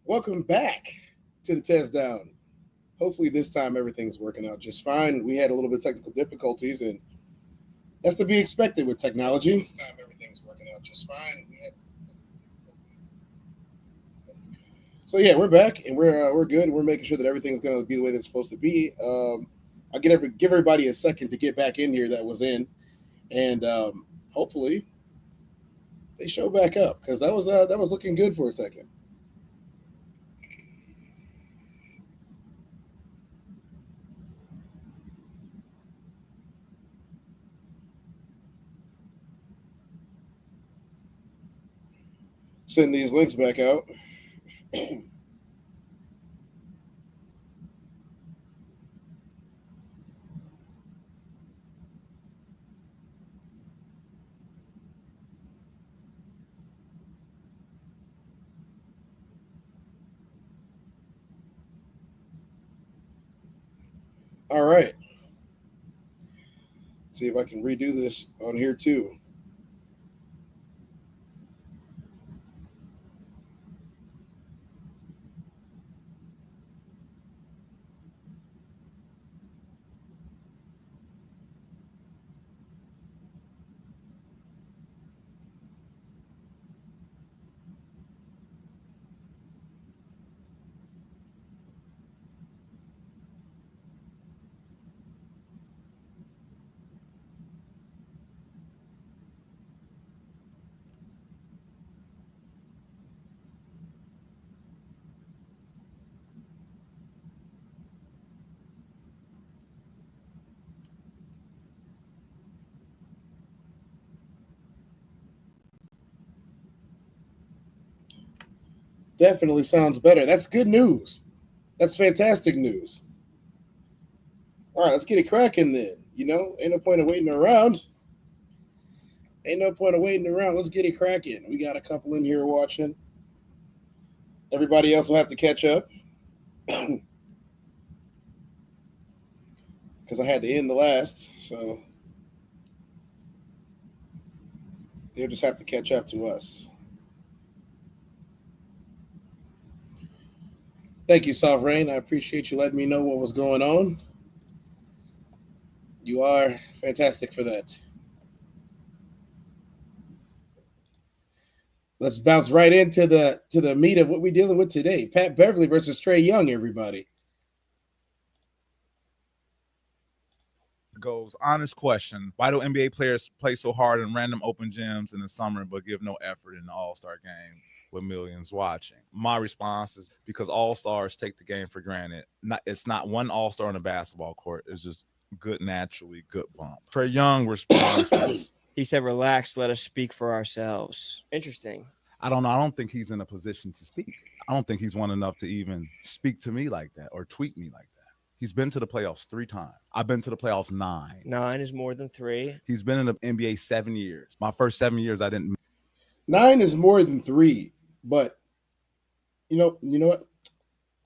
Welcome back to the test down. Hopefully, this time everything's working out just fine. We had a little bit of technical difficulties, and that's to be expected with technology. This time everything's working out just fine. So yeah, we're back and we're good. We're making sure that everything's going to be the way it's supposed to be. I'll give everybody a second to get back in here that was in, and hopefully they show back up because that was looking good for a second. Send these links back out. All right. See if I can redo this on here too. Definitely sounds better. That's good news. That's fantastic news. All right, let's get it cracking then. Ain't no point of waiting around. Ain't no point of waiting around. Let's get it cracking. We got a couple in here watching. Everybody else will have to catch up because I had to end the last. So they'll just have to catch up to us. Thank you, Sovereign. I appreciate you letting me know what was going on. You are fantastic for that. Let's bounce right into the meat of what we're dealing with today. Pat Beverly versus Trey Young, everybody. Goes honest question: why do NBA players play so hard in random open gyms in the summer but give no effort in the All-Star game with millions watching? My response is because All-Stars take the game for granted. It's not one All-Star on a basketball court. It's just good, naturally good bump. Trey Young responds was, He said, relax, let us speak for ourselves. Interesting. I don't know. I don't think he's in a position to speak. I don't think he's won enough to even speak to me like that or tweet me like that. He's been to the playoffs 3 times. I've been to the playoffs 9. 9 is more than 3. He's been in the NBA 7 years. My first 7 years, I didn't. 9 is more than 3, but you know what?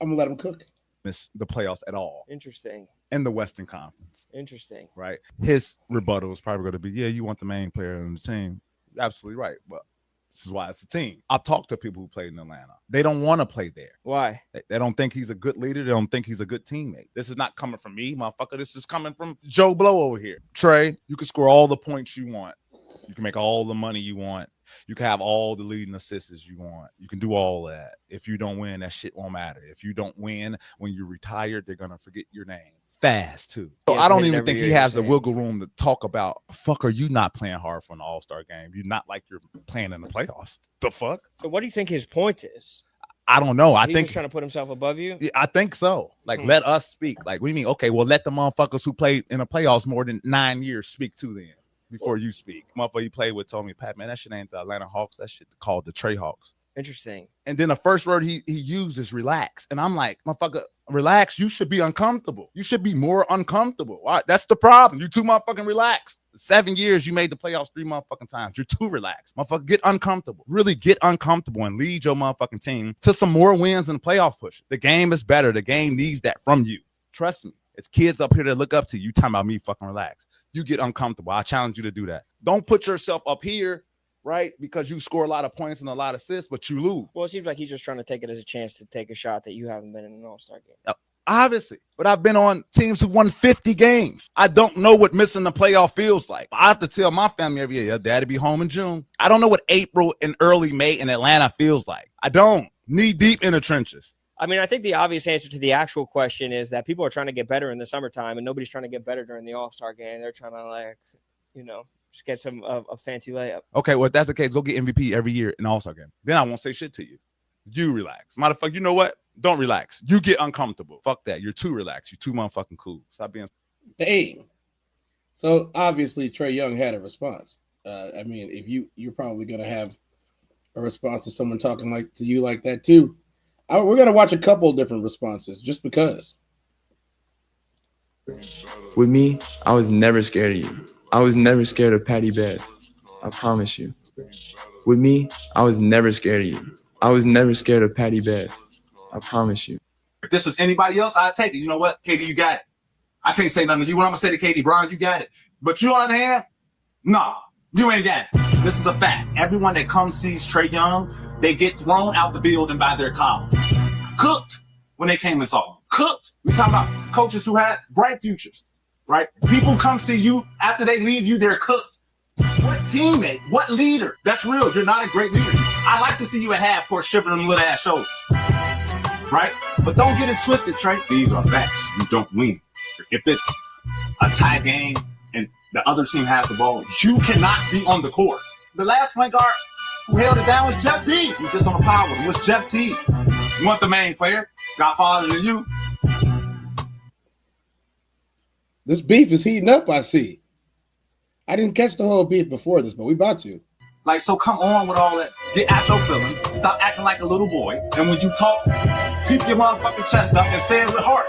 I'm gonna let him cook. Miss the playoffs at all Interesting. in the Western Conference, Interesting. right? His rebuttal is probably going to be, yeah, you want the main player on the team. Absolutely right. But this is why it's a team. I've talked to people who played in Atlanta. They don't want to play there. Why? They don't think he's a good leader. They don't think he's a good teammate. This is not coming from me, motherfucker. This is coming from Joe Blow over here. Trey, you can score all the points you want. You can make all the money you want. You can have all the leading assists you want. You can do all that. If you don't win, that shit won't matter. If you don't win, when you're retired, they're going to forget your name. Fast, too. So I don't even think he has the wiggle room to talk about, fuck, are you not playing hard for an All-Star game? You're not like you're playing in the playoffs. The fuck? So what do you think his point is? I don't know. I He's think just trying to put himself above you? I think so. Like, let us speak. Like, what do you mean? Okay, well, let the motherfuckers who played in the playoffs more than 9 years speak to them before you speak. Motherfucker you played with told me, Pat, man, that shit ain't the Atlanta Hawks. That shit called the Trey Hawks. Interesting. And then the first word he used is relax. And I'm like, motherfucker, relax. You should be uncomfortable. You should be more uncomfortable. All right, that's the problem. You too motherfucking relaxed. 7 years, you made the playoffs 3 motherfucking times. You're too relaxed. Motherfucker, get uncomfortable. Really get uncomfortable and lead your motherfucking team to some more wins in the playoff push. The game is better. The game needs that from you. Trust me. It's kids up here that look up to you. You talking about me fucking relax. You get uncomfortable. I challenge you to do that. Don't put yourself up here right? Because you score a lot of points and a lot of assists, but you lose. Well, it seems like he's just trying to take it as a chance to take a shot that you haven't been in an All-Star game. Obviously, but I've been on teams who won 50 games. I don't know what missing the playoff feels like. I have to tell my family every year, your daddy be home in June. I don't know what April and early May in Atlanta feels like. I don't. Knee deep in the trenches. I mean, I think the obvious answer to the actual question is that people are trying to get better in the summertime, and nobody's trying to get better during the All-Star game. They're trying to, like, you know, just get some a fancy layup. Okay, well, if that's the case, go get MVP every year in the All-Star game. Then I won't say shit to you. You relax. Motherfucker, you know what? Don't relax. You get uncomfortable. Fuck that. You're too relaxed. You're too motherfucking cool. Stop being. Dang. So obviously Trey Young had a response. I mean, if you're probably gonna have a response to someone talking like to you like that too. We're gonna watch a couple of different responses just because. With me, I was never scared of you. I was never scared of Patty Bev. I promise you. With me, I was never scared of you. I was never scared of Patty Bev. I promise you. If this was anybody else, I'd take it. You know what? KD, you got it. I can't say nothing to you. What I'm going to say to KD, Brian, you got it. But you on the other hand, nah, you ain't got it. This is a fact. Everyone that comes sees Trey Young, they get thrown out the building by their column. Cooked when they came and saw him. Cooked. We're talking about coaches who had bright futures, right? People come see you. After they leave you, they're cooked. What teammate? What leader? That's real. You're not a great leader. I like to see you at half court stripping them little ass shoulders. Right? But don't get it twisted, Trey. These are facts. You don't win. If it's a tie game and the other team has the ball, you cannot be on the court. The last point guard who held it down was Jeff T. He was just on the power. It was Jeff T. You want the main player? Got farther than you. This beef is heating up, I see. I didn't catch the whole beef before this, but we about to. Like, so come on with all that. Get at your feelings. Stop acting like a little boy. And when you talk, keep your motherfucking chest up and say it with heart.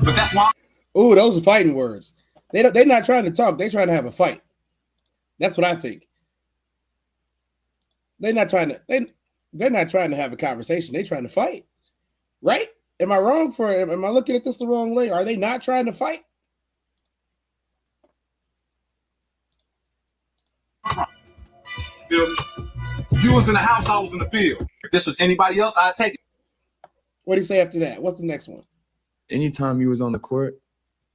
But that's why. Ooh, those are fighting words. They're not trying to talk. They're trying to have a fight. That's what I think. They're not trying to have a conversation. They're trying to fight. Right? Am I wrong am I looking at this the wrong way? Are they not trying to fight? You was in the house, I was in the field. If this was anybody else, I'd take it. What do you say after that? What's the next one? Anytime you was on the court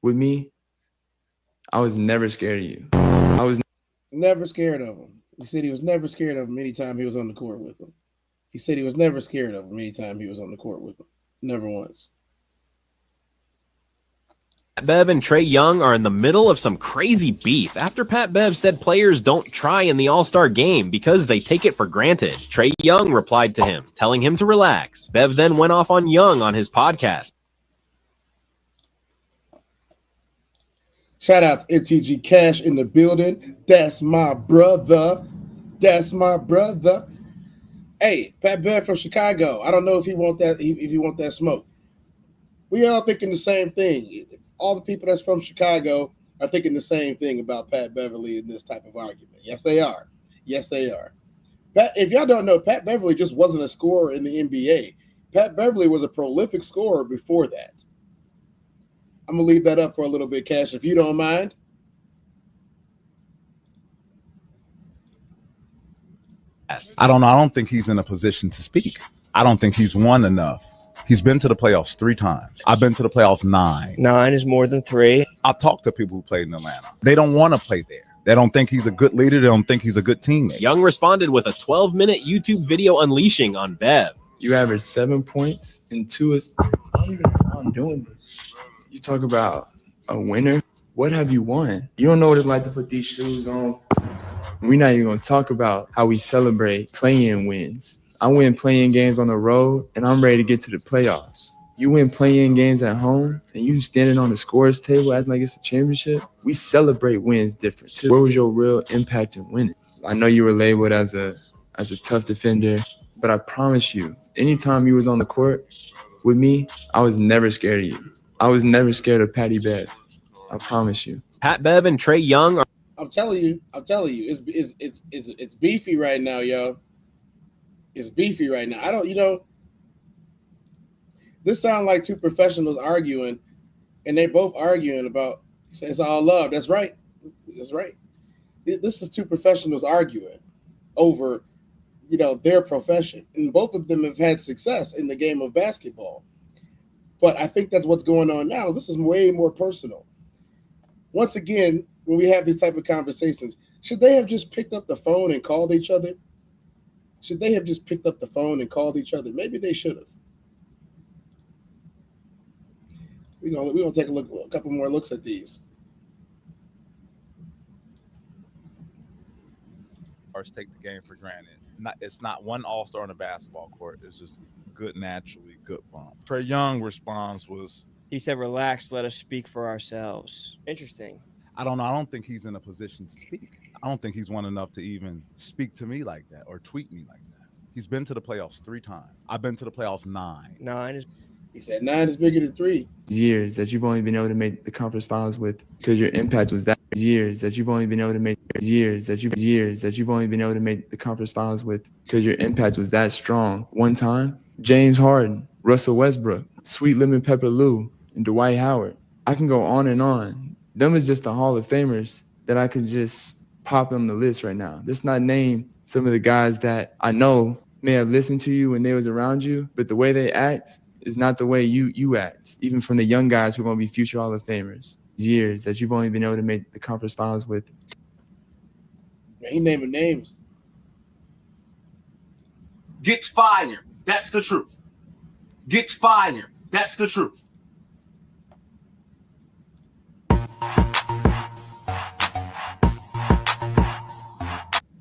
with me, I was never scared of you. I was never scared of him. He said he was never scared of him anytime he was on the court with him. He said he was never scared of him anytime he was on the court with him. Never once. Pat Bev and Trey Young are in the middle of some crazy beef after Pat Bev said players don't try in the All-Star game because they take it for granted. Trey Young replied to him, telling him to relax. Bev then went off on Young on his podcast. Shout out to MTG Cash in the building. That's my brother. That's my brother. Hey, Pat Bev from Chicago. I don't know if he want that. If you want that smoke, we all thinking the same thing. All the people that's from Chicago are thinking the same thing about Pat Beverly in this type of argument. Yes, they are. Yes, they are. If y'all don't know, Pat Beverly just wasn't a scorer in the NBA. Pat Beverly was a prolific scorer before that. I'm going to leave that up for a little bit, Cash, if you don't mind. I don't know. I don't think he's in a position to speak. I don't think he's won enough. He's been to the playoffs 3 times. I've been to the playoffs 9. 9 is more than 3. I've talked to people who played in Atlanta. They don't want to play there. They don't think he's a good leader. They don't think he's a good teammate. Young responded with a 12-minute YouTube video unleashing on Bev. You averaged 7 points and 2 is. I don't even know how I'm doing this. You talk about a winner. What have you won? You don't know what it's like to put these shoes on. We're not even going to talk about how we celebrate play-in wins. I win play-in games on the road, and I'm ready to get to the playoffs. You win play-in games at home, and you standing on the scores table acting like it's a championship. We celebrate wins different, too. Where was your real impact in winning? I know you were labeled as a tough defender, but I promise you, anytime you was on the court with me, I was never scared of you. I was never scared of Patty Bev. I promise you. Pat Bev and Trey Young are. I'm telling you, it's beefy right now, yo. It's beefy right now. This sounds like 2 professionals arguing, and they both arguing about it's all love. That's right. That's right. This is 2 professionals arguing over, their profession. And both of them have had success in the game of basketball. But I think that's what's going on now. This is way more personal. Once again, when we have these type of conversations, should they have just picked up the phone and called each other? Should they have just picked up the phone and called each other? Maybe they should have. We're gonna take a couple more looks at these. Take the game for granted. It's not one all-star on the basketball court. It's just good, naturally good bump. Trey Young response was, he said, "Relax, let us speak for ourselves." Interesting. I don't know. I don't think he's in a position to speak. I don't think he's won enough to even speak to me like that or tweet me like that. He's been to the playoffs 3 times. I've been to the playoffs 9. 9 is. He said 9 is bigger than 3. Years that you've only been able to make the conference finals with because your impact was that. Years that you've only been able to make the conference finals with because your impact was that strong. One time, James Harden, Russell Westbrook, Sweet Lemon Pepper Lou, and Dwight Howard. I can go on and on. Them is just the Hall of Famers that I could just pop on the list right now. Let's not name some of the guys that I know may have listened to you when they was around you, but the way they act is not the way you act, even from the young guys who are going to be future Hall of Famers. Years that you've only been able to make the conference finals with. Man, he naming names. Gets fired. That's the truth. Gets fired. That's the truth.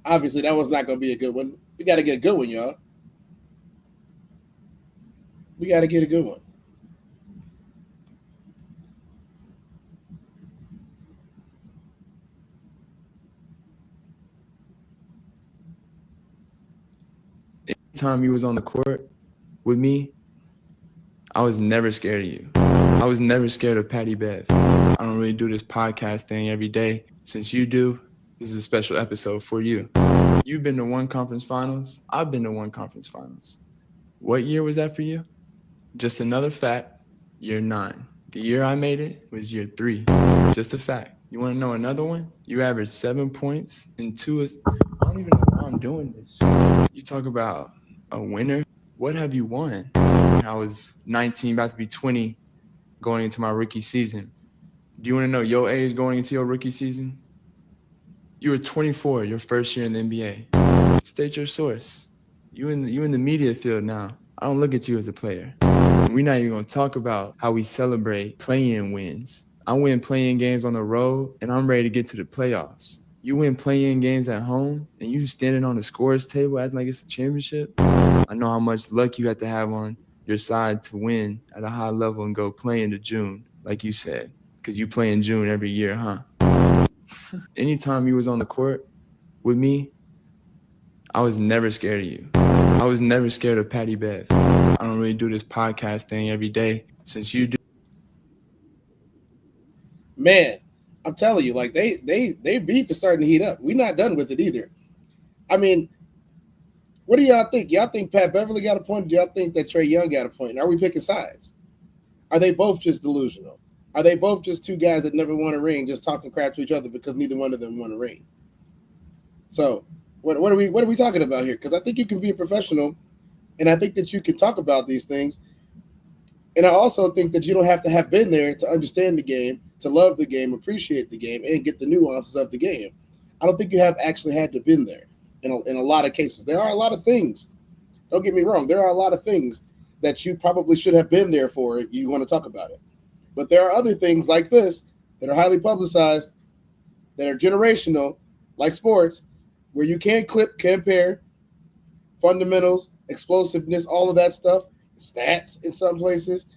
Obviously, that was not going to be a good one. We got to get a good one, y'all. We got to get a good one. Time you was on the court with me, I was never scared of you. I was never scared of Patty Bev. I don't really do this podcast thing every day. Since you do, this is a special episode for you. You've been to 1 conference finals. I've been to 1 conference finals. What year was that for you? Just another fact, year 9. The year I made it was year 3. Just a fact. You want to know another one? You averaged 7 points and 2 is. I don't even know why I'm doing this. You talk about a winner. What have you won? I was 19, about to be 20, going into my rookie season. Do you want to know your age going into your rookie season? You were 24, your first year in the NBA. State your source. You in the media field now. I don't look at you as a player. We're not even going to talk about how we celebrate play-in wins. I win play-in games on the road, and I'm ready to get to the playoffs. You win play-in games at home, and you standing on the scorer's table acting like it's a championship. I know how much luck you have to have on your side to win at a high level and go play into June, like you said, because you play in June every year, huh? Anytime you was on the court with me, I was never scared of you. I was never scared of Patty Bev. I don't really do this podcast thing every day. Since you do. Man, I'm telling you, like they beef is starting to heat up. We're not done with it either. I mean, what do y'all think? Y'all think Pat Beverly got a point? Do y'all think that Trey Young got a point? And are we picking sides? Are they both just delusional? Are they both just 2 guys that never won a ring, just talking crap to each other because neither one of them won a ring? So what are we talking about here? Because I think you can be a professional, and I think that you can talk about these things. And I also think that you don't have to have been there to understand the game, to love the game, appreciate the game, and get the nuances of the game. I don't think you have actually had to been there in a lot of cases. There are a lot of things. Don't get me wrong. There are a lot of things that you probably should have been there for if you want to talk about it. But there are other things like this that are highly publicized, that are generational, like sports, where you can't compare fundamentals, explosiveness, all of that stuff, stats in some places,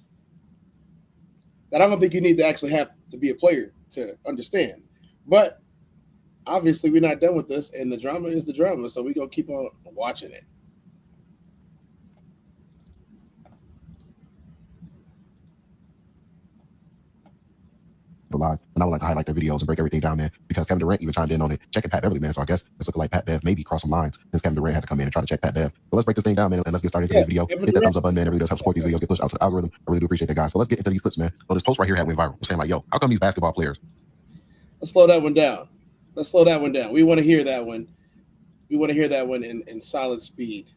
that I don't think you need to actually have to be a player to understand. But obviously we're not done with this, and the drama is the drama, so we're going to keep on watching it. A lot, and I would like to highlight their videos and break everything down, man, because Kevin Durant even chimed in on it, checking Pat Beverly, man. So I guess it's looking like Pat Bev maybe cross some lines since Kevin Durant has to come in and try to check Pat Bev. But let's break this thing down, man, and let's get started into today's video. Hit that thumbs up button, man. It really does help support these videos, get pushed out to the algorithm. I really do appreciate that, guys. So let's get into these clips, man. So this post right here had went viral. We're saying like, yo, how come these basketball players? Let's slow that one down. We want to hear that one. We want to hear that one in solid speed.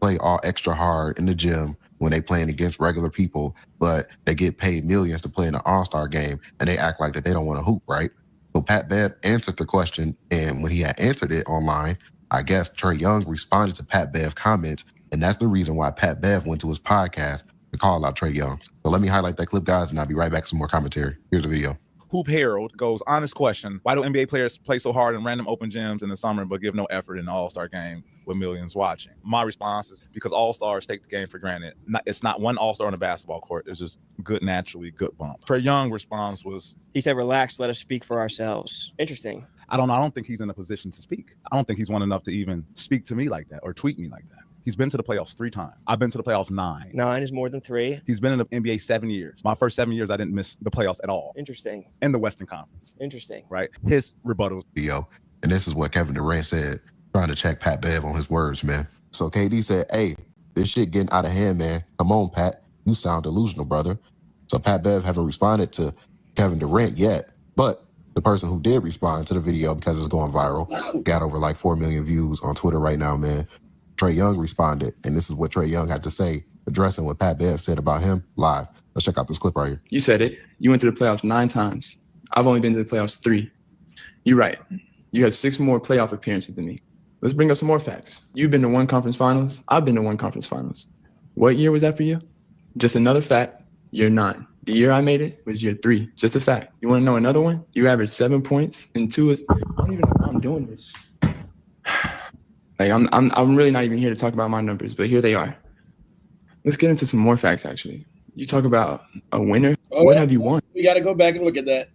Play all extra hard in the gym when they playing against regular people, but they get paid millions to play in an all-star game, and they act like that they don't want to hoop, right? So Pat Bev answered the question, and when he had answered it online, I guess Trey Young responded to Pat Bev's comments, and that's the reason why Pat Bev went to his podcast to call out Trey Young. So let me highlight that clip, guys, and I'll be right back with some more commentary. Here's the video. Hoop Herald goes, honest question. Why do NBA players play so hard in random open gyms in the summer but give no effort in the All-Star game with millions watching? My response is because All-Stars take the game for granted. It's not one All-Star on a basketball court. It's just good, naturally good bump. Trey Young's response was, he said, relax, let us speak for ourselves. Interesting. I don't know. I don't think he's in a position to speak. I don't think he's one enough to even speak to me like that or tweet me like that. He's been to the playoffs 3 times. I've been to the playoffs 9. 9 is more than 3. He's been in the NBA 7 years. My first 7 years, I didn't miss the playoffs at all. Interesting. In the Western Conference. Interesting. Right? His rebuttal. Video, and this is what Kevin Durant said, trying to check Pat Bev on his words, man. So KD said, hey, this shit getting out of hand, man. Come on, Pat. You sound delusional, brother. So Pat Bev haven't responded to Kevin Durant yet, but the person who did respond to the video, because it's going viral, got over like 4 million views on Twitter right now, man. Trey Young responded, and this is what Trey Young had to say, addressing what Pat Bev said about him live. Let's check out this clip right here. You said it. You went to the playoffs 9 times. I've only been to the playoffs 3. You're right. You have 6 more playoff appearances than me. Let's bring up some more facts. You've been to 1 conference finals. I've been to 1 conference finals. What year was that for you? Just another fact. Year 9. The year I made it was year 3. Just a fact. You want to know another one? You averaged 7 points and 2 is. I don't even know how I'm doing this. Like I'm really not even here to talk about my numbers, but here they are. Let's get into some more facts, actually. You talk about a winner. Oh, what have you won? We got to go back and look at that.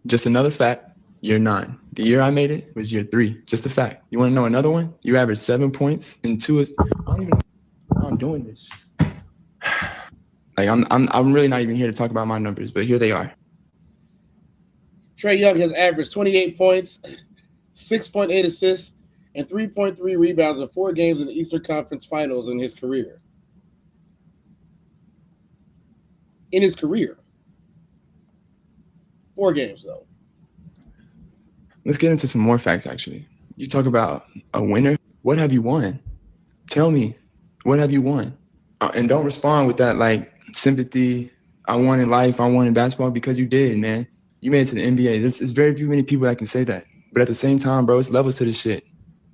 Just another fact. Year 9. The year I made it was year 3. Just a fact. You want to know another one? You averaged 7 points and 2 is. I don't even know how I'm doing this. Like I'm really not even here to talk about my numbers, but here they are. Trey Young has averaged 28 points, 6.8 assists, and 3.3 rebounds in 4 games in the Eastern Conference Finals in his career. In his career. 4 games, though. Let's get into some more facts, actually. You talk about a winner. What have you won? Tell me, what have you won? And don't respond with that, like, sympathy. I won in life. I won in basketball, because you did, man. You made it to the NBA. There's very few many people that can say that. But at the same time, bro, it's levels to this shit.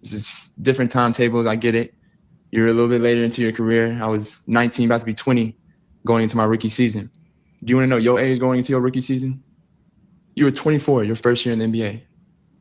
It's just different timetables. I get it. You're a little bit later into your career. I was 19, about to be 20, going into my rookie season. Do you want to know your age going into your rookie season? You were 24, your first year in the NBA.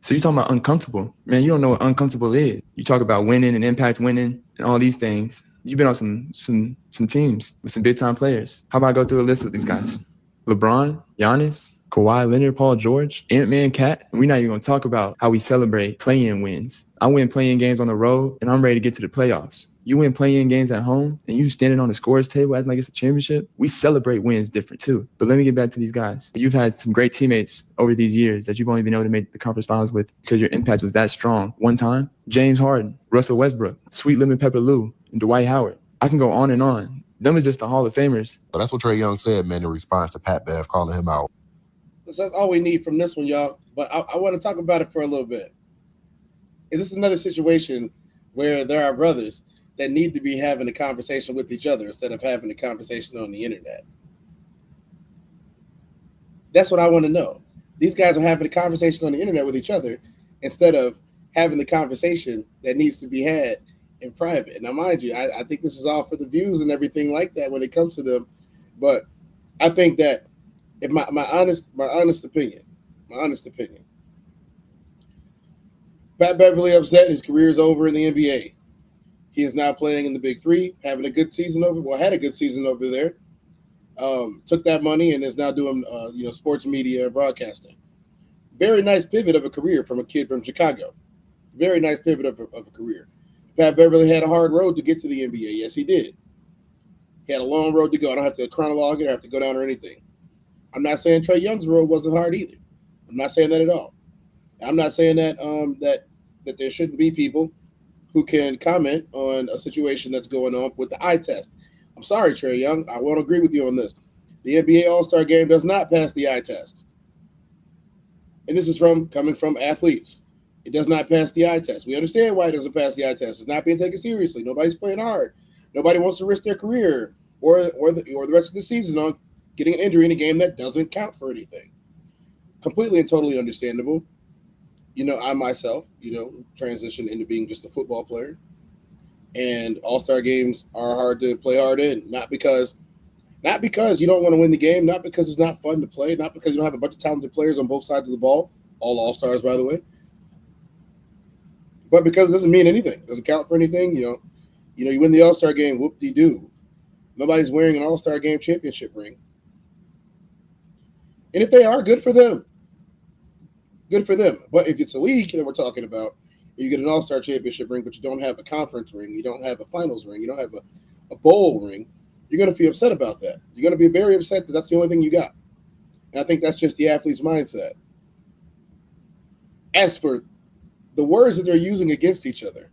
So you're talking about uncomfortable. Man, you don't know what uncomfortable is. You talk about winning and impact winning and all these things. You've been on some teams with some big-time players. How about I go through a list of these guys? LeBron, Giannis, Kawhi Leonard, Paul George, Ant-Man, Cat. And we're not even going to talk about how we celebrate play-in wins. I win play-in games on the road, and I'm ready to get to the playoffs. You win play-in games at home, and you standing on the scorer's table acting like it's a championship. We celebrate wins different, too. But let me get back to these guys. You've had some great teammates over these years that you've only been able to make the conference finals with because your impact was that strong. One time, James Harden, Russell Westbrook, Sweet Lemon Pepper Lou, and Dwight Howard. I can go on and on. Them is just the Hall of Famers. So that's what Trey Young said, man, in response to Pat Bev calling him out. That's all we need from this one, y'all. But I want to talk about it for a little bit. Is this another situation where there are brothers that need to be having a conversation with each other instead of having a conversation on the internet? That's what I want to know. These guys are having a conversation on the internet with each other instead of having the conversation that needs to be had in private. Now, mind you, I think this is all for the views and everything like that when it comes to them. But I think that if my honest opinion, Pat Beverly upset. His career is over in the NBA. He is now playing in the Big Three, having a good season had a good season over there. Took that money and is now doing sports media broadcasting. Very nice pivot of a career from a kid from Chicago. Very nice pivot of a career. Pat Beverly had a hard road to get to the NBA. Yes, he did. He had a long road to go. I don't have to chronologue it or have to go down or anything. I'm not saying Trey Young's road wasn't hard either. I'm not saying that at all. I'm not saying that that there shouldn't be people who can comment on a situation that's going on with the eye test. I'm sorry, Trey Young. I won't agree with you on this. The NBA All-Star Game does not pass the eye test. and this is coming from athletes. It does not pass the eye test. We understand why it doesn't pass the eye test. It's not being taken seriously. Nobody's playing hard. Nobody wants to risk their career or the rest of the season on getting an injury in a game that doesn't count for anything. Completely and totally understandable. I myself, transitioned into being just a football player. And all-star games are hard to play hard in. Not because you don't want to win the game, not because it's not fun to play, not because you don't have a bunch of talented players on both sides of the ball, all all-stars, by the way, but because it doesn't mean anything. It doesn't count for anything. You win the all-star game, whoop-de-doo. Nobody's wearing an all-star game championship ring. And if they are, good for them. Good for them. But if it's a league that we're talking about, you get an all-star championship ring, but you don't have a conference ring, you don't have a finals ring, you don't have a bowl ring, you're going to feel upset about that. You're going to be very upset that that's the only thing you got. And I think that's just the athlete's mindset. As for the words that they're using against each other,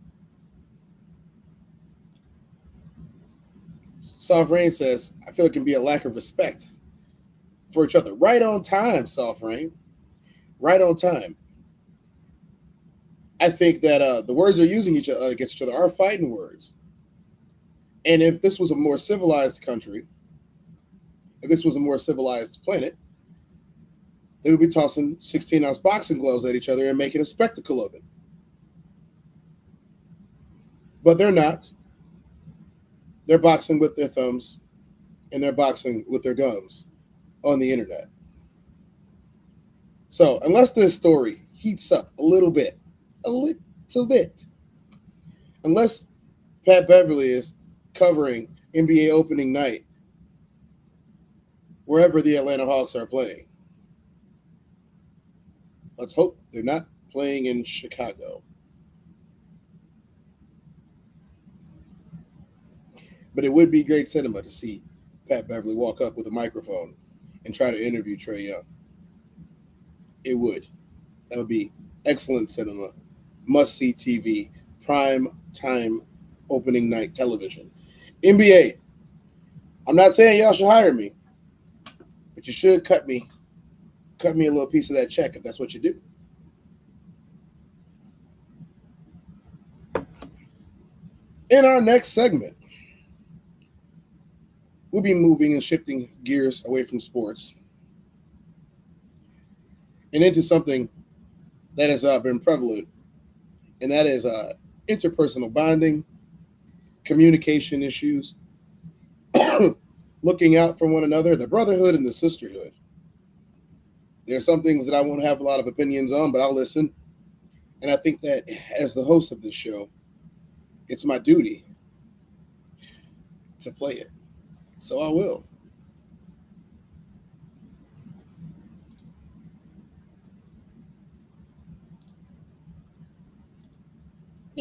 Soft Rain says, I feel it can be a lack of respect for each other. Right on time, Soft Rain. Right on time. I think that the words they're using against each other are fighting words. And if this was a more civilized country, if this was a more civilized planet, they would be tossing 16-ounce boxing gloves at each other and making a spectacle of it. But they're not. They're boxing with their thumbs, and they're boxing with their gums on the internet. So unless this story heats up a little bit, unless Pat Beverly is covering NBA opening night wherever the Atlanta Hawks are playing, let's hope they're not playing in Chicago. But it would be great cinema to see Pat Beverly walk up with a microphone and try to interview Trey Young. It would. That would be excellent cinema, must-see TV, prime time opening night television. NBA, I'm not saying y'all should hire me, but you should cut me a little piece of that check if that's what you do. In our next segment, we'll be moving and shifting gears away from sports and into something that has been prevalent, and that is interpersonal bonding, communication issues, looking out for one another, the brotherhood and the sisterhood. There are some things that I won't have a lot of opinions on, but I'll listen. And I think that as the host of this show, it's my duty to play it. So I will.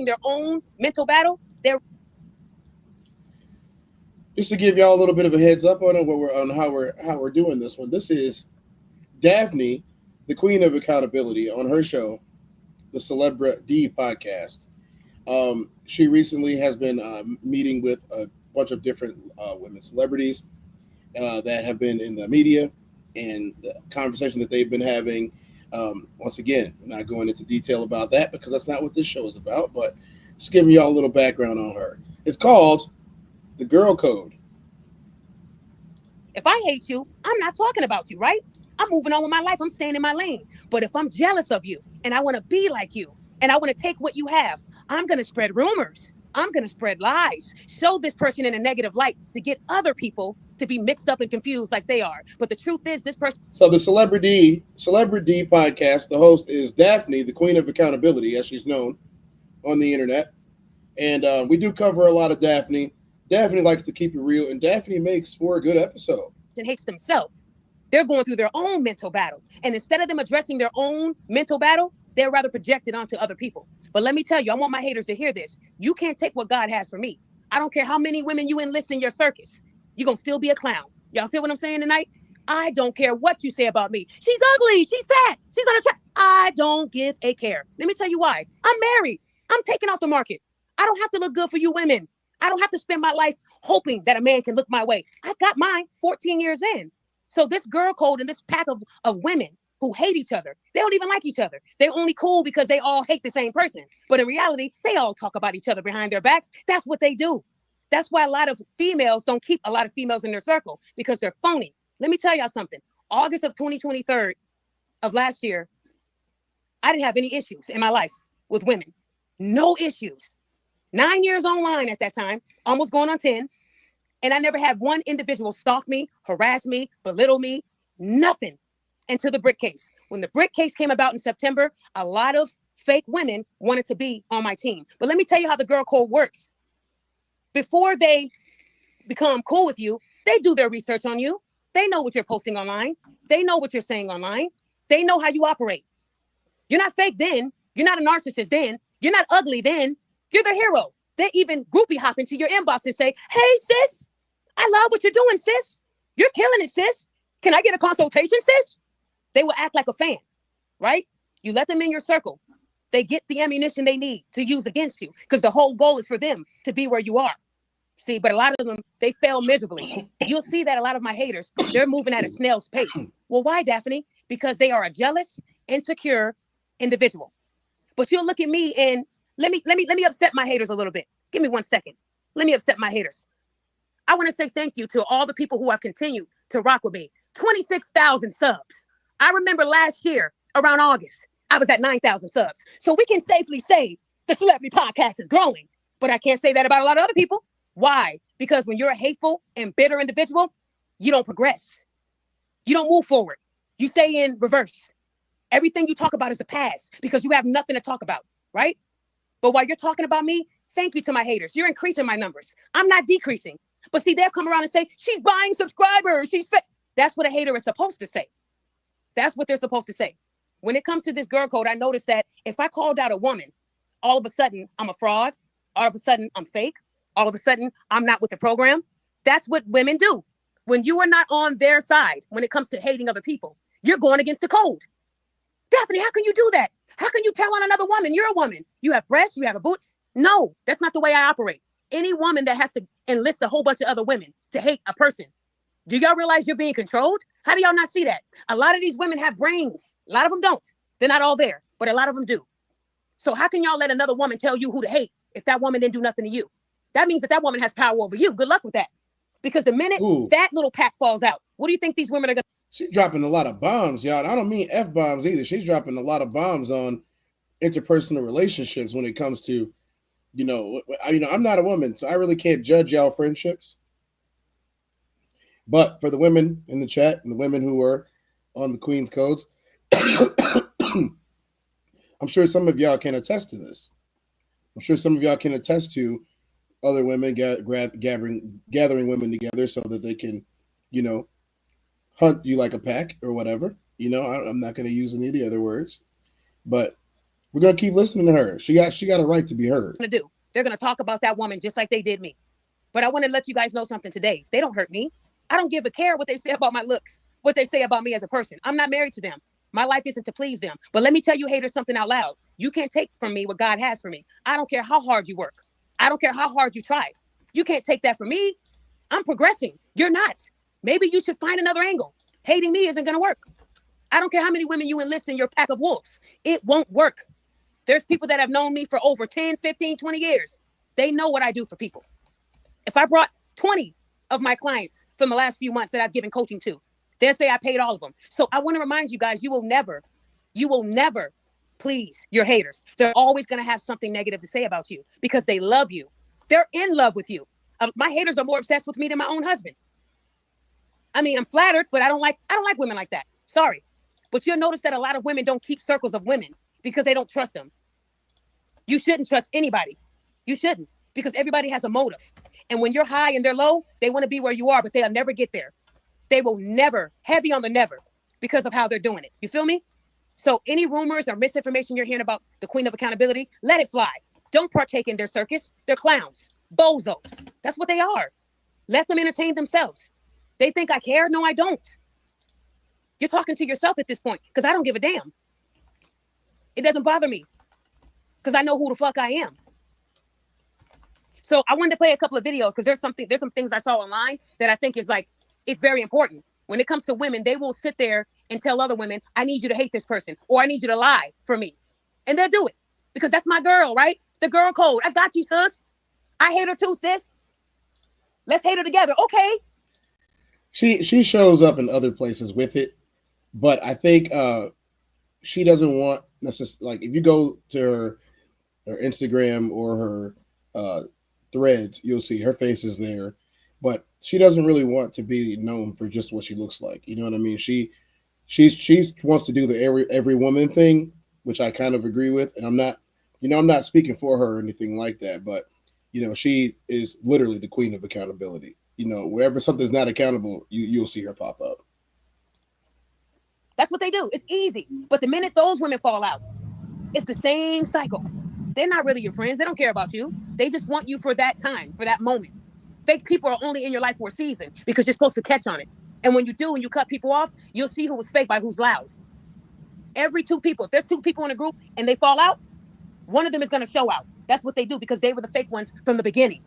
Their own mental battle. Just to give y'all a little bit of a heads up on how we're doing this one. This is Daphne, the queen of accountability, on her show, the Celibri podcast. She recently has been meeting with a bunch of different women celebrities that have been in the media, and the conversation that they've been having. Once again, I'm not going into detail about that because that's not what this show is about, but just giving y'all a little background on her. It's called The Girl Code. If I hate you, I'm not talking about you, right? I'm moving on with my life. I'm staying in my lane. But if I'm jealous of you and I want to be like you and I want to take what you have, I'm going to spread rumors. I'm going to spread lies, show this person in a negative light to get other people to be mixed up and confused like they are. But the truth is this person. So the Celibri podcast, the host is Daphne, the queen of accountability, as she's known on the internet. And we do cover a lot of Daphne. Daphne likes to keep it real, and Daphne makes for a good episode. And hates themselves. They're going through their own mental battle. And instead of them addressing their own mental battle, they're rather projected onto other people. But let me tell you, I want my haters to hear this. You can't take what God has for me. I don't care how many women you enlist in your circus. You're going to still be a clown. Y'all feel what I'm saying tonight? I don't care what you say about me. She's ugly. She's fat. She's unattractive. I don't give a care. Let me tell you why. I'm married. I'm taken off the market. I don't have to look good for you women. I don't have to spend my life hoping that a man can look my way. I got mine 14 years in. So this girl code and this pack of women who hate each other. They don't even like each other. They're only cool because they all hate the same person. But in reality, they all talk about each other behind their backs. That's what they do. That's why a lot of females don't keep a lot of females in their circle, because they're phony. Let me tell y'all something. August of 2023 of last year, I didn't have any issues in my life with women. No issues. 9 years online at that time, almost going on 10. And I never had one individual stalk me, harass me, belittle me, nothing until the brick case. When the brick case came about in September, a lot of fake women wanted to be on my team. But let me tell you how the girl code works. Before they become cool with you, they do their research on you. They know what you're posting online. They know what you're saying online. They know how you operate. You're not fake then. You're not a narcissist then. You're not ugly then. You're the hero. They even groupie hop into your inbox and say, hey, sis, I love what you're doing, sis. You're killing it, sis. Can I get a consultation, sis? They will act like a fan, right? You let them in your circle. They get the ammunition they need to use against you, because the whole goal is for them to be where you are. See, but a lot of them, they fail miserably. You'll see that a lot of my haters, they're moving at a snail's pace. Well, why, Daphne? Because they are a jealous, insecure individual. But you'll look at me and let me upset my haters a little bit. Give me 1 second. Let me upset my haters. I want to say thank you to all the people who have continued to rock with me. 26,000 subs. I remember last year around August, I was at 9,000 subs. So we can safely say the Celebrity Podcast is growing, but I can't say that about a lot of other people. Why? Because when you're a hateful and bitter individual, you don't progress. You don't move forward. You stay in reverse. Everything you talk about is the past because you have nothing to talk about, right? But while you're talking about me, thank you to my haters. You're increasing my numbers. I'm not decreasing. But see, they'll come around and say, she's buying subscribers. She's fake. That's what a hater is supposed to say. That's what they're supposed to say. When it comes to this girl code, I noticed that if I called out a woman, all of a sudden I'm a fraud. All of a sudden I'm fake. All of a sudden I'm not with the program. That's what women do. When you are not on their side, when it comes to hating other people, you're going against the code. Daphne, how can you do that? How can you tell on another woman? You're a woman. You have breasts, you have a boot. No, that's not the way I operate. Any woman that has to enlist a whole bunch of other women to hate a person, do y'all realize you're being controlled? How do y'all not see that? A lot of these women have brains. A lot of them don't. They're not all there, but a lot of them do. So how can y'all let another woman tell you who to hate if that woman didn't do nothing to you? That means that that woman has power over you. Good luck with that. Because the minute that little pack falls out, what do you think these women are going to? She's dropping a lot of bombs, y'all. I don't mean F-bombs either. She's dropping a lot of bombs on interpersonal relationships when it comes to, I'm not a woman, so I really can't judge y'all friendships. But for the women in the chat and the women who are on the Queen's Codes, I'm sure some of y'all can attest to this. I'm sure some of y'all can attest to other women gathering women together so that they can, hunt you like a pack or whatever. I'm not going to use any of the other words, but we're going to keep listening to her. She got a right to be heard. They're going to talk about that woman just like they did me. But I want to let you guys know something today. They don't hurt me. I don't give a care what they say about my looks, what they say about me as a person. I'm not married to them. My life isn't to please them. But let me tell you haters something out loud. You can't take from me what God has for me. I don't care how hard you work. I don't care how hard you try. You can't take that from me. I'm progressing. You're not. Maybe you should find another angle. Hating me isn't going to work. I don't care how many women you enlist in your pack of wolves. It won't work. There's people that have known me for over 10, 15, 20 years. They know what I do for people. If I brought 20 of my clients from the last few months that I've given coaching to, they'll say I paid all of them. So I want to remind you guys, you will never please your haters. They're always going to have something negative to say about you because they love you. They're in love with you. My haters are more obsessed with me than my own husband. I mean, I'm flattered, but I don't like women like that. Sorry. But you'll notice that a lot of women don't keep circles of women because they don't trust them. You shouldn't trust anybody. You shouldn't, because everybody has a motive. And when you're high and they're low, they want to be where you are, but they'll never get there. They will never, heavy on the never, because of how they're doing it. You feel me? So any rumors or misinformation you're hearing about the Queen of Accountability, let it fly. Don't partake in their circus. They're clowns, bozos. That's what they are. Let them entertain themselves. They think I care. No, I don't. You're talking to yourself at this point because I don't give a damn. It doesn't bother me because I know who the fuck I am. So I wanted to play a couple of videos because there's some things I saw online that I think is it's very important. When it comes to women, they will sit there and tell other women, I need you to hate this person or I need you to lie for me. And they'll do it because that's my girl, right? The girl code. I got you, sis. I hate her too, sis. Let's hate her together. Okay. She shows up in other places with it, but I think she doesn't want necessarily, like, if you go to her Instagram or her threads, you'll see her face is there, but she doesn't really want to be known for just what she looks like. You know what I mean? She wants to do the every woman thing, which I kind of agree with, and I'm not speaking for her or anything like that, but she is literally the queen of accountability. Wherever something's not accountable, you'll see her pop up. That's what they do. It's easy. But the minute those women fall out, it's the same cycle. They're not really your friends. They don't care about you. They just want you for that time, for that moment. Fake people are only in your life for a season because you're supposed to catch on it. And when you do, and you cut people off, you'll see who was fake by who's loud. Every two people, if there's two people in a group and they fall out, one of them is going to show out. That's what they do because they were the fake ones from the beginning.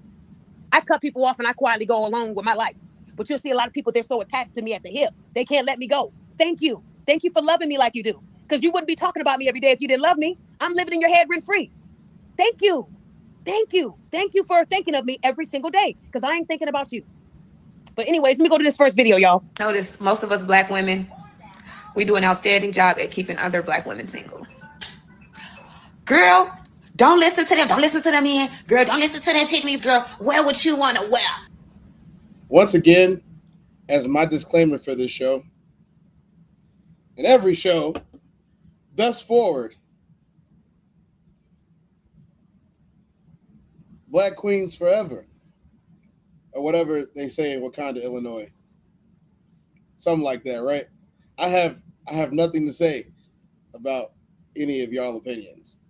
I cut people off and I quietly go along with my life. But you'll see a lot of people, they're so attached to me at the hip. They can't let me go. Thank you. Thank you for loving me like you do. Because you wouldn't be talking about me every day if you didn't love me. I'm living in your head rent free. Thank you. Thank you. Thank you for thinking of me every single day. Because I ain't thinking about you. But anyways, let me go to this first video, y'all. Notice most of us black women, we do an outstanding job at keeping other black women single. Girl, don't listen to them. Don't listen to them, man. Girl, don't listen to them pygmies, girl. Wear what you want to wear. Once again, as my disclaimer for this show, and every show, thus forward, Black Queens Forever, or whatever they say in Wakanda, Illinois. Something like that, right? I have nothing to say about any of y'all opinions.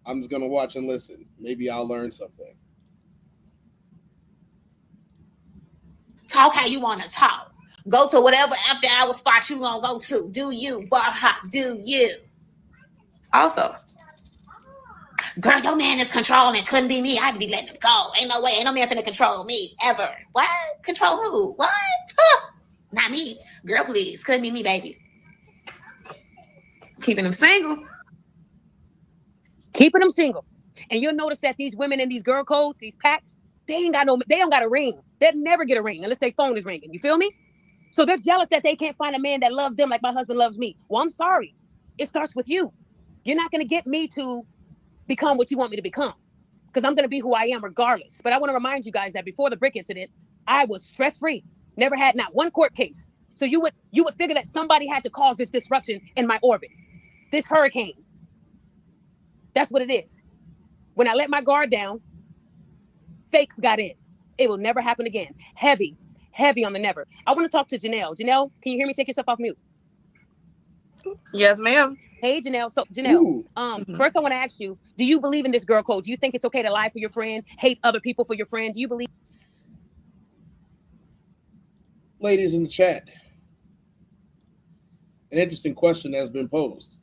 I'm just going to watch and listen. Maybe I'll learn something. Talk how you want to talk. Go to whatever after hour spot you gonna go to. Do you, bar hop, do you. Also, girl, your man is controlling. Couldn't be me. I'd be letting him go. Ain't no way. Ain't no man finna control me ever. What? Control who? What? Huh. Not me. Girl, please. Couldn't be me, baby. Keeping them single. Keeping them single. And you'll notice that these women in these girl codes, these packs, they don't got a ring. They'll never get a ring unless their phone is ringing. You feel me? So they're jealous that they can't find a man that loves them like my husband loves me. Well, I'm sorry. It starts with you. You're not going to get me to become what you want me to become because I'm going to be who I am regardless. But I want to remind you guys that before the brick incident, I was stress-free. Never had not one court case. So you would figure that somebody had to cause this disruption in my orbit, this hurricane. That's what it is. When I let my guard down, fakes got in. It will never happen again. Heavy on the never. I want to talk to Janelle. Janelle, can you hear me? Take yourself off mute. Yes, ma'am. Hey, Janelle. So, Janelle, first I want to ask you, do you believe in this girl code? Do you think it's okay to lie for your friend, hate other people for your friend? Do you believe? Ladies in the chat, an interesting question has been posed.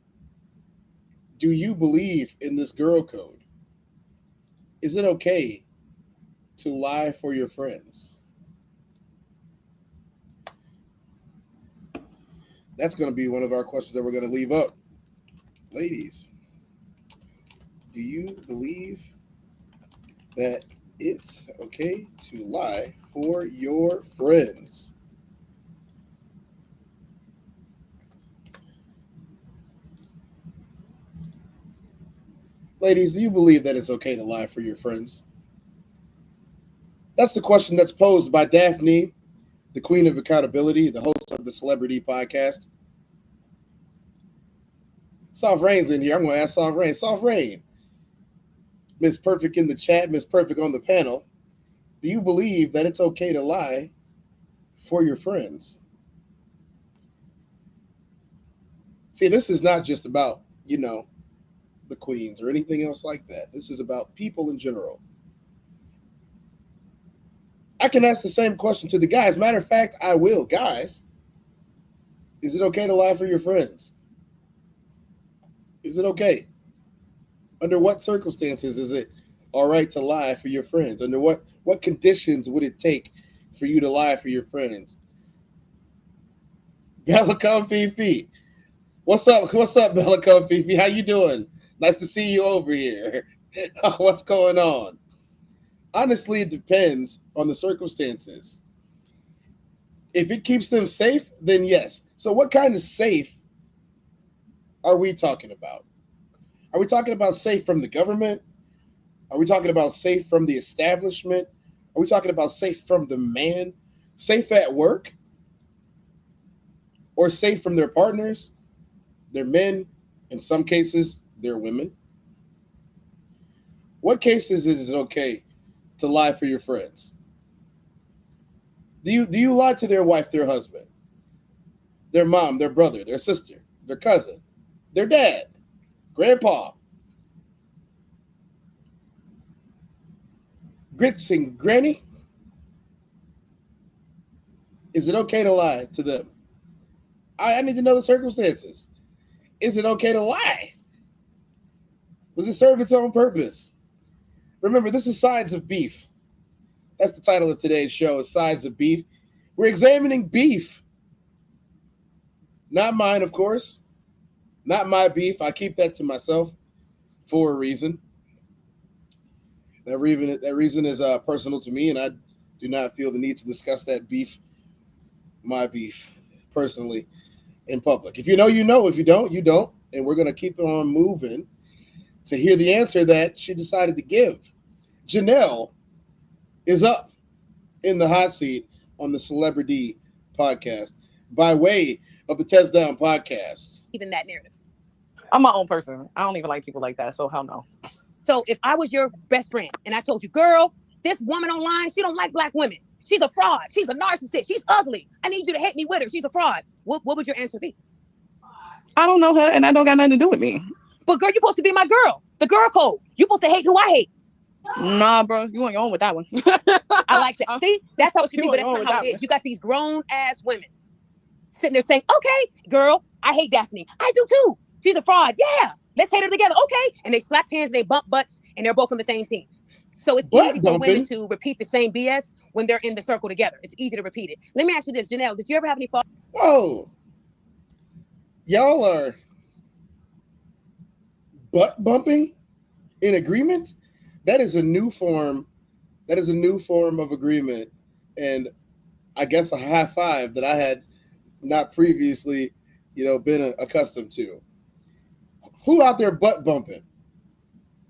Do you believe in this girl code? Is it okay to lie for your friends? That's going to be one of our questions that we're going to leave up. Ladies, do you believe that it's okay to lie for your friends? Ladies, do you believe that it's okay to lie for your friends? That's the question that's posed by Daphne, the queen of accountability, the host of the Celebrity Podcast. Soft Rain's in here. I'm going to ask Soft Rain. Soft Rain, Miss Perfect in the chat, Miss Perfect on the panel. Do you believe that it's okay to lie for your friends? See, this is not just about, the queens or anything else like that. This is about people in general. I can ask the same question to the guys. Matter of fact, I will. Guys, is it okay to lie for your friends? Is it okay? Under what circumstances is it all right to lie for your friends? Under what conditions would it take for you to lie for your friends? Bella Fifi. What's up? What's up, Bellico Fifi? How you doing? Nice to see you over here. What's going on? Honestly, it depends on the circumstances. If it keeps them safe, then yes. So what kind of safe are we talking about? Are we talking about safe from the government? Are we talking about safe from the establishment? Are we talking about safe from the man? Safe at work? Or safe from their partners, their men, in some cases, their women? What cases is it okay to lie for your friends? Do you lie to their wife, their husband, their mom, their brother, their sister, their cousin, their dad, grandpa, grits and granny? Is it okay to lie to them? I need to know the circumstances. Is it okay to lie? Does it serve its own purpose? Remember, this is Sides of Beef. That's the title of today's show, is Sides of Beef. We're examining beef. Not mine, of course. Not my beef. I keep that to myself for a reason. That reason is personal to me, and I do not feel the need to discuss that beef, my beef, personally, in public. If you know, you know. If you don't, you don't. And we're going to keep on moving to hear the answer that she decided to give. Janelle is up in the hot seat on the Celebrity podcast by way of the Test Down podcast. Even that narrative. I'm my own person. I don't even like people like that, so hell no. So if I was your best friend and I told you, girl, this woman online, she don't like black women. She's a fraud. She's a narcissist. She's ugly. I need you to hate me with her. She's a fraud. What would your answer be? I don't know her, and that don't got nothing to do with me. But girl, you're supposed to be my girl. The girl code. You're supposed to hate who I hate. Nah, bro, you on your own with that one. I like that. See, that's how it should be, but that's You not how on it is. You got these grown ass women sitting there saying, okay, girl, I hate Daphne. I do too. She's a fraud. Yeah, let's hate her together. Okay. And they slap hands and they bump butts and they're both on the same team. So it's easy for women to repeat the same BS when they're in the circle together. It's easy to repeat it. Let me ask you this, Janelle, did you ever have any fault? Whoa. Y'all are butt bumping in agreement? That is a new form. That is a new form of agreement. And I guess a high five that I had not previously, been accustomed to. Who out there butt bumping?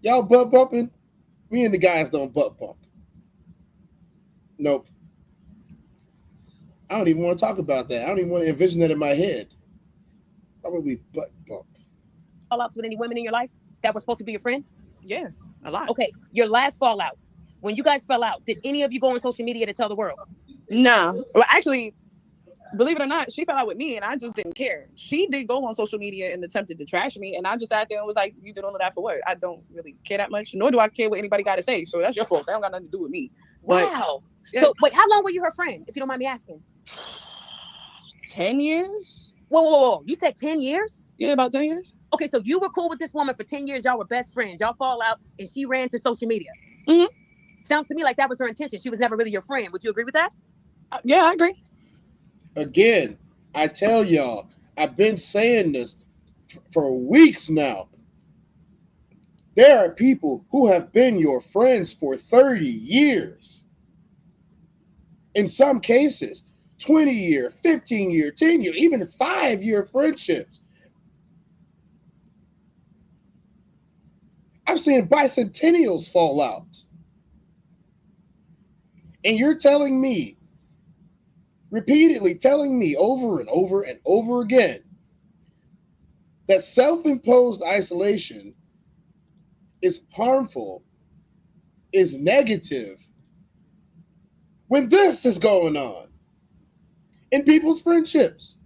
Y'all butt bumping? Me and the guys don't butt bump. Nope. I don't even want to talk about that. I don't even want to envision that in my head. Probably butt bump. Fallouts with any women in your life that were supposed to be your friend? Yeah, a lot. Okay, your last fallout. When you guys fell out, did any of you go on social media to tell the world? No. Well, actually, believe it or not, she fell out with me and I just didn't care. She did go on social media and attempted to trash me, and I just sat there and was like, you did all of that for what? I don't really care that much, nor do I care what anybody got to say. So that's your fault. That don't got nothing to do with me. Wow. Yeah. So wait, how long were you her friend, if you don't mind me asking? 10 years? Whoa. You said 10 years? Yeah, about 10 years. Okay, so you were cool with this woman for 10 years. Y'all were best friends. Y'all fall out and she ran to social media. Mm-hmm. Sounds to me like that was her intention. She was never really your friend. Would you agree with that? Yeah, I agree. Again, I tell y'all, I've been saying this for weeks now. There are people who have been your friends for 30 years. In some cases, 20-year, 15-year, 10-year, even 5-year friendships. I've seen bicentennials fall out. And you're telling me, repeatedly telling me over and over and over again, that self-imposed isolation is harmful, is negative, when this is going on in people's friendships.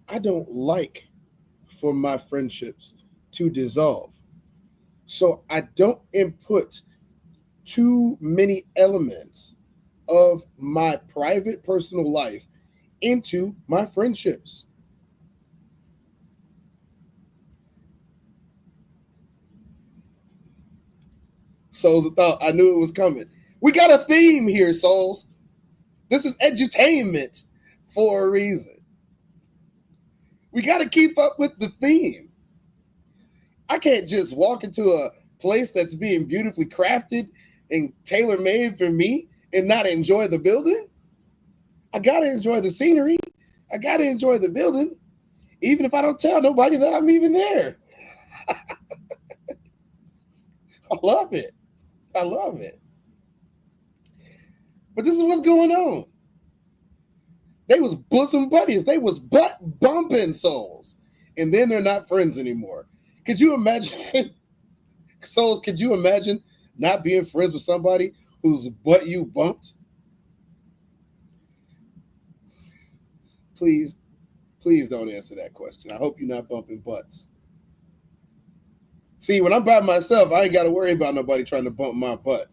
I don't like for my friendships to dissolve. So I don't input too many elements of my private personal life into my friendships. Souls of Thought, I knew it was coming. We got a theme here, Souls. This is edutainment for a reason. We got to keep up with the theme. I can't just walk into a place that's being beautifully crafted and tailor-made for me and not enjoy the building. I got to enjoy the scenery. I got to enjoy the building, even if I don't tell nobody that I'm even there. I love it. I love it. But this is what's going on. They was bosom buddies. They was butt bumping souls. And then they're not friends anymore. Could you imagine, souls, could you imagine not being friends with somebody whose butt you bumped? Please don't answer that question. I hope you're not bumping butts. See, when I'm by myself, I ain't got to worry about nobody trying to bump my butt.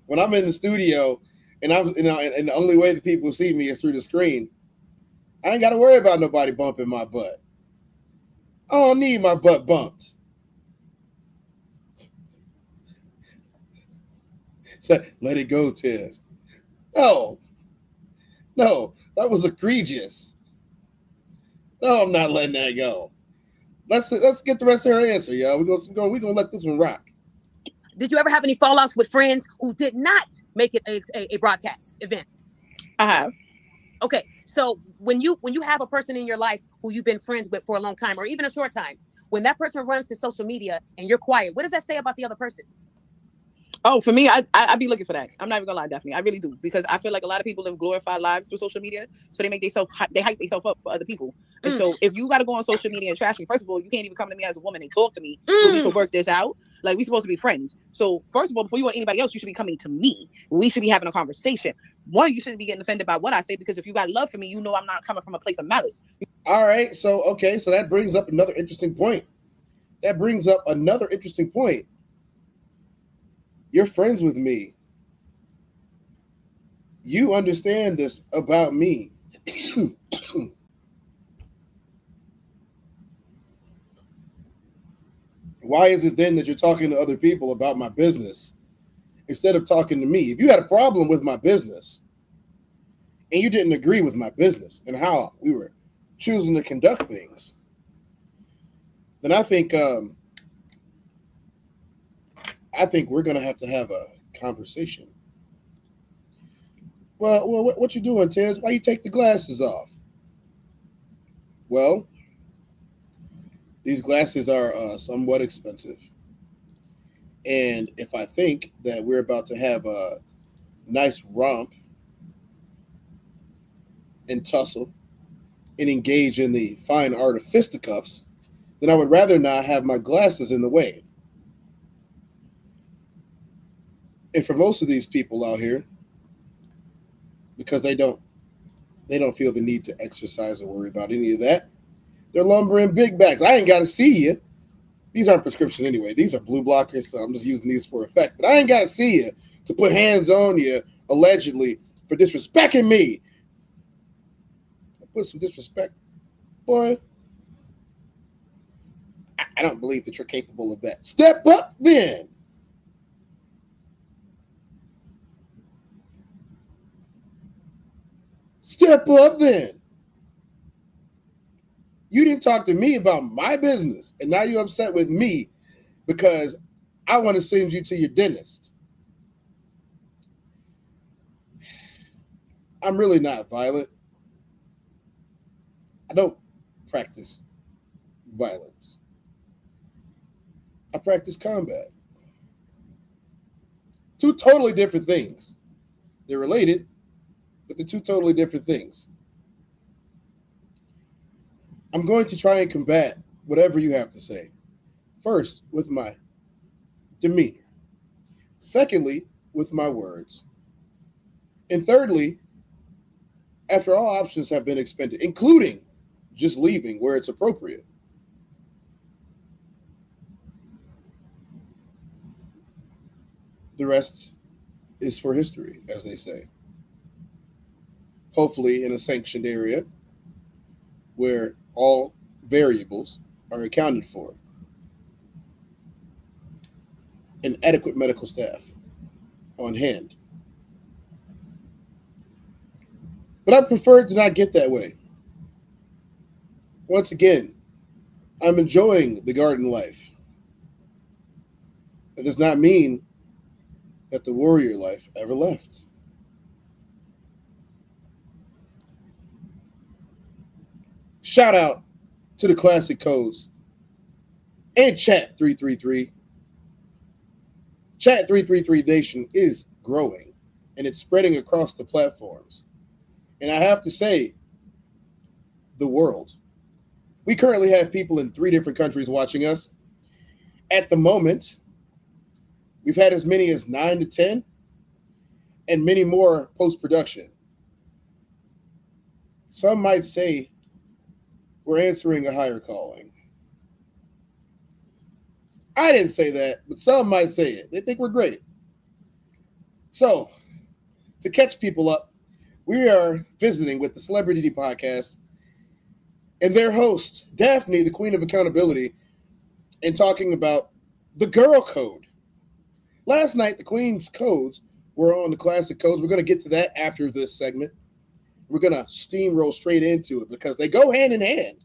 When I'm in the studio and and the only way that people see me is through the screen, I ain't got to worry about nobody bumping my butt. I don't need my butt bumped. Let it go, Tez. No, that was egregious. No, I'm not letting that go. Let's get the rest of her answer, y'all. We're gonna let this one rock. Did you ever have any fallouts with friends who did not make it a broadcast event? I have. Okay, so when you have a person in your life who you've been friends with for a long time or even a short time, when that person runs to social media and you're quiet, what does that say about the other person? Oh, for me, I be looking for that. I'm not even gonna lie, Daphne. I really do, because I feel like a lot of people live glorified lives through social media, so they make they hype themselves up for other people. And so if you got to go on social media and trash me, first of all, you can't even come to me as a woman and talk to me, but we can work this out. Like, we supposed to be friends. So first of all, before you want anybody else, you should be coming to me. We should be having a conversation. One, you shouldn't be getting offended by what I say, because if you got love for me, you know I'm not coming from a place of malice. All right, so that brings up another interesting point. You're friends with me. You understand this about me. Why is it then that you're talking to other people about my business instead of talking to me? If you had a problem with my business and you didn't agree with my business and how we were choosing to conduct things, then I think we're going to have a conversation. Well, what you doing, Tez? Why you take the glasses off? Well, these glasses are somewhat expensive. And if I think that we're about to have a nice romp and tussle and engage in the fine art of fisticuffs, then I would rather not have my glasses in the way. And for most of these people out here, because they don't feel the need to exercise or worry about any of that, they're lumbering big bags. I ain't got to see you. These aren't prescription anyway. These are blue blockers, so I'm just using these for effect. But I ain't got to see you to put hands on you, allegedly, for disrespecting me. I put some disrespect. Boy, I don't believe that you're capable of that. Step up then. Step up then. You didn't talk to me about my business, and now you're upset with me because I want to send you to your dentist. I'm really not violent. I don't practice violence. I practice combat. Two totally different things. They're related, but they're two totally different things. I'm going to try and combat whatever you have to say. First, with my demeanor. Secondly, with my words. And thirdly, after all options have been expended, including just leaving where it's appropriate. The rest is for history, as they say. Hopefully in a sanctioned area where all variables are accounted for. And adequate medical staff on hand. But I prefer it to not get that way. once again, I'm enjoying the garden life. That does not mean that the warrior life ever left. Shout out to the Classic Codes and Chat 333. Chat 333 Nation is growing and it's spreading across the platforms. And I have to say, the world. We currently have people in 3 different countries watching us. At the moment, we've had as many as 9 to 10 and many more post-production. Some might say we're answering a higher calling. I didn't say that, but some might say it. They think we're great. So, to catch people up, we are visiting with the Celebrity Podcast and their host, Daphne, the Queen of Accountability, and talking about the girl code. Last night, the Queen's codes were on the Classic Codes. We're going to get to that after this segment. We're going to steamroll straight into it because they go hand in hand.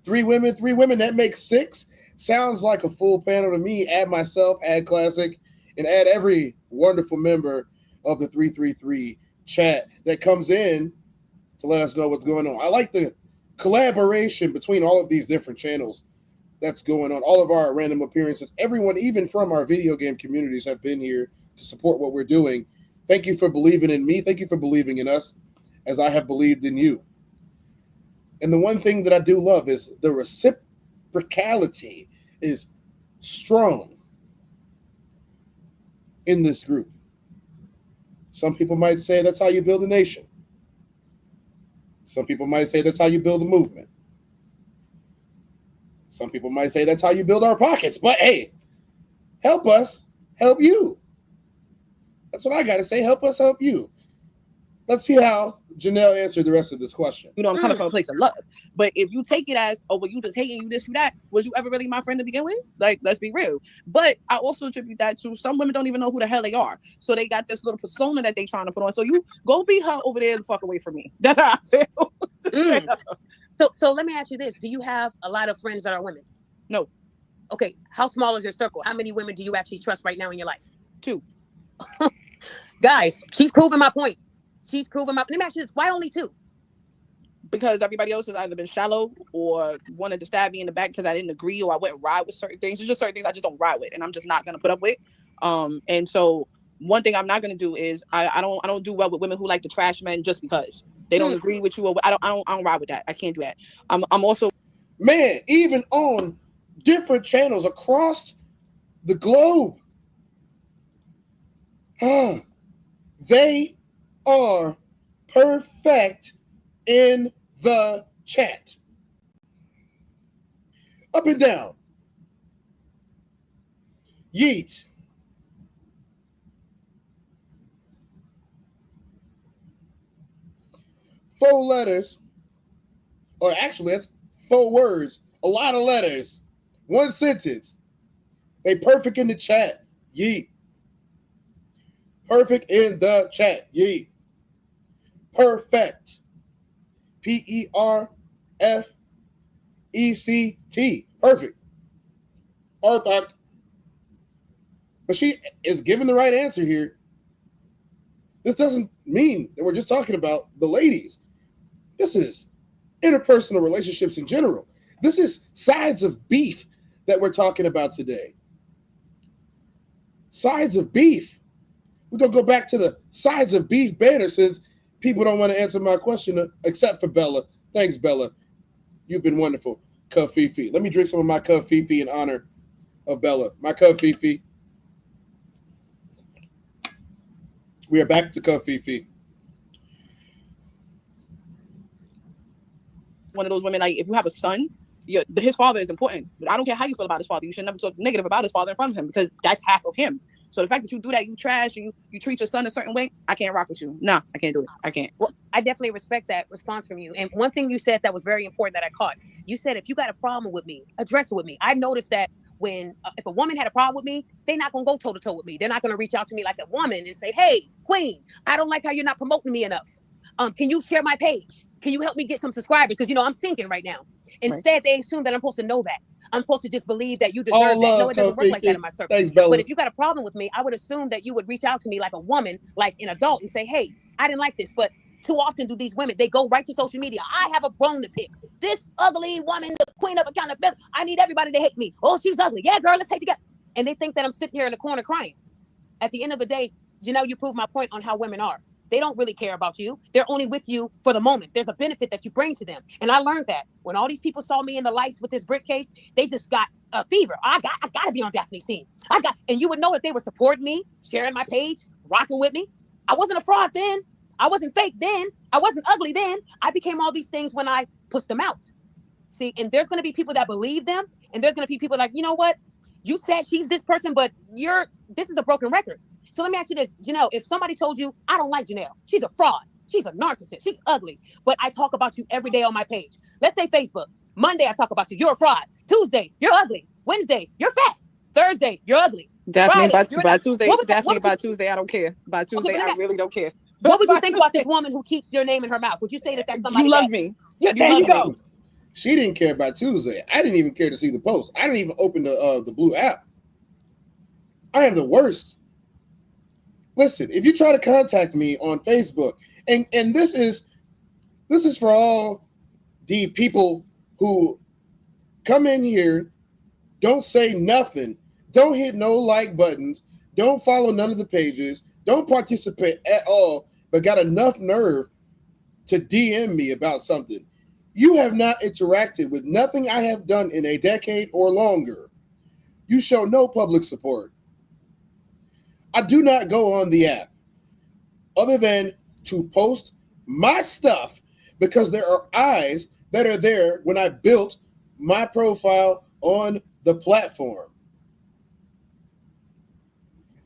3 women, that makes 6. Sounds like a full panel to me. Add myself, add Classic, and add every wonderful member of the 333 chat that comes in to let us know what's going on. I like the collaboration between all of these different channels that's going on. All of our random appearances, everyone, even from our video game communities, have been here to support what we're doing. Thank you for believing in me. Thank you for believing in us as I have believed in you. And the one thing that I do love is the reciprocality is strong in this group. Some people might say that's how you build a nation. Some people might say that's how you build a movement. Some people might say that's how you build our pockets. But hey, help us, help you. That's what I got to say. Help us, help you. Let's see how Janelle answered the rest of this question. You know, I'm coming from a place of love. But if you take it as, oh, well, you just hating, you this, you that, was you ever really my friend to begin with? Like, let's be real. But I also attribute that to some women don't even know who the hell they are. So they got this little persona that they trying to put on. So you go be her over there and fuck away from me. That's how I feel. So let me ask you this. Do you have a lot of friends that are women? No. Okay. How small is your circle? How many women do you actually trust right now in your life? 2. Guys, she's proving my point. She's proving my. Let me ask you this: why only 2? Because everybody else has either been shallow or wanted to stab me in the back because I didn't agree or I wouldn't ride with certain things. There's just certain things I just don't ride with, and I'm just not gonna put up with. And so one thing I'm not gonna do is I don't do well with women who like to trash men just because they don't agree with you. Or I don't ride with that. I can't do that. I'm also, man, even on different channels across the globe. They are perfect in the chat. Up and down. Yeet. Four letters, or actually that's 4 words, a lot of letters, 1 sentence. They perfect in the chat. Yeet. Perfect in the chat. Yeet. Perfect. P-E-R-F-E-C-T. Perfect. Perfect. But she is giving the right answer here. This doesn't mean that we're just talking about the ladies. This is interpersonal relationships in general. This is sides of beef that we're talking about today. Sides of beef. We're going to go back to the sides of beef banner since people don't want to answer my question except for Bella. Thanks, Bella. You've been wonderful. Kafifi. Let me drink some of my Kafifi in honor of Bella. My Kafifi. We are back to Kafifi. one of those women, like, if you have a son, his father is important. But I don't care how you feel about his father. You should never talk negative about his father in front of him because that's half of him. So the fact that you do that, you trash, and you treat your son a certain way, I can't rock with you. Nah, I can't do it. I can't. Well, I definitely respect that response from you. And one thing you said that was very important that I caught. You said, if you got a problem with me, address it with me. I've noticed that when if a woman had a problem with me, they're not going to go toe-to-toe with me. They're not going to reach out to me like a woman and say, hey, queen, I don't like how you're not promoting me enough. can you share my page? Can you help me get some subscribers? Because, I'm sinking right now. Instead, they assume that I'm supposed to know that. I'm supposed to just believe that you deserve All that. love, No, it doesn't work like that in my circle. Thanks, Bella. But if you got a problem with me, I would assume that you would reach out to me like a woman, like an adult, and say, hey, I didn't like this. But too often do these women, they go right to social media. I have a bone to pick. This ugly woman, the queen of accountability. I need everybody to hate me. Oh, she's ugly. Yeah, girl, let's hate together. And they think that I'm sitting here in the corner crying. At the end of the day, you prove my point on how women are. They don't really care about you. They're only with you for the moment. There's a benefit that you bring to them. And I learned that when all these people saw me in the lights with this brick case, they just got a fever. I got to be on Daphne's team. And you would know if they were supporting me, sharing my page, rocking with me. I wasn't a fraud then. I wasn't fake then. I wasn't ugly then. I became all these things when I pushed them out. See, and there's going to be people that believe them. And there's going to be people like, you know what? You said she's this person, but this is a broken record. So let me ask you this, if somebody told you, I don't like Janelle, she's a fraud, she's a narcissist, she's ugly, but I talk about you every day on my page. Let's say Facebook. Monday, I talk about you, you're a fraud. Tuesday, you're ugly. Wednesday, you're fat. Thursday, you're ugly. Daphne, Friday, by Tuesday, by Tuesday, I don't care. By Tuesday, I really don't care. What would you think about this woman who keeps your name in her mouth? Would you say that that's somebody you love me? There you go. She didn't care about Tuesday. I didn't even care to see the post. I didn't even open the blue app. I am the worst. Listen, if you try to contact me on Facebook, and this is for all the people who come in here, don't say nothing, don't hit no like buttons, don't follow none of the pages, don't participate at all, but got enough nerve to DM me about something. You have not interacted with nothing I have done in a decade or longer. You show no public support. I do not go on the app other than to post my stuff because there are eyes that are there when I built my profile on the platform.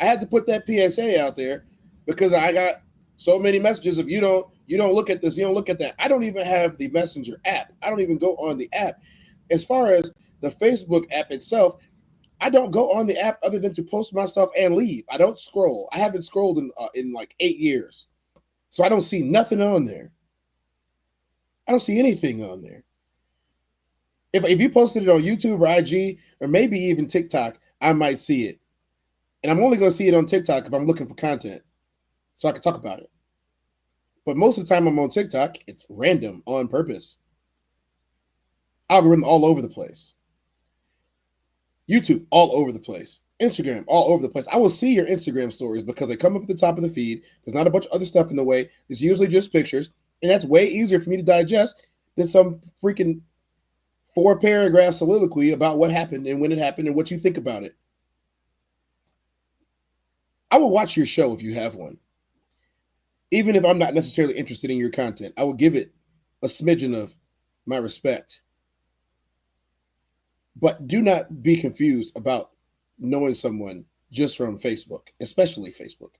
I had to put that PSA out there because I got so many messages of you don't look at this, you don't look at that. I don't even have the Messenger app. I don't even go on the app. As far as the Facebook app itself, I don't go on the app other than to post my stuff and leave. I don't scroll. I haven't scrolled in like 8 years. So I don't see nothing on there. I don't see anything on there. If you posted it on YouTube or IG or maybe even TikTok, I might see it. And I'm only going to see it on TikTok if I'm looking for content so I can talk about it. But most of the time I'm on TikTok, it's random on purpose. Algorithm all over the place. YouTube, all over the place. Instagram, all over the place. I will see your Instagram stories because they come up at the top of the feed. There's not a bunch of other stuff in the way. It's usually just pictures. And that's way easier for me to digest than some freaking 4-paragraph soliloquy about what happened and when it happened and what you think about it. I will watch your show if you have one. Even if I'm not necessarily interested in your content, I will give it a smidgen of my respect. But do not be confused about knowing someone just from Facebook, especially Facebook.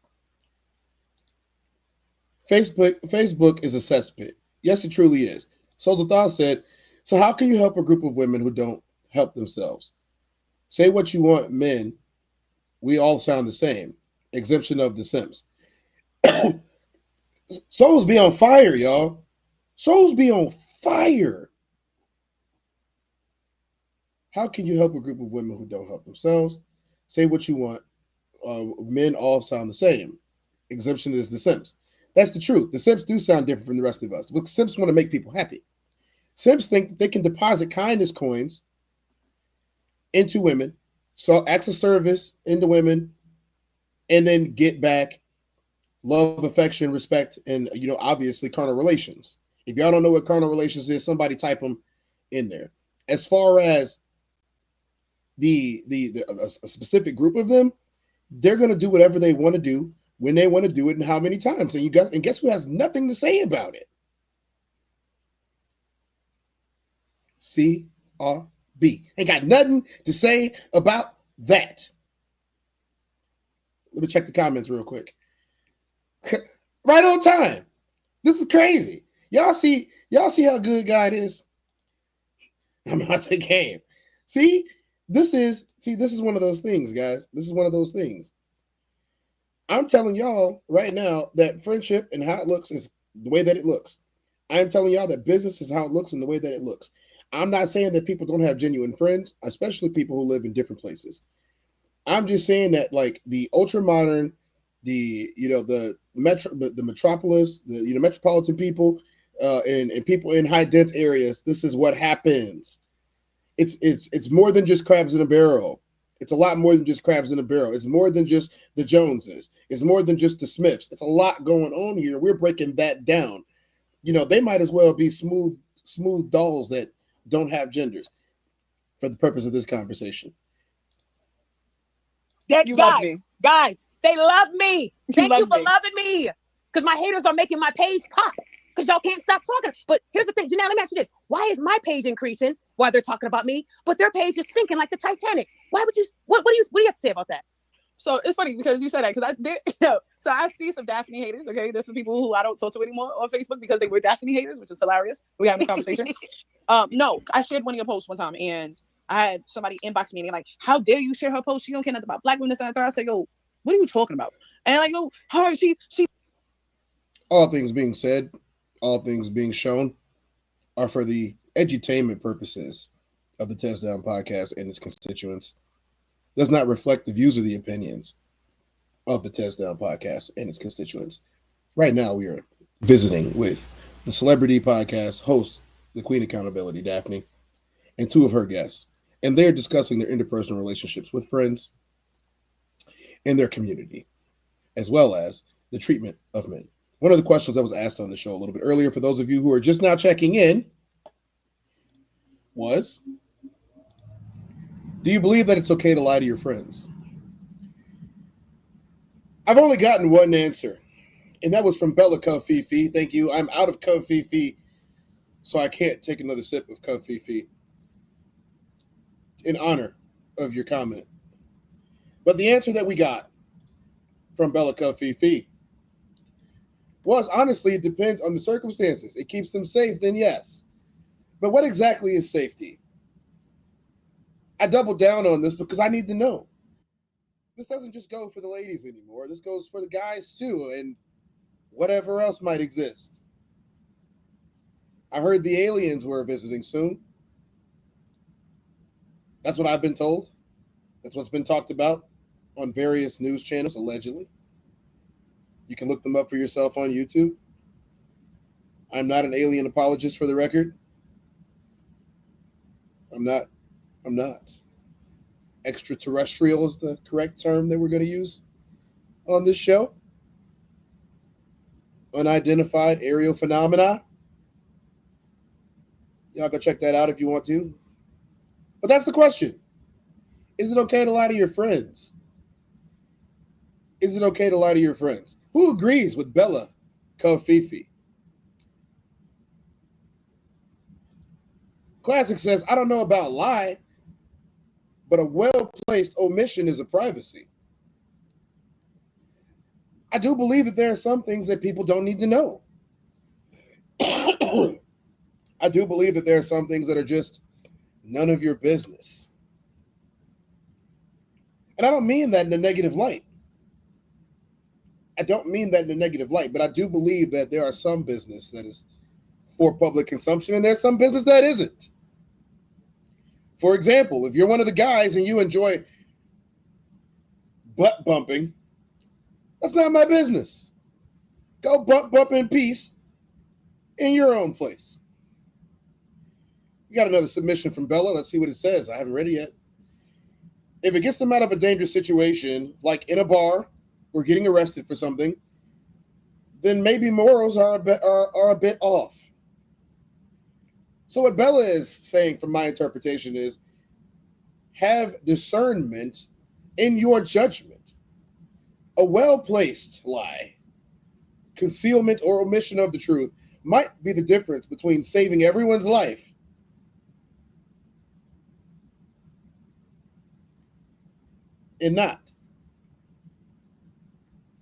Facebook is a cesspit. Yes, it truly is. So the thought said, so how can you help a group of women who don't help themselves? Say what you want, men. We all sound the same. Exemption of the simps. Souls be on fire, y'all. Souls be on fire. How can you help a group of women who don't help themselves? Say what you want. Men all sound the same. Exemption is the simps. That's the truth. The simps do sound different from the rest of us. But simps want to make people happy. Simps think that they can deposit kindness coins into women, so acts of service into women, and then get back love, affection, respect, and obviously carnal relations. If y'all don't know what carnal relations is, somebody type them in there. As far as a specific group of them, they're going to do whatever they want to do when they want to do it and how many times. And guess who has nothing to say about it? CRB. Ain't got nothing to say about that. Let me check the comments real quick. Right on time. This is crazy. Y'all see how good God is? I'm out the game. This is one of those things, guys. This is one of those things. I'm telling y'all right now that friendship and how it looks is the way that it looks. I'm telling y'all that business is how it looks and the way that it looks. I'm not saying that people don't have genuine friends, especially people who live in different places. I'm just saying that like the ultra modern, the metropolis, the metropolitan people, and people in high dense areas, this is what happens. It's more than just crabs in a barrel. It's a lot more than just crabs in a barrel. It's more than just the Joneses. It's more than just the Smiths. It's a lot going on here. We're breaking that down. They might as well be smooth dolls that don't have genders for the purpose of this conversation. Guys, they love me. Thank you for me. loving me. Because my haters are making my page pop. Because y'all can't stop talking. But here's the thing. Janelle, let me ask you this. Why is my page increasing while they're talking about me, but their page is sinking like the Titanic? Why would you? What do you have to say about that? So it's funny because you said that because so I see some Daphne haters. Okay, there's some people who I don't talk to anymore on Facebook because they were Daphne haters, which is hilarious. We having a conversation. No, I shared one of your posts one time and I had somebody inbox me and they're like, "How dare you share her post? She don't care nothing about black women." This and that. I said, "Yo, what are you talking about?" And like, "Yo, her, she." All things being said, all things being shown, are for the edutainment purposes of the Test Down podcast and its constituents. Does not reflect the views or the opinions of the Test Down podcast and its constituents. Right now, we are visiting with the Celebrity Podcast host, the Queen Accountability, Daphne, and two of her guests. And they're discussing their interpersonal relationships with friends in their community, as well as the treatment of men. One of the questions that was asked on the show a little bit earlier, for those of you who are just now checking in, was, do you believe that it's okay to lie to your friends? I've only gotten one answer, and that was from Bella Kofifi. Thank you. I'm out of Kofifi, so I can't take another sip of Kofifi in honor of your comment. But the answer that we got from Bella Kofifi was, honestly, it depends on the circumstances. It keeps them safe, then yes. But what exactly is safety? I doubled down on this because I need to know. This doesn't just go for the ladies anymore. This goes for the guys too, and whatever else might exist. I heard the aliens were visiting soon. That's what I've been told. That's what's been talked about on various news channels, allegedly. You can look them up for yourself on YouTube. I'm not an alien apologist, for the record. I'm not. Extraterrestrial is the correct term that we're going to use on this show. Unidentified aerial phenomena. Y'all go check that out if you want to. But that's the question. Is it okay to lie to your friends? Is it okay to lie to your friends? Who agrees with Bella Kofifi? Classic says, I don't know about lie, but a well-placed omission is a privacy. I do believe that there are some things that people don't need to know. I do believe that there are some things that are just none of your business. And I don't mean that in a negative light. But I do believe that there are some business that is for public consumption and there's some business that isn't. For example, if you're one of the guys and you enjoy butt bumping, that's not my business. Go bump in peace in your own place. We got another submission from Bella. Let's see what it says. I haven't read it yet. If it gets them out of a dangerous situation, like in a bar or getting arrested for something, then maybe morals are a bit off. So what Bella is saying, from my interpretation, is have discernment in your judgment. A well-placed lie, concealment or omission of the truth, might be the difference between saving everyone's life and not.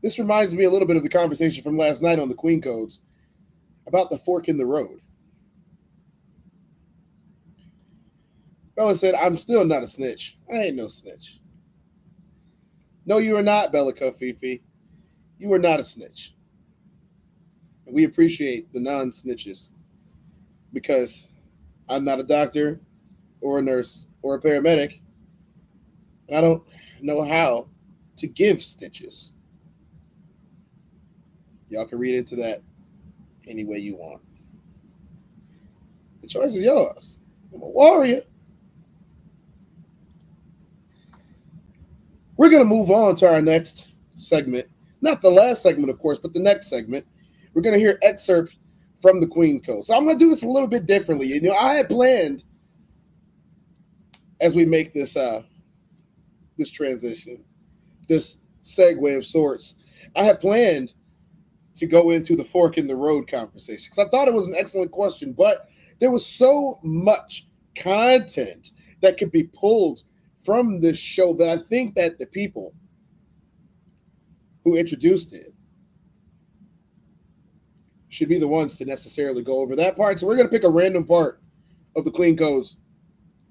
This reminds me a little bit of the conversation from last night on the Queen Codes about the fork in the road. Bella said, I'm still not a snitch. I ain't no snitch. No, you are not, Bella Kofifi. You are not a snitch. We appreciate the non-snitches because I'm not a doctor or a nurse or a paramedic. I don't know how to give stitches. Y'all can read into that any way you want. The choice is yours. I'm a warrior. We're going to move on to our next segment. Not the last segment, of course, but the next segment. We're going to hear excerpts from the Queen's Code. So I'm going to do this a little bit differently. You know, I had planned as we make this this transition, this segue of sorts, I had planned to go into the fork in the road conversation because I thought it was an excellent question, but there was so much content that could be pulled from this show that I think that the people who introduced it should be the ones to necessarily go over that part. So we're going to pick a random part of the Clean Codes.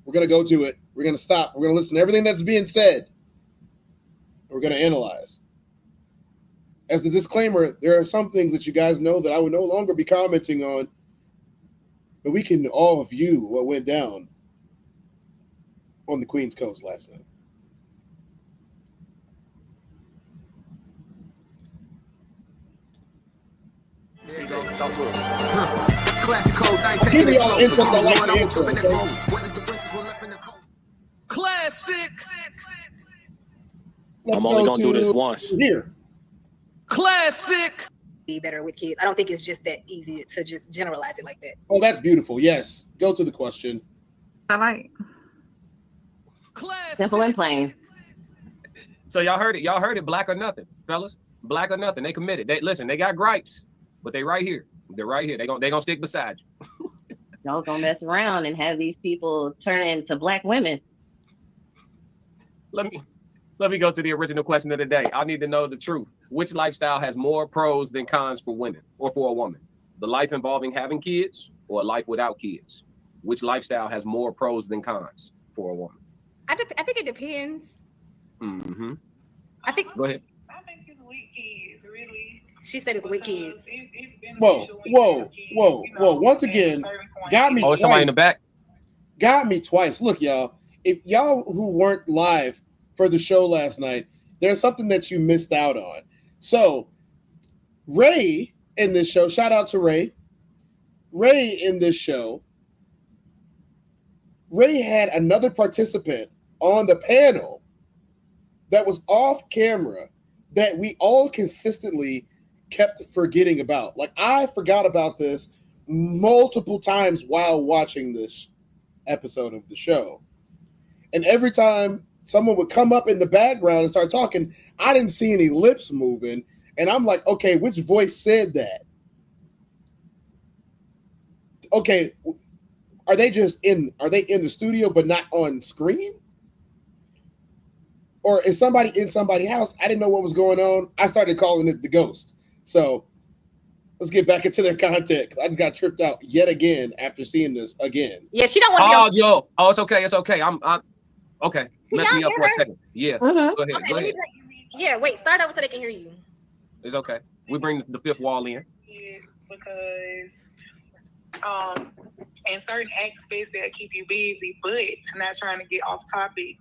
We're going to go to it. We're going to stop. We're going to listen to everything that's being said. We're going to analyze. As the disclaimer, there are some things that you guys know that I will no longer be commenting on, but we can all view what went down on the Queen's Coast last night. There you go. Talk to him. Classic codes. I ain't taking it slow. Classic. I'm only going to do this once. Here. Classic. Be better with kids. I don't think it's just that easy to just generalize it like that. Oh, that's beautiful. Yes. Go to the question. I like. Simple and plain. So y'all heard it. Y'all heard it. Black or nothing, fellas. Black or nothing. They committed. They listen. They got gripes, but they right here. They're right here. They gonna stick beside you. Don't go mess around and have these people turn into black women. Let me go to the original question of the day. I need to know the truth. Which lifestyle has more pros than cons for women or for a woman? The life involving having kids or a life without kids? Which lifestyle has more pros than cons for a woman? I think it depends. Mm-hmm. I think. Go ahead. I think it's with kids, really. She said it's with kids. Whoa. Once again, got me twice. Somebody in the back? Got me twice. Look, y'all, if y'all who weren't live for the show last night, there's something that you missed out on. So, Ray in this show, shout out to Ray. Ray in this show, Ray had another participant on the panel that was off camera that we all consistently kept forgetting about. Like, I forgot about this multiple times while watching this episode of the show. And every time someone would come up in the background and start talking, I didn't see any lips moving. And I'm like, okay, which voice said that? Okay, are they in the studio but not on screen? Or is somebody in somebody's house? I didn't know what was going on. I started calling it the ghost. So let's get back into their content. I just got tripped out yet again after seeing this again. Yeah, she don't want to. Oh, it's okay. It's okay. I'm okay. Mess me up for a second. Yeah. Go ahead. Okay, Go ahead. Yeah, wait. Start over so they can hear you. It's okay. We bring the fifth wall in. Yes, because in certain aspects that keep you busy, but not trying to get off topic.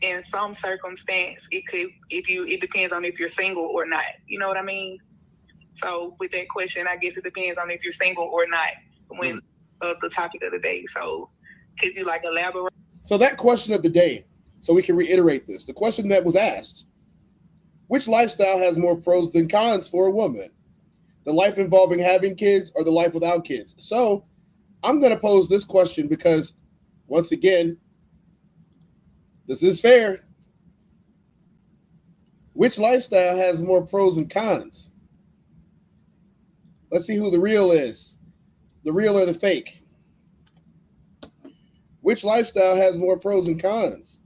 In some circumstance, it depends on if you're single or not. You know what I mean? So with that question, I guess it depends on if you're single or not when the topic of the day. So could you elaborate? So that question of the day, so we can reiterate this. The question that was asked, which lifestyle has more pros than cons for a woman? The life involving having kids or the life without kids? So I'm going to pose this question because, once again, this is fair. Which lifestyle has more pros and cons? Let's see who the real is. The real or the fake? Which lifestyle has more pros and cons?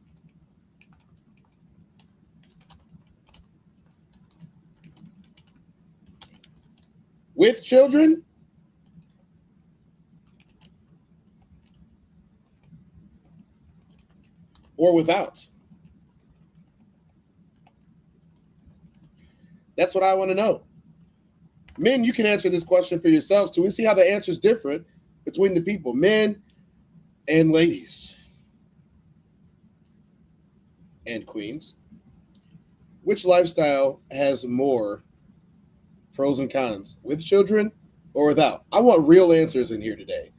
With children? Or without? That's what I want to know. Men, you can answer this question for yourselves too. We see how the answers differ between the people, men and ladies and queens. Which lifestyle has more pros and cons, with children or without? I want real answers in here today.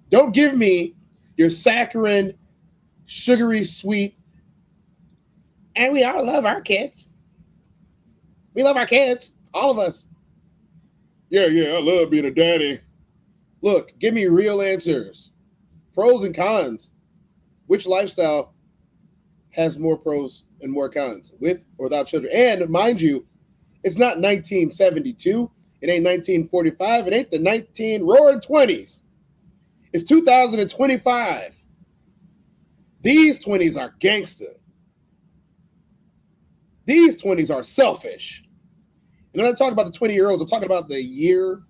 Don't give me your saccharine, sugary, sweet, and we all love our kids. We love our kids, all of us. Yeah, I love being a daddy. Look, give me real answers. Pros and cons. Which lifestyle has more pros and more cons, with or without children? And mind you, it's not 1972. It ain't 1945. It ain't the roaring 20s. It's 2025. These 20s are gangster. These 20s are selfish. And I'm not talking about the 20-year-olds. I'm talking about the year,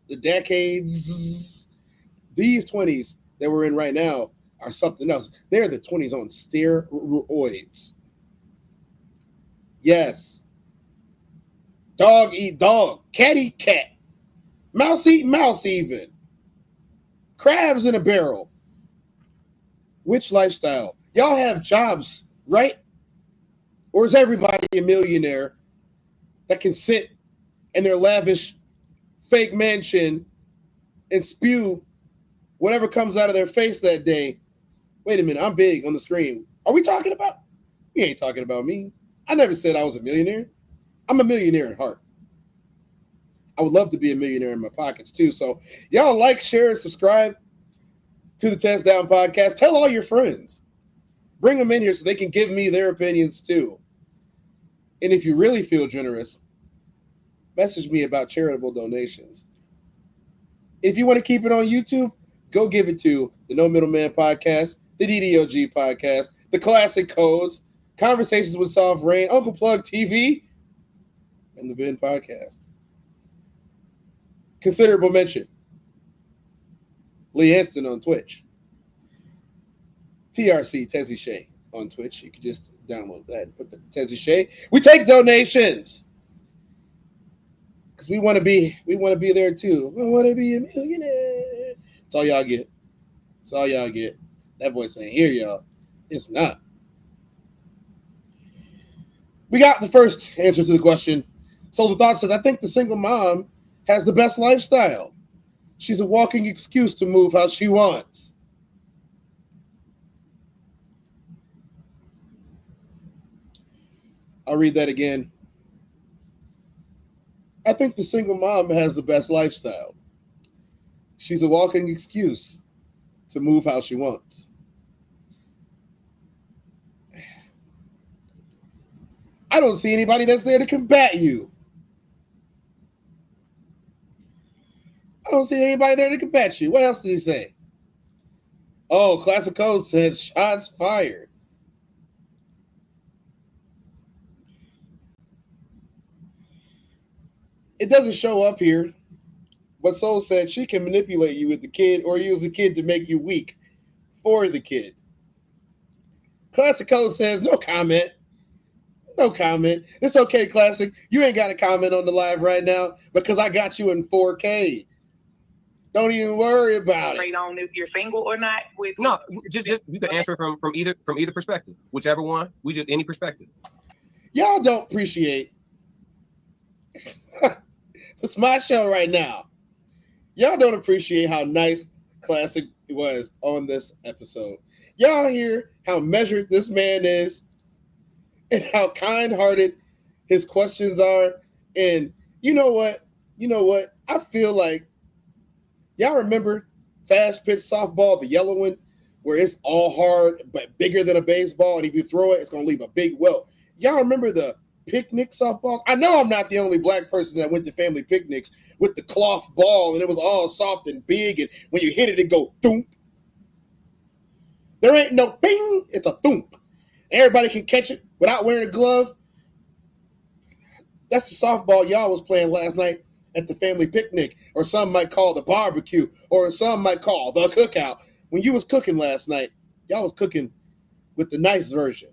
the decades. These 20s that we're in right now are something else. They're the 20s on steroids. Yes. Dog eat dog. Cat eat cat. Mouse eat mouse even. Crabs in a barrel. Which lifestyle? Y'all have jobs, right? Or is everybody a millionaire that can sit in their lavish fake mansion and spew whatever comes out of their face that day? Wait a minute, I'm big on the screen. Are we talking about? We ain't talking about me. I never said I was a millionaire. I'm a millionaire at heart. I would love to be a millionaire in my pockets too. So y'all like, share, and subscribe to the Test Down Podcast. Tell all your friends. Bring them in here so they can give me their opinions too. And if you really feel generous, message me about charitable donations. If you want to keep it on YouTube, go give it to the No Middleman Podcast, the DDOG Podcast, the Classic Codes, Conversations with Soft Rain, Uncle Plug TV, and the Ben Podcast. Considerable mention. Lee Anston on Twitch. TRC Tezzy Shay on Twitch. You can just download that and put the Tezzy Shay. We take donations because we want to be there too. We want to be a millionaire. That's all y'all get. That's all y'all get. That voice ain't here, y'all. It's not. We got the first answer to the question. So the thought says, I think the single mom has the best lifestyle. She's a walking excuse to move how she wants. I'll read that again. I think the single mom has the best lifestyle. She's a walking excuse to move how she wants. I don't see anybody that's there to combat you. I don't see anybody there to combat you. What else did he say? Oh, Classic Code said shots fired. It doesn't show up here, but Soul said she can manipulate you with the kid or use the kid to make you weak for the kid. Classic Code says no comment. No comment. It's okay, Classic. You ain't got to comment on the live right now because I got you in 4K. Don't even worry about it. On if you're single or not. No, just you can answer from either perspective, whichever one. We just any perspective. Y'all don't appreciate. It's my show right now. Y'all don't appreciate how nice Classic was on this episode. Y'all hear how measured this man is and how kind-hearted his questions are. And you know what? I feel like y'all remember fast pitch softball, the yellow one, where it's all hard but bigger than a baseball, and if you throw it, it's going to leave a big welt. Y'all remember the picnic softball? I know I'm not the only black person that went to family picnics with the cloth ball, and it was all soft and big, and when you hit it, it go thump. There ain't no bing, it's a thump. Everybody can catch it without wearing a glove. That's the softball y'all was playing last night at the family picnic, or some might call the barbecue, or some might call the cookout. When you was cooking last night, y'all was cooking with the nice version.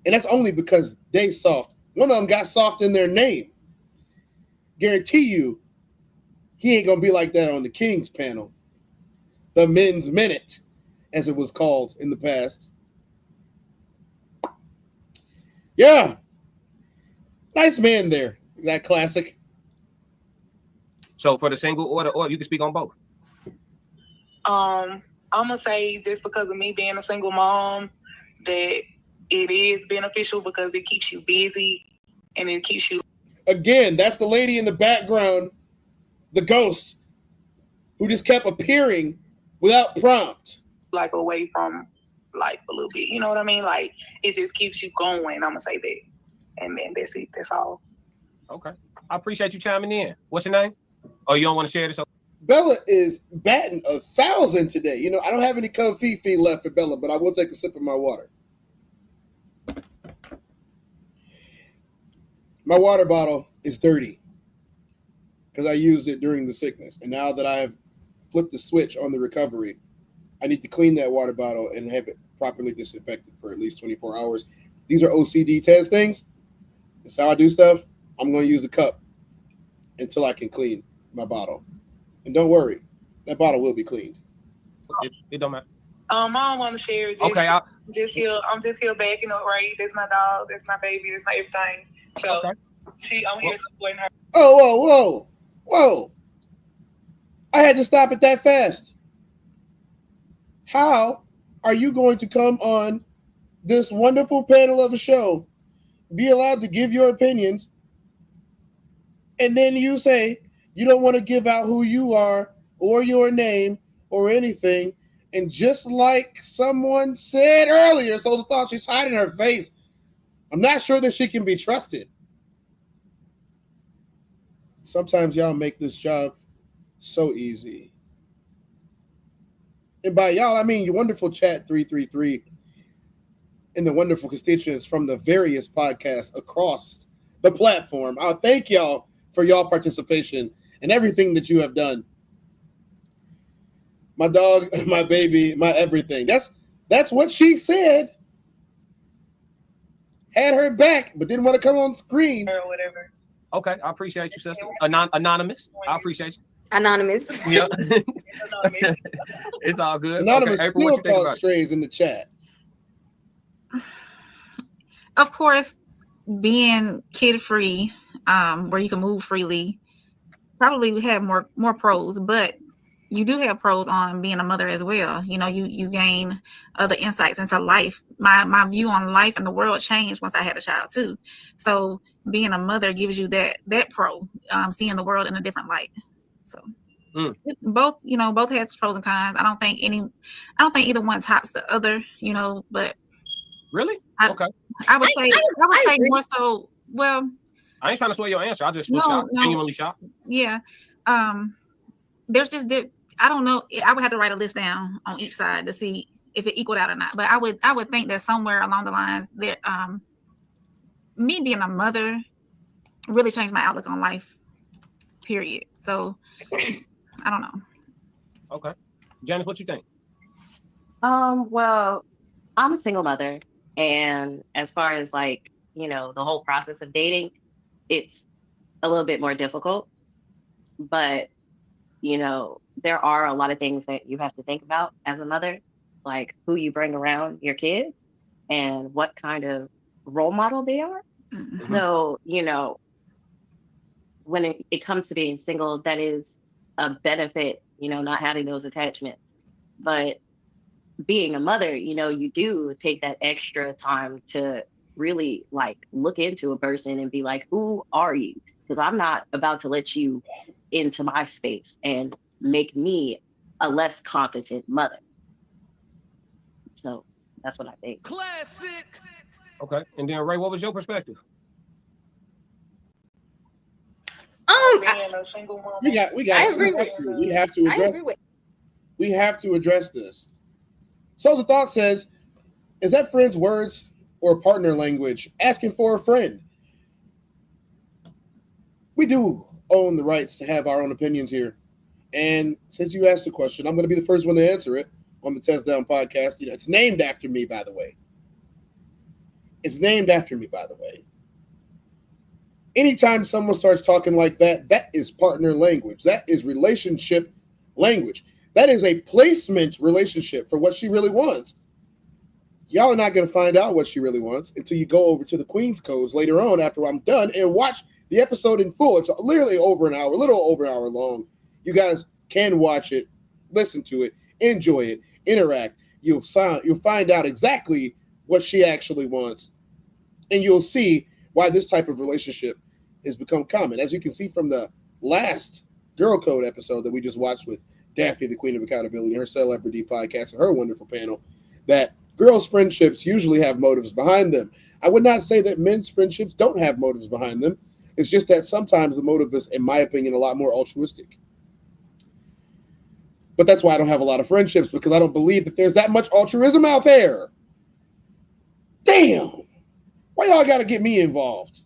And that's only because they soft. One of them got soft in their name. guarantee you, he ain't gonna be like that on the Kings panel. The Men's Minute, as it was called in the past. Yeah. Nice man there. That classic. So for the single or you can speak on both. I'm gonna say just because of me being a single mom, that it is beneficial because it keeps you busy and it keeps you. Again, that's the lady in the background, the ghost, who just kept appearing without prompt. Like away from life a little bit, you know what I mean? Like it just keeps you going. I'm gonna say that, and then that's it. That's all. Okay, I appreciate you chiming in. What's your name? Oh, you don't want to share this? Bella is batting 1,000 today. You know, I don't have any confetti left for Bella, but I will take a sip of my water. My water bottle is dirty because I used it during the sickness. And now that I have flipped the switch on the recovery, I need to clean that water bottle and have it properly disinfected for at least 24 hours. These are OCD test things. That's how I do stuff. I'm going to use a cup until I can clean my bottle. And don't worry, that bottle will be cleaned. It don't matter. I don't want to share. Okay, I'm just here backing up, right? That's my dog. That's my baby. That's my everything. So I'm here supporting her. Oh, whoa. I had to stop it that fast. How are you going to come on this wonderful panel of a show, be allowed to give your opinions, and then you say you don't want to give out who you are or your name or anything, and just like someone said earlier, so the thought she's hiding her face, I'm not sure that she can be trusted. Sometimes y'all make this job so easy. And by y'all, I mean your wonderful chat 333 and the wonderful constituents from the various podcasts across the platform. I'll thank y'all for y'all participation and everything that you have done. My dog, my baby, my everything. That's what she said. Had her back, but didn't want to come on screen. Or whatever. Okay, I appreciate you, sister. Anonymous. I appreciate you. Anonymous. Yeah. It's all good. Anonymous okay, April, still calls strays in the chat. Of course, being kid-free, where you can move freely, probably have more pros, but you do have pros on being a mother as well. You know, you gain other insights into life. My view on life and the world changed once I had a child too. So being a mother gives you that pro, seeing the world in a different light. So both has pros and cons. I don't think either one tops the other, but really? Okay. I would say more so. Well, I ain't trying to sway your answer. I just was shocked, genuinely shocked. Yeah. There's just I don't know. I would have to write a list down on each side to see if it equaled out or not. But I would think that somewhere along the lines that me being a mother really changed my outlook on life. Period. So I don't know. Okay, Janice, what you think? Well, I'm a single mother, and as far as the whole process of dating, it's a little bit more difficult. But there are a lot of things that you have to think about as a mother, like who you bring around your kids and what kind of role model they are. Mm-hmm. So, when it comes to being single, that is a benefit, not having those attachments. But being a mother, you do take that extra time to really look into a person and be like, who are you? Because I'm not about to let you into my space and make me a less competent mother. So that's what I think. Classic. Okay, and then Ray, what was your perspective? Being a single woman. We have to address this. So the thought says, is that friend's words or partner language asking for a friend? We do own the rights to have our own opinions here. And since you asked the question, I'm going to be the first one to answer it on the Test Down podcast. It's named after me, by the way. Anytime someone starts talking like that, that is partner language. That is relationship language. That is a placement relationship for what she really wants. Y'all are not going to find out what she really wants until you go over to the Queen's Codes later on after I'm done and watch the episode in full. It's literally over an hour, a little over an hour long. You guys can watch it, listen to it, enjoy it, interact. You'll find out exactly what she actually wants, and you'll see why this type of relationship has become common. As you can see from the last Girl Code episode that we just watched with Daphne, the Queen of Accountability, her Celebrity podcast, and her wonderful panel, that girls' friendships usually have motives behind them. I would not say that men's friendships don't have motives behind them. It's just that sometimes the motive is, in my opinion, a lot more altruistic. But that's why I don't have a lot of friendships, because I don't believe that there's that much altruism out there. Damn! Why y'all gotta get me involved?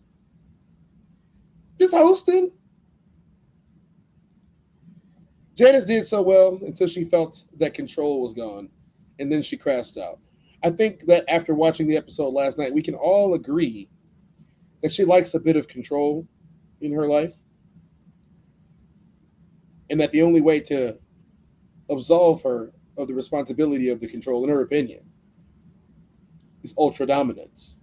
Just hosting? Janice did so well until she felt that control was gone, and then she crashed out. I think that after watching the episode last night, we can all agree that she likes a bit of control in her life, and that the only way to absolve her of the responsibility of the control, in her opinion, is ultra dominance.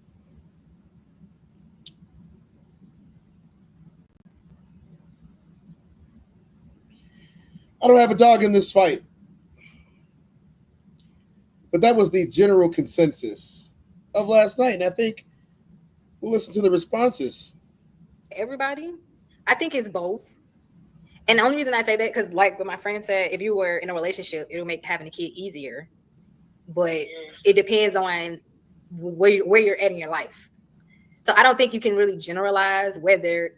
I don't have a dog in this fight, but that was the general consensus of last night, and I think we'll listen to the responses. Everybody, I think it's both. And the only reason I say that, because like what my friend said, if you were in a relationship, it'll make having a kid easier. But it depends on where you're at in your life. So I don't think you can really generalize whether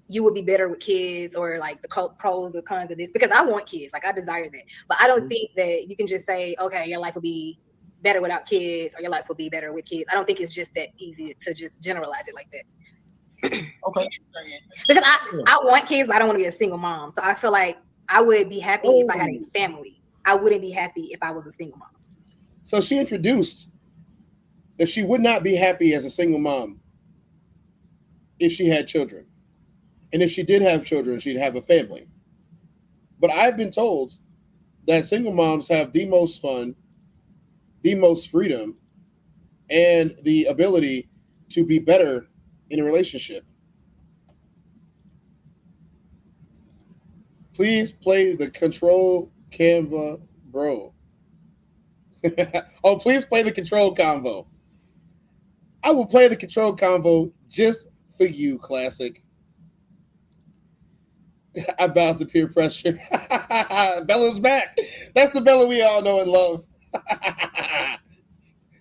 you would be better with kids or like the pros or cons of this, because I want kids, like I desire that. But I don't think that you can just say, okay, your life will be better without kids or your life will be better with kids. I don't think it's just that easy to just generalize it like that. Okay. Because I want kids, but I don't want to be a single mom. So I feel like I would be happy if I had a family. I wouldn't be happy if I was a single mom. So she introduced that she would not be happy as a single mom if she had children. And if she did have children, she'd have a family. But I've been told that single moms have the most fun, the most freedom, and the ability to be better in a relationship. Please play the control Canva, bro. Oh, please play the control convo. I will play the control convo just for you, Classic. I bowed to peer pressure. Bella's back. That's the Bella we all know and love.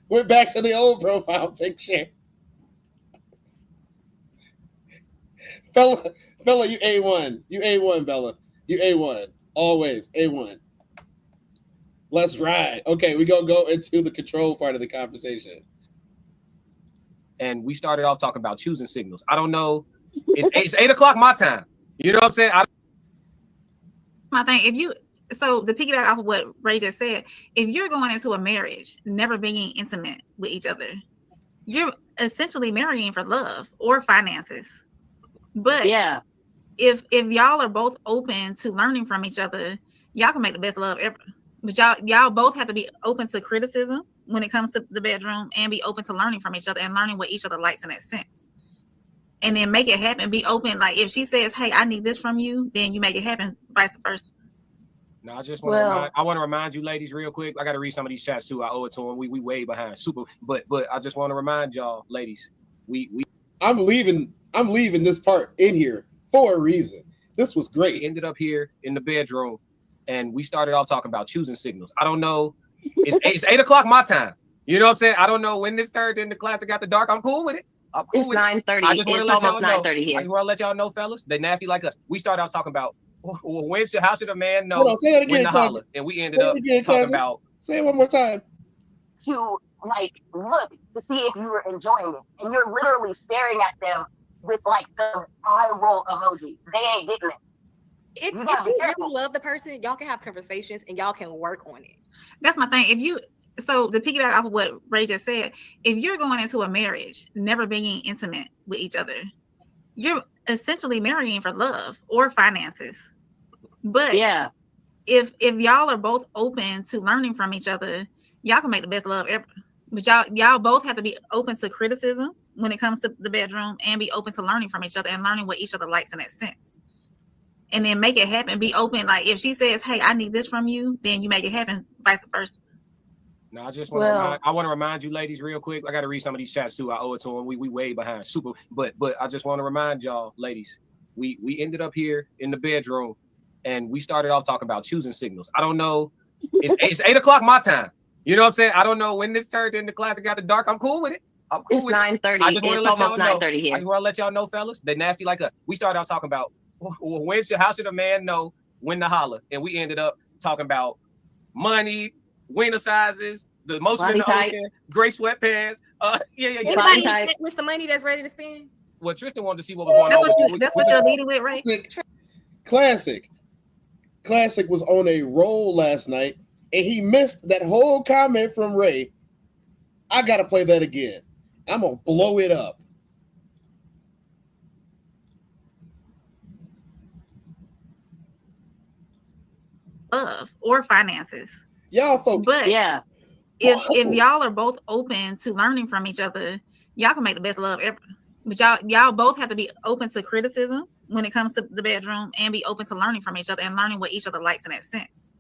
We're back to the old profile picture. Bella, you A1. You A1, Bella. You A1. Always A1. Let's ride. Okay, we gonna go into the control part of the conversation. And we started off talking about choosing signals. I don't know. It's 8 o'clock my time. You know what I'm saying? My thing, so to piggyback off of what Ray just said, if you're going into a marriage, never being intimate with each other, you're essentially marrying for love or finances. But yeah, if y'all are both open to learning from each other, y'all can make the best love ever. But y'all both have to be open to criticism when it comes to the bedroom, and be open to learning from each other and learning what each other likes in that sense. And then make it happen. Be open. Like if she says, "Hey, I need this from you," then you make it happen. Vice versa. No, I just want to remind you, ladies, real quick. I got to read some of these chats too. I owe it to them. We way behind. Super. But I just want to remind y'all, ladies, I'm leaving this part in here for a reason. This was great. We ended up here in the bedroom, and we started off talking about choosing signals. I don't know. It's 8 o'clock my time. You know what I'm saying? I don't know when this turned into Classic After Dark. I'm cool with it. It's 9:30. I just want to let y'all know. 9:30 here. I just want to let y'all know, fellas, they nasty like us. We started out talking about how should a man know say that again, when to holler, and we ended up talking about. Say it one more time. To like look to see if you were enjoying it, and you're literally staring at them with like the eye roll emoji. They ain't getting it. If you really love the person, y'all can have conversations and y'all can work on it. That's my thing. So to piggyback off of what Ray just said, if you're going into a marriage, never being intimate with each other, you're essentially marrying for love or finances. But yeah, if y'all are both open to learning from each other, y'all can make the best love ever. But y'all both have to be open to criticism when it comes to the bedroom, and be open to learning from each other and learning what each other likes in that sense. And then make it happen. Be open. Like if she says, "Hey, I need this from you," then you make it happen. Vice versa. No, I just want to remind you, ladies, real quick. I got to read some of these chats too. I owe it to them. We way behind. Super, but I just want to remind y'all, ladies, we ended up here in the bedroom, and we started off talking about choosing signals. I don't know. It's 8 o'clock my time. You know what I'm saying? I don't know when this turned into class. It got the dark. I'm cool with it. I'm cool with 9:30. I just want to let y'all know. 9:30 here. I just want to let y'all know, fellas, they nasty like us. We started out talking about how should a man know when to holler, and we ended up talking about money, wiener sizes, the motion in the ocean, gray sweatpants. Anybody with the money that's ready to spend? Well, Tristan wanted to see what was going on. That's what you're leading with, right? Classic was on a roll last night, and he missed that whole comment from Ray. I gotta play that again. I'm gonna blow it up. Love or finances. Y'all folks. But if y'all are both open to learning from each other, y'all can make the best love ever. But y'all both have to be open to criticism when it comes to the bedroom, and be open to learning from each other and learning what each other likes in that sense.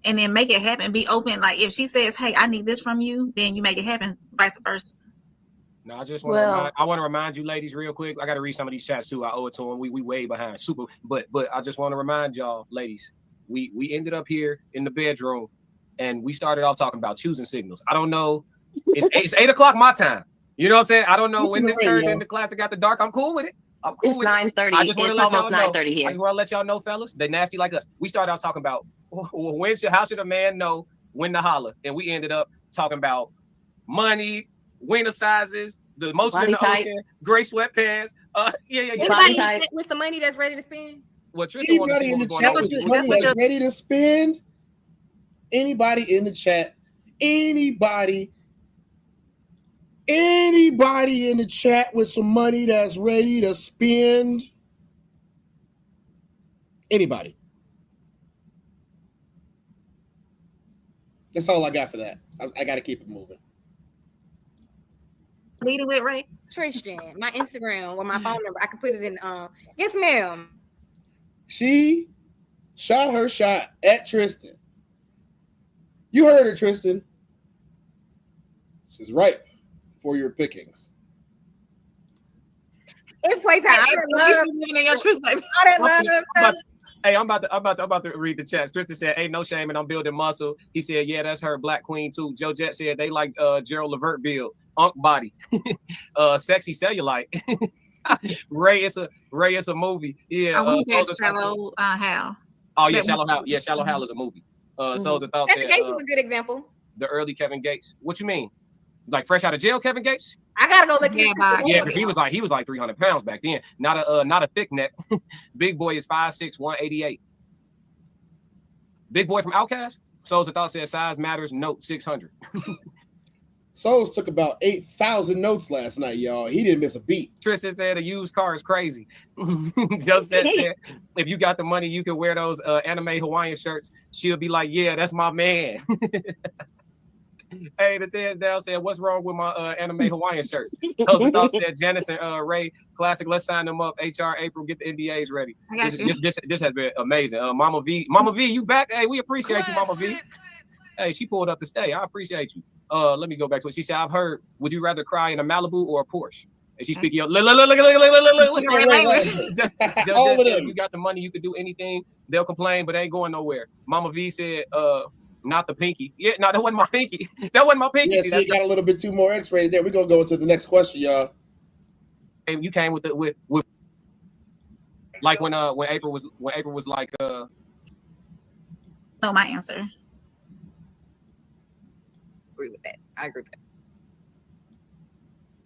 And then make it happen. Be open. Like if she says, "Hey, I need this from you," then you make it happen. Vice versa. No, I just want to remind you, ladies, real quick. I got to read some of these chats too. I owe it to them. We way behind. Super, but I just want to remind y'all, ladies, we ended up here in the bedroom, and we started off talking about choosing signals. I don't know. It's 8 o'clock my time. You know what I'm saying? I don't know when this turned into class. It got the dark. I'm cool with it. I'm cool with 9:30. I just want to let y'all know. 9:30 here. I just want to let y'all know, fellas, they nasty like us. We started out talking about how should a man know when to holler, and we ended up talking about money, wiener sizes, the motion in the ocean, gray sweatpants. Anybody with the money that's ready to spend? Well, Tristan wanted to see what was going on. That's ready to spend. Anybody in the chat? Anybody in the chat with some money that's ready to spend? Anybody? That's all I got for that. I got to keep it moving. Leading with Ray? Tristan, my Instagram or my phone number, I can put it in. Yes, ma'am. She shot her shot at Tristan. You heard her, Tristan. She's ripe for your pickings. It's playtime. Hey, I'm about to read the chat. Tristan said, "Ain't no shame, and I'm building muscle." He said, "Yeah, that's her, Black Queen too." Joe Jet said they like Gerald Levert build, Unk body, sexy cellulite. Ray, it's a movie. Yeah. Shallow Hal. Oh yeah, Shallow Hal. Yeah, Shallow Hal is a movie. Souls of Thought Kevin Gates is a good example. The early Kevin Gates. What you mean? Like fresh out of jail, Kevin Gates? I gotta go look at it. Yeah, because he was like 300 pounds back then. Not a thick neck. Big boy is 5'6", 188. Big boy from Outkast. Souls of Thought said size matters. Note 600. Souls took about 8,000 notes last night, y'all. He didn't miss a beat. Tristan said a used car is crazy. Just said if you got the money, you can wear those anime Hawaiian shirts. She'll be like, "Yeah, that's my man." Hey, the Ted Down said, "What's wrong with my anime Hawaiian shirts?" Those said Janice and Ray, classic. Let's sign them up. HR April, get the NDAs ready. This has been amazing. Mama V, you back? Hey, we appreciate you, Mama V. Hey, she pulled up to stay. I appreciate you. Let me go back to it. She said, "I've heard. Would you rather cry in a Malibu or a Porsche?" And she's speaking. Look. If you got the money, you could do anything. They'll complain, but they ain't going nowhere. Mama V said, "Not the pinky." Yeah, no, that wasn't my pinky. That wasn't my pinky. Yeah, you got a little bit too more X-rated there. We're gonna go into the next question, y'all. And you came with like when April was like No, my answer. Agree with that. I agree with that.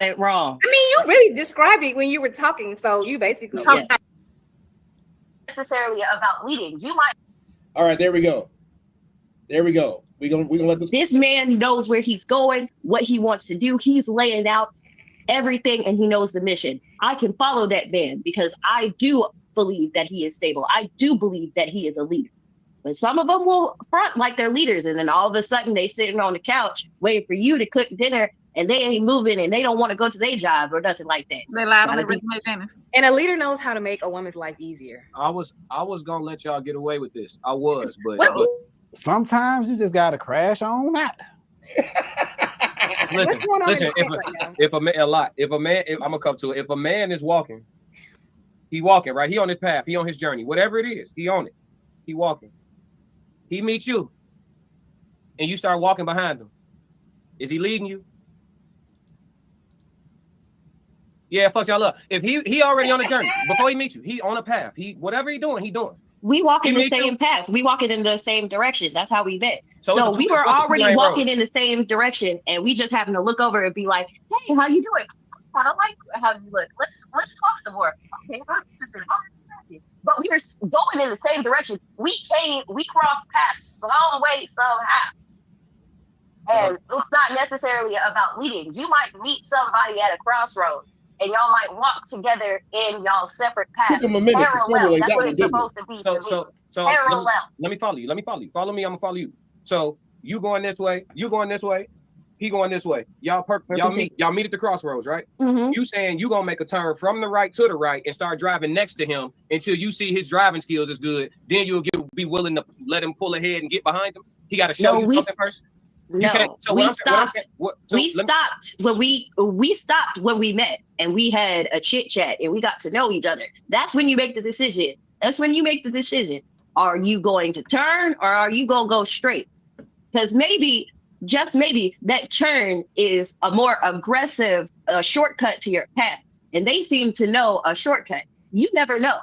Ain't wrong. I mean, you really described it when you were talking, so you basically necessarily about leading. You might. All right, there we go. We're gonna let this. This man knows where he's going, what he wants to do. He's laying out everything and he knows the mission. I can follow that man because I do believe that he is stable. I do believe that he is a leader. But some of them will front like they're leaders, and then all of a sudden they sitting on the couch waiting for you to cook dinner, and they ain't moving, and they don't want to go to their job or nothing like that. They lied on their resume, Janice. And a leader knows how to make a woman's life easier. I was gonna let y'all get away with this. I was, but sometimes you just gotta crash on out. Listen, if a man, I'm gonna come to it. If a man is walking, he walking, right? He on his path, he on his journey, whatever it is, he on it. He walking. He meets you, and you start walking behind him. Is he leading you? Yeah, fuck y'all up. If he already on a journey before he meets you, he on a path. He whatever he doing, he doing. We walking the same path. We walking in the same direction. That's how we met. So we were already walking in the same direction, and we just happened to look over and be like, "Hey, how you doing? I don't like how you look. Let's talk some more." Okay, but we were going in the same direction. We crossed paths some way, somehow. And it's not necessarily about leading. You might meet somebody at a crossroads, and y'all might walk together in y'all separate paths. Parallel. That's what it's supposed to be. So parallel. Let me follow you. Follow me. I'm gonna follow you. So you going this way. You going this way. He going this way. Y'all meet at the crossroads, right? Mm-hmm. You saying you gonna make a turn from the right to the right and start driving next to him until you see his driving skills is good. Then you'll be willing to let him pull ahead and get behind him. He got to show you something first. No, we stopped when we met and we had a chit chat and we got to know each other. That's when you make the decision. Are you going to turn or are you gonna go straight? Because maybe, just maybe, that turn is a more aggressive shortcut to your path, and they seem to know a shortcut. You never know.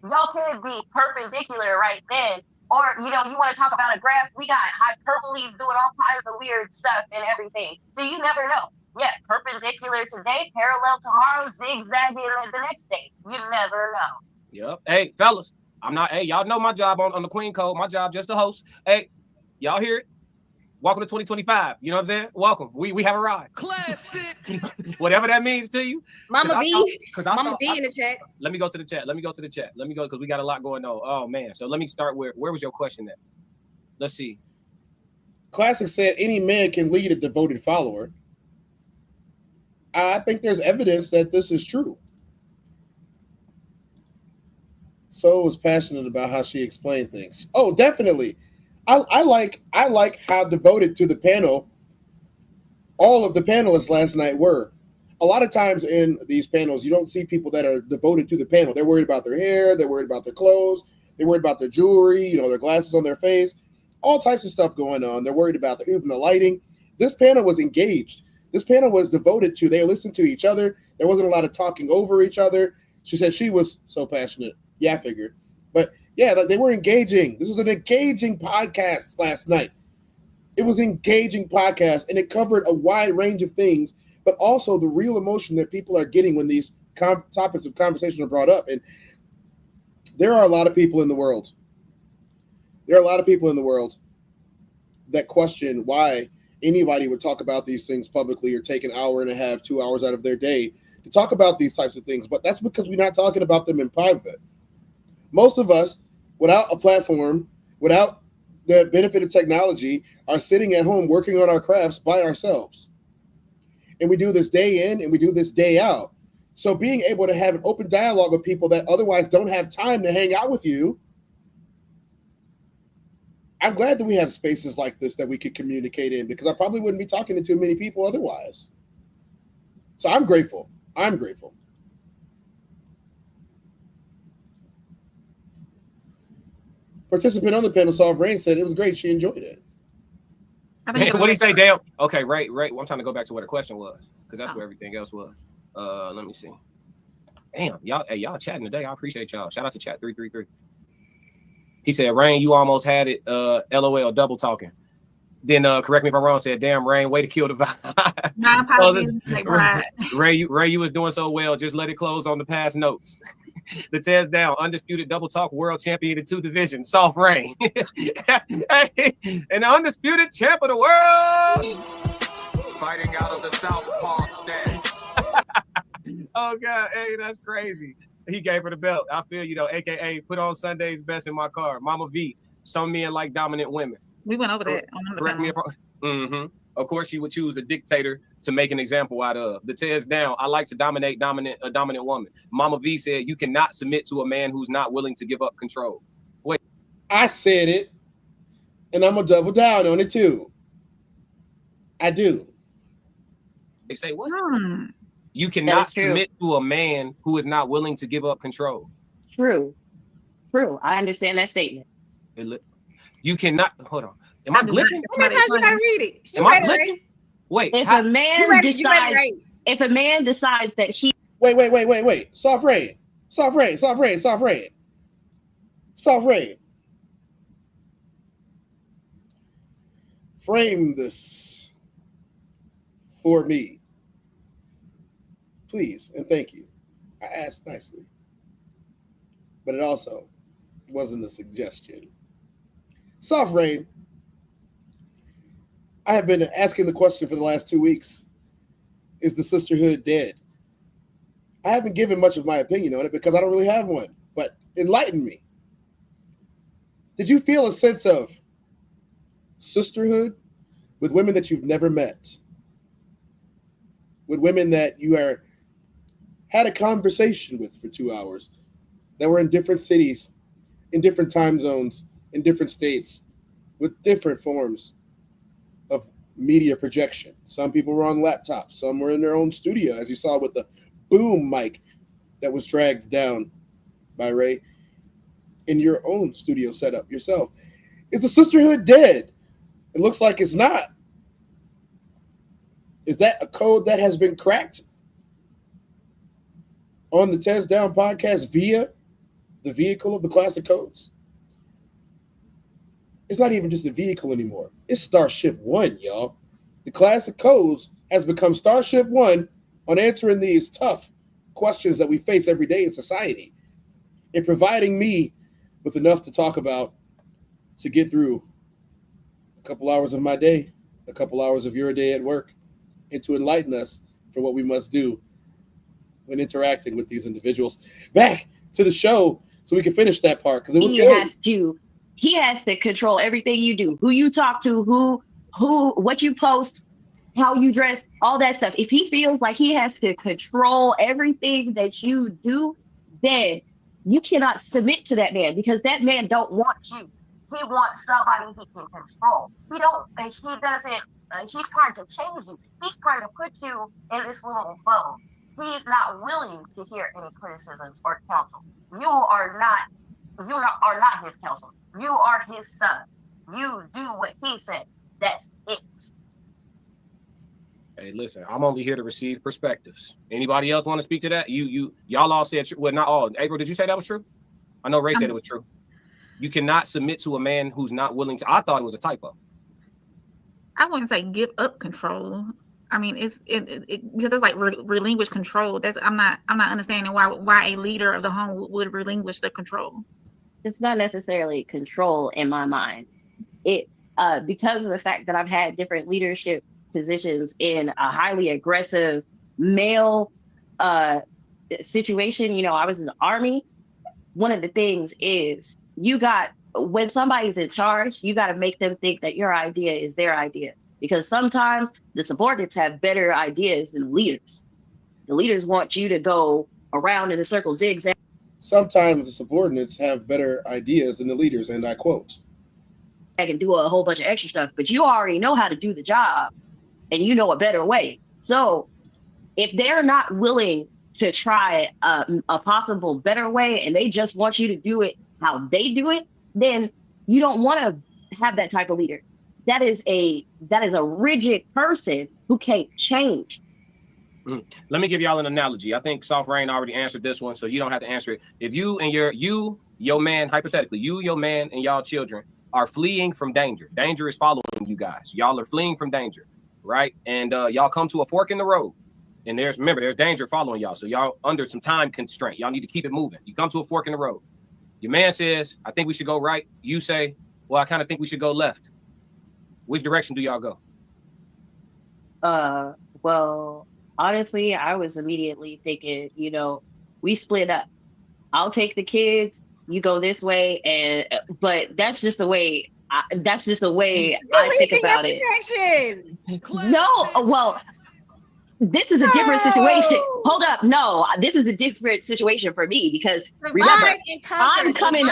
Y'all could be perpendicular right then. Or, you want to talk about a graph? We got hyperboles doing all kinds of weird stuff and everything. So you never know. Yeah, perpendicular today, parallel tomorrow, zigzagging the next day. You never know. Yep. Hey, fellas, y'all know my job on the Queen Code. My job just to host. Hey, y'all hear it? Welcome to 2025. You know what I'm saying? Welcome. We have arrived. Classic. Whatever that means to you. Mama B in the chat. Let me go to the chat. Because we got a lot going on. Oh man. So let me start where was your question at? Let's see. Classic said any man can lead a devoted follower. I think there's evidence that this is true. So was passionate about how she explained things. Oh, definitely. I like how devoted to the panel all of the panelists last night were. A lot of times in these panels, you don't see people that are devoted to the panel. They're worried about their hair, they're worried about their clothes, they're worried about their jewelry, their glasses on their face, all types of stuff going on. They're worried about even the lighting. This panel was engaged. This panel was devoted to, they listened to each other. There wasn't a lot of talking over each other. She said she was so passionate. Yeah, I figured. But yeah, they were engaging. This was an engaging podcast last night. It was an engaging podcast, and it covered a wide range of things, but also the real emotion that people are getting when these topics of conversation are brought up. And there are a lot of people in the world. There are a lot of people in the world that question why anybody would talk about these things publicly or take an hour and a half, 2 hours out of their day to talk about these types of things. But that's because we're not talking about them in private. Most of us, without a platform, without the benefit of technology, are sitting at home working on our crafts by ourselves. And we do this day in and we do this day out. So being able to have an open dialogue with people that otherwise don't have time to hang out with you, I'm glad that we have spaces like this that we could communicate in, because I probably wouldn't be talking to too many people otherwise. So I'm grateful. I'm grateful. Participant on the panel, Soft Rain, said it was great. She enjoyed it. What do you say, Dale? Okay, right. Well, I'm trying to go back to what the question was, because that's where everything else was. Let me see. Damn, y'all chatting today. I appreciate y'all. Shout out to Chat 333. He said, Rain, you almost had it. LOL, double talking. Then correct me if I'm wrong. Said, damn, Rain, way to kill the vibe. My apologies. Ray, you was doing so well. Just let it close on the past notes. The tears down, undisputed double talk world champion in 2 divisions, Soft Rain. Hey, an undisputed champ of the world. Fighting out of the southpaw stance. Oh God, hey, that's crazy. He gave her the belt. I feel you though, aka put on Sunday's best in my car. Mama V. Some men like dominant women. We went over that on the Correct me if I'm. Of course, she would choose a dictator to make an example out of. The Tez down. I like to dominate a dominant woman. Mama V said you cannot submit to a man who's not willing to give up control. Wait. I said it, and I'm gonna double down on it too. I do. They say what? You cannot submit to a man who is not willing to give up control. True. I understand that statement. You cannot. Hold on. Am I blipping? Sometimes you gotta read it. Am I blipping? Wait. If a man decides that he. Wait. Soft rain. Frame this for me, please, and thank you. I asked nicely, but it also wasn't a suggestion. Soft rain. I have been asking the question for the last 2 weeks: is the sisterhood dead? I haven't given much of my opinion on it because I don't really have one. But enlighten me. Did you feel a sense of sisterhood with women that you've never met? With women that you had a conversation with for 2 hours, that were in different cities, in different time zones, in different states, with different forms of media projection. Some people were on laptops, some were in their own studio, as you saw with the boom mic that was dragged down by Ray, in your own studio setup yourself. Is the sisterhood dead? It looks like it's not. Is that a code that has been cracked on the Test Down podcast via the vehicle of the classic codes? It's not even just a vehicle anymore. It's Starship One, y'all. The classic codes has become Starship One on answering these tough questions that we face every day in society, and providing me with enough to talk about to get through a couple hours of my day, a couple hours of your day at work, and to enlighten us for what we must do when interacting with these individuals. Back to the show so we can finish that part, because it was good. He has to control everything you do, who you talk to, what you post, how you dress, all that stuff. If he feels like he has to control everything that you do, then you cannot submit to that man, because that man don't want you. He wants somebody he can control. He doesn't. He's trying to change you. He's trying to put you in this little bubble. He's not willing to hear any criticisms or counsel. You are not his counsel. You are his son. You do what he says. That's it. Hey, listen, I'm only here to receive perspectives. Anybody else want to speak to that? Y'all all said, well, not all. April, did you say that was true? I know Ray said it was true. You cannot submit to a man who's not willing to. I thought it was a typo. I wouldn't say give up control. I mean, it's because it's like relinquish control. I'm not understanding why a leader of the home would relinquish the control. It's not necessarily control in my mind. It because of the fact that I've had different leadership positions in a highly aggressive male situation. I was in the Army. One of the things is when somebody's in charge, you got to make them think that your idea is their idea, because sometimes the subordinates have better ideas than the leaders. The leaders want you to go around in a circle, zigzag. Sometimes the subordinates have better ideas than the leaders, and I quote, I can do a whole bunch of extra stuff, but you already know how to do the job and you know a better way. So if they're not willing to try a possible better way and they just want you to do it how they do it, then you don't want to have that type of leader. That is a rigid person who can't change. Let me give y'all an analogy. I think Soft Rain already answered this one, so you don't have to answer it. If you and your man, hypothetically, your man and y'all children are fleeing from danger. Danger is following you guys. Y'all are fleeing from danger, right? And y'all come to a fork in the road. And there's danger following y'all. So y'all under some time constraint. Y'all need to keep it moving. You come to a fork in the road. Your man says, I think we should go right. You say, well, I kind of think we should go left. Which direction do y'all go? Well, Honestly, I was immediately thinking, we split up. I'll take the kids, you go this way, but that's just the way. That's just the way I think about it. No, well, this is a different situation. Hold up, no, this is a different situation for me because remember, I'm coming.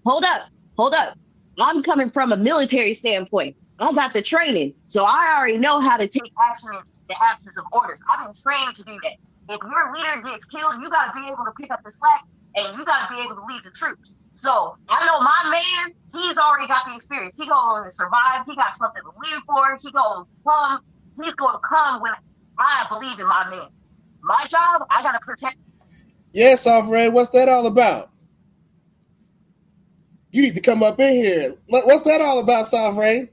Hold up. I'm coming from a military standpoint. I got the training, so I already know how to take action in the absence of orders. I've been trained to do that. If your leader gets killed, you got to be able to pick up the slack and you got to be able to lead the troops. So I know my man, he's already got the experience. He going to survive. He got something to live for. He's going to come when I believe in my man. My job, I got to protect. Yes, Soft Ray, what's that all about? You need to come up in here. What's that all about, Soft Ray?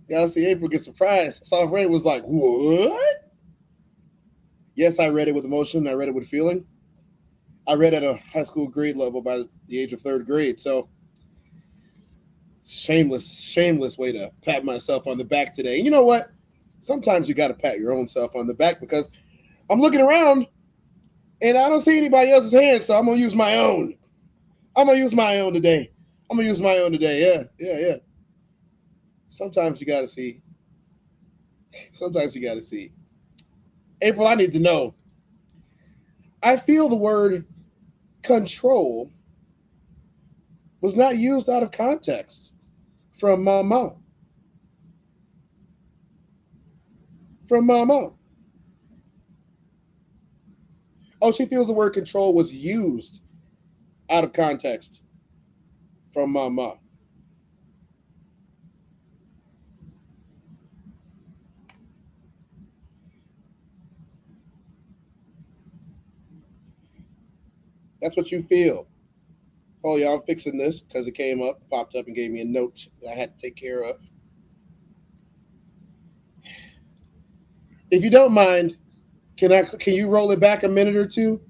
Y'all see April get surprised. Soft Ray was like, what? Yes, I read it with emotion. I read it with feeling. I read at a high school grade level by the age of 3rd grade. So shameless way to pat myself on the back today. And you know what? Sometimes you got to pat your own self on the back because I'm looking around and I don't see anybody else's hand. So I'm going to use my own. today. Yeah. Sometimes you got to see. April, I need to know. I feel the word control was not used out of context from Mama. Oh, she feels the word control was used out of context from Mama. That's what you feel. Oh, yeah, I'm fixing this because it came up, popped up, and gave me a note that I had to take care of. If you don't mind, can you roll it back a minute or two?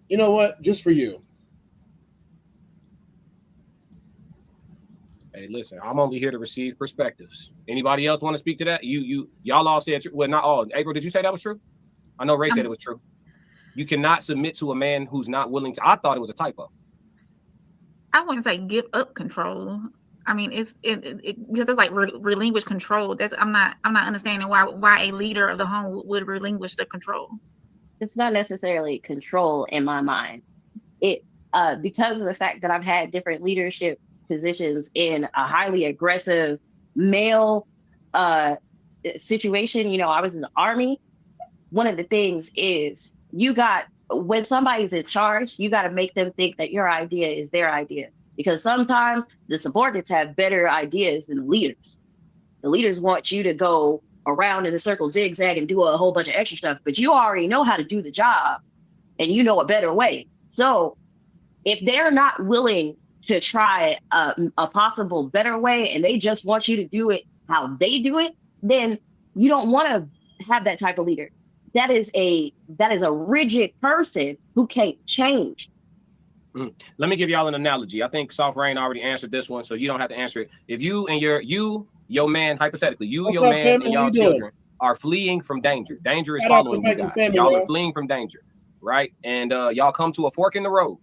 You know what? Just for you. Hey, listen, I'm only here to receive perspectives. Anybody else want to speak to that? Y'all all said, well, not all. April, did you say that was true? I know Ray said it was true. You cannot submit to a man who's not willing to. I thought it was a typo. I wouldn't say give up control. I mean, it's because it's like relinquish control. I'm not understanding why a leader of the home would relinquish the control. It's not necessarily control in my mind. It because of the fact that I've had different leadership positions in a highly aggressive male situation. I was in the Army. One of the things is when somebody's in charge, you got to make them think that your idea is their idea. Because sometimes the subordinates have better ideas than the leaders. The leaders want you to go around in a circle, zigzag, and do a whole bunch of extra stuff, but you already know how to do the job and you know a better way. So if they're not willing to try a possible better way and they just want you to do it how they do it, then you don't want to have that type of leader. That is a rigid person who can't change. Let me give y'all an analogy. I think Soft Rain already answered this one, so you don't have to answer it. If you and your man, hypothetically, your man and y'all children are fleeing from danger. Danger is following you guys. Y'all are fleeing from danger, right? And y'all come to a fork in the road.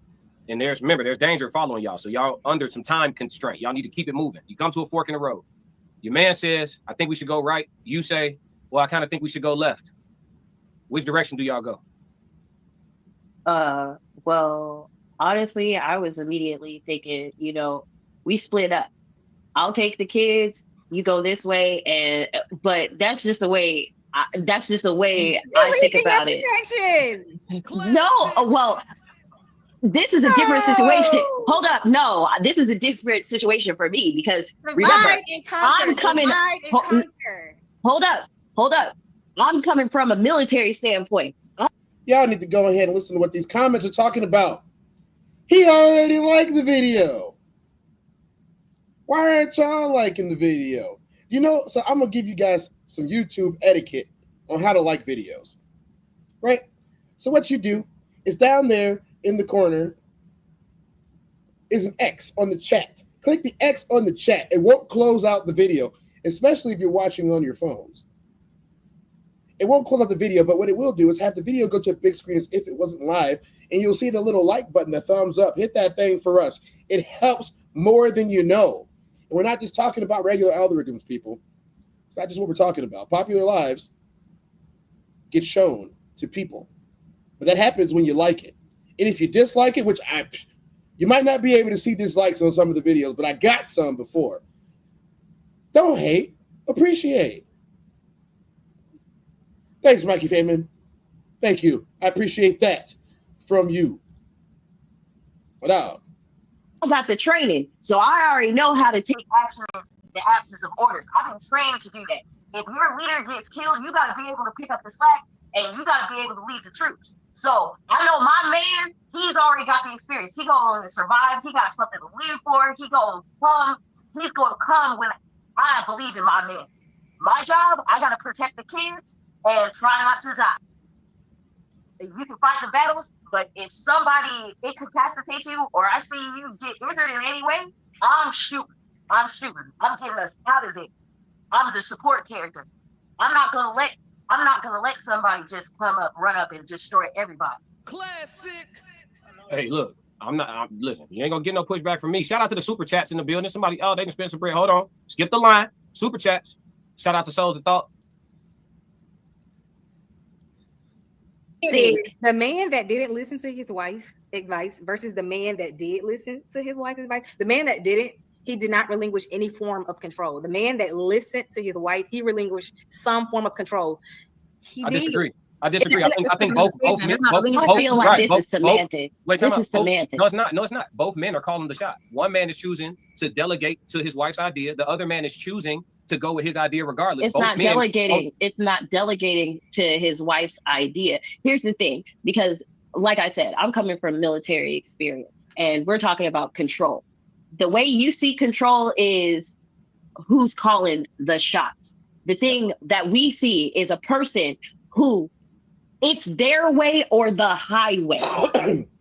And there's danger following y'all. So y'all under some time constraint. Y'all need to keep it moving. You come to a fork in the road. Your man says, I think we should go right. You say, well, I kind of think we should go left. Which direction do y'all go? Well, honestly, I was immediately thinking, we split up. I'll take the kids, you go this way, but that's just the way I think about it. No, well, this is a different situation. Hold up, no, this is a different situation for me because remember, I'm coming. Hold up. I'm coming from a military standpoint. Y'all need to go ahead and listen to what these comments are talking about. He already liked the video. Why aren't y'all liking the video? So I'm going to give you guys some YouTube etiquette on how to like videos. Right? So what you do is down there in the corner is an X on the chat. Click the X on the chat. It won't close out the video. especially if you're watching on your phones. It won't close out the video, but what it will do is have the video go to a big screen as if it wasn't live, and you'll see the little like button, the thumbs up. Hit that thing for us. It helps more than you know. And we're not just talking about regular algorithms, people. It's not just what we're talking about. Popular lives get shown to people. But that happens when you like it. And if you dislike it, you might not be able to see dislikes on some of the videos, but I got some before. Don't hate, appreciate. Thanks, Mikey Feynman. Thank you. I appreciate that from you. Without about the training, so I already know how to take action in the absence of orders. I've been trained to do that. If your leader gets killed, you got to be able to pick up the slack, and you got to be able to lead the troops. So I know my man, he's already got the experience. He going to survive. He got something to live for. He's going to come when I believe in my man. My job, I got to protect the kids and try not to die. You can fight the battles, but if somebody incapacitates you or I see you get injured in any way, I'm shooting. I'm getting us out of it. I'm the support character. I'm not gonna let somebody just run up and destroy everybody. Classic. Hey, look, listen, you ain't gonna get no pushback from me. Shout out to the super chats in the building. Somebody, they can spend some bread. Hold on. Skip the line. Super chats. Shout out to Souls of Thought. The man that didn't listen to his wife's advice versus the man that did listen to his wife's advice. The man that didn't, he did not relinquish any form of control. The man that listened to his wife, he relinquished some form of control. I disagree. I think both men. I feel like this is semantics. Wait, this is semantics. No, it's not. Both men are calling the shot. One man is choosing to delegate to his wife's idea. The other man is choosing to go with his idea regardless. It's not delegating. It's not delegating to his wife's idea. Here's the thing, because like I said, I'm coming from military experience, and we're talking about control. The way you see control is who's calling the shots. The thing that we see is a person who it's their way or the highway.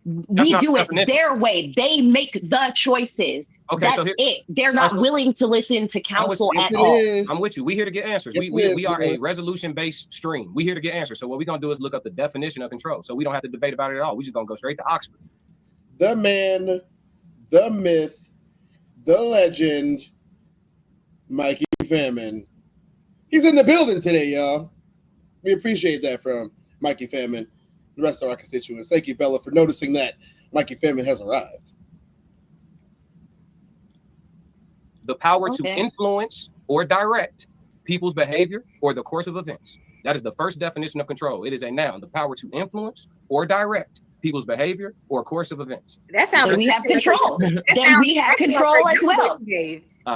We do it their way. They make the choices. Okay, that's it. They're not willing to listen to counsel at all. I'm with you. We here to get answers. We are a resolution-based stream. We here to get answers. So what we're gonna do is look up the definition of control. So we don't have to debate about it at all. We just gonna go straight to Oxford. The man, the myth, the legend, Mikey Feynman. He's in the building today, y'all. We appreciate that from Mikey Feynman, the rest of our constituents. Thank you, Bella, for noticing that Mikey Feynman has arrived. The power to influence or direct people's behavior or the course of events. That is the first definition of control. It is a noun. The power to influence or direct people's behavior or course of events. That sounds like we have control. Then we have control as well.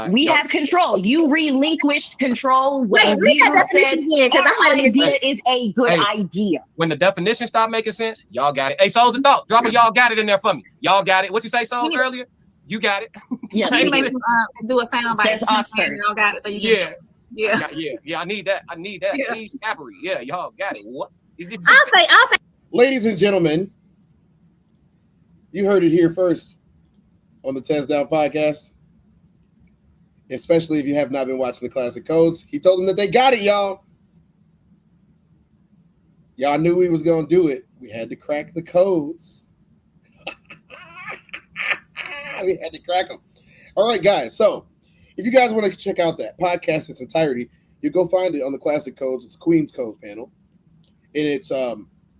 We have control. You relinquished control when we said our idea is a good idea. When the definition stopped making sense, y'all got it. Hey, Souls of Thought, drop a y'all got it in there for me. Y'all got it. What you say, Souls, earlier? You got it. Yes, you may do a sound bite. Y'all got it. So you can. Yeah. I need that. I need scappery. Yeah, y'all got it. What? I'll say. Ladies and gentlemen, you heard it here first on the Test Down podcast. Especially if you have not been watching the Classic Codes. He told them that they got it, y'all. Y'all knew he was going to do it. We had to crack the codes. We had to crack them. All right, guys. So if you guys want to check out that podcast in its entirety, you go find it on the Classic Codes. It's Queen's Codes panel. And it's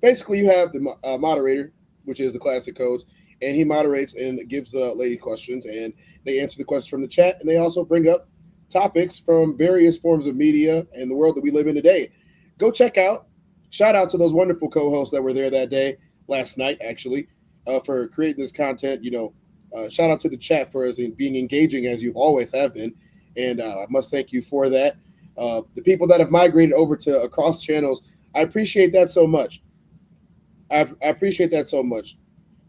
basically you have the moderator, which is the Classic Codes, and he moderates and gives the lady questions, and they answer the questions from the chat, and they also bring up topics from various forms of media and the world that we live in today. Go check out. Shout out to those wonderful co-hosts that were there that day, last night, actually, for creating this content. Shout out to the chat for us being engaging as you always have been, and I must thank you for that. The people that have migrated over to across channels, I appreciate that so much. I appreciate that so much.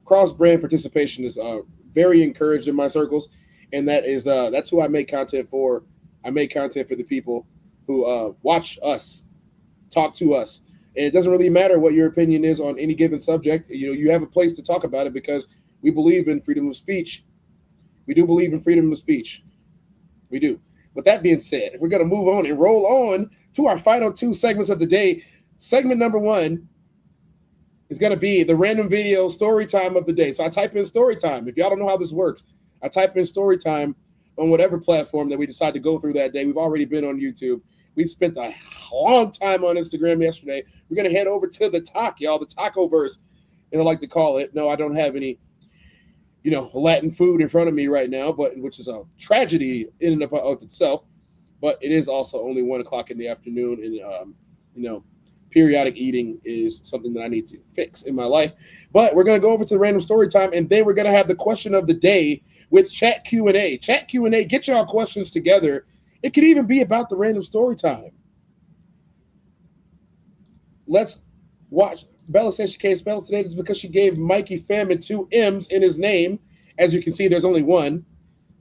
Cross-brand participation is very encouraged in my circles, and that's who I make content for. I make content for the people who watch us, talk to us, and it doesn't really matter what your opinion is on any given subject. You have a place to talk about it because we believe in freedom of speech. We do believe in freedom of speech. We do. With that being said, we're going to move on and roll on to our final 2 segments of the day. Segment number 1 is going to be the random video story time of the day. So I type in story time. If y'all don't know how this works, I type in story time on whatever platform that we decide to go through that day. We've already been on YouTube. We spent a long time on Instagram yesterday. We're going to head over to the talk, y'all, the taco-verse, as I like to call it. No, I don't have any, Latin food in front of me right now, but which is a tragedy in and of itself. But it is also only 1 o'clock in the afternoon, and periodic eating is something that I need to fix in my life. But we're going to go over to the random story time, and then we're going to have the question of the day with chat Q&A. Chat Q&A, get y'all questions together. It could even be about the random story time. Let's watch. Bella says she can't spell today. It's because she gave Mikey Famine 2 M's in his name. As you can see, there's only one.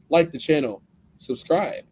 Like the channel. Subscribe.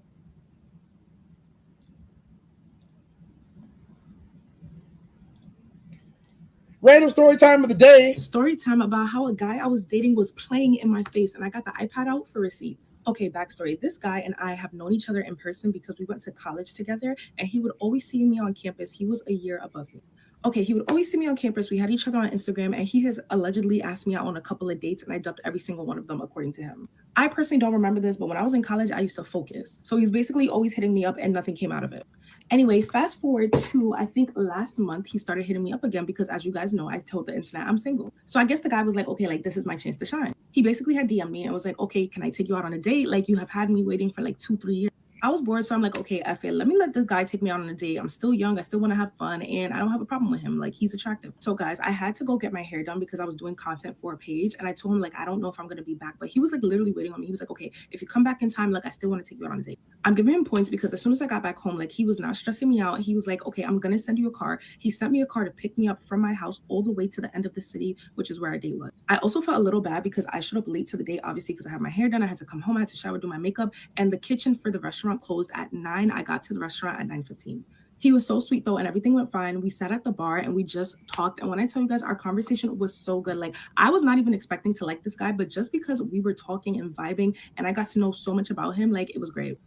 Random story time of the day. Story time about how a guy I was dating was playing in my face and I got the iPad out for receipts. Okay, backstory. This guy and I have known each other in person because we went to college together and he would always see me on campus. He was a year above me. Okay, he would always see me on campus. We had each other on Instagram and he has allegedly asked me out on a couple of dates and I dubbed every single one of them according to him. I personally don't remember this, but when I was in college, I used to focus. So he's basically always hitting me up and nothing came out of it. Anyway, fast forward to, I think last month, he started hitting me up again because as you guys know, I told the internet I'm single. So I guess the guy was like, okay, like this is my chance to shine. He basically had DM'd me and was like, okay, can I take you out on a date? Like you have had me waiting for like 2-3 years. I was bored, so I'm like, okay, F it. Let me let this guy take me out on a date. I'm still young. I still want to have fun, and I don't have a problem with him. Like, he's attractive. So, guys, I had to go get my hair done because I was doing content for a page, and I told him, like, I don't know if I'm going to be back, but he was, like, literally waiting on me. He was like, okay, if you come back in time, like, I still want to take you out on a date. I'm giving him points because as soon as I got back home, like, he was not stressing me out. He was like, okay, I'm going to send you a car. He sent me a car to pick me up from my house all the way to the end of the city, which is where our date was. I also felt a little bad because I showed up late to the date, obviously, because I had my hair done. I had to come home. I had to shower, do my makeup, and the kitchen for the restaurant closed at 9. I got to the restaurant at 9:15. He was so sweet though, and everything went fine. We sat at the bar and we just talked. And when I tell you guys, our conversation was so good. Like, I was not even expecting to like this guy, but just because we were talking and vibing and I got to know so much about him, like, it was great.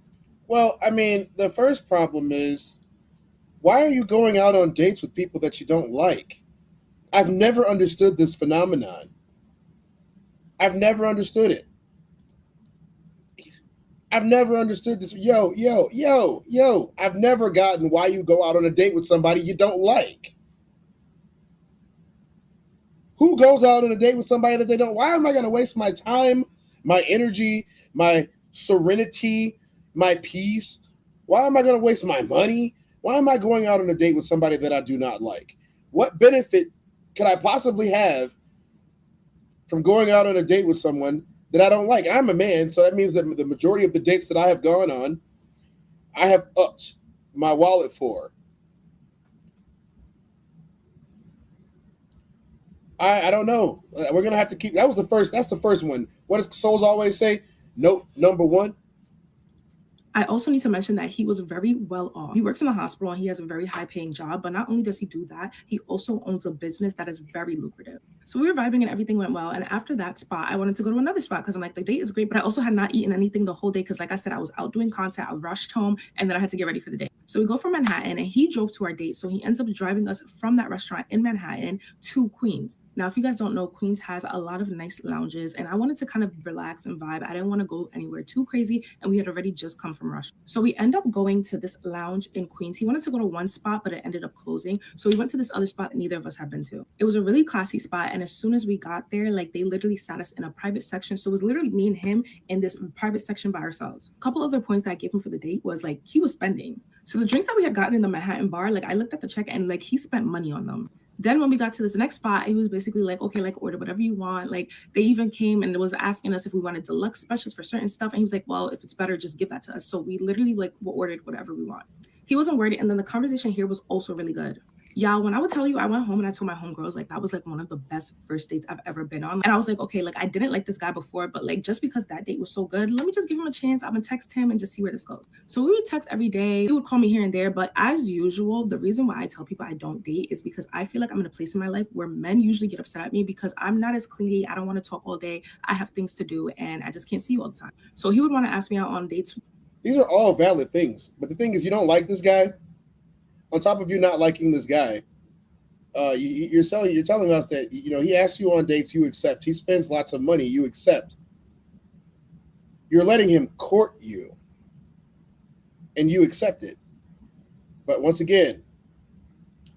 Well, I mean, the first problem is, why are you going out on dates with people that you don't like? I've never understood this phenomenon. I've never understood it. I've never understood this. Yo. I've never gotten why you go out on a date with somebody you don't like. Who goes out on a date with somebody that they don't? Why am I going to waste my time, my energy, my serenity, my peace? Why am I going to waste my money? Why am I going out on a date with somebody that I do not like? What benefit could I possibly have from going out on a date with someone that I don't like? I'm a man, so that means that the majority of the dates that I have gone on, I have upped my wallet for. I don't know. We're gonna have to keep. That's the first one. What does Souls always say? Note number 1. I also need to mention that he was very well off. He works in a hospital and he has a very high paying job, but not only does he do that, he also owns a business that is very lucrative. So we were vibing and everything went well. And after that spot, I wanted to go to another spot because I'm like, the date is great, but I also had not eaten anything the whole day because, like I said, I was out doing content. I rushed home and then I had to get ready for the day. So we go from Manhattan and he drove to our date. So he ends up driving us from that restaurant in Manhattan to Queens. Now, if you guys don't know, Queens has a lot of nice lounges and I wanted to kind of relax and vibe. I didn't want to go anywhere too crazy and we had already just come from rush. So we end up going to this lounge in Queens. He wanted to go to one spot, but it ended up closing. So we went to this other spot neither of us had been to. It was a really classy spot. And as soon as we got there, like, they literally sat us in a private section. So it was literally me and him in this private section by ourselves. A couple other points that I gave him for the date was, like, he was spending. So the drinks that we had gotten in the Manhattan bar, like, I looked at the check and, like, he spent money on them. Then when we got to this next spot, he was basically like, okay, like, order whatever you want. Like, they even came and was asking us if we wanted deluxe specials for certain stuff. And he was like, well, if it's better, just give that to us. So we literally, like, ordered whatever we want. He wasn't worried. And then the conversation here was also really good. Y'all, when I would tell you, I went home and I told my homegirls, like, that was, like, one of the best first dates I've ever been on. And I was like, okay, like, I didn't like this guy before, but, like, just because that date was so good, let me just give him a chance. I'm gonna text him and just see where this goes. So we would text every day. He would call me here and there. But as usual, the reason why I tell people I don't date is because I feel like I'm in a place in my life where men usually get upset at me because I'm not as clingy. I don't want to talk all day. I have things to do and I just can't see you all the time. So he would want to ask me out on dates. These are all valid things. But the thing is, you don't like this guy. On top of you not liking this guy, you're telling us that he asks you on dates, you accept. He spends lots of money, you accept. You're letting him court you, and you accept it. But once again,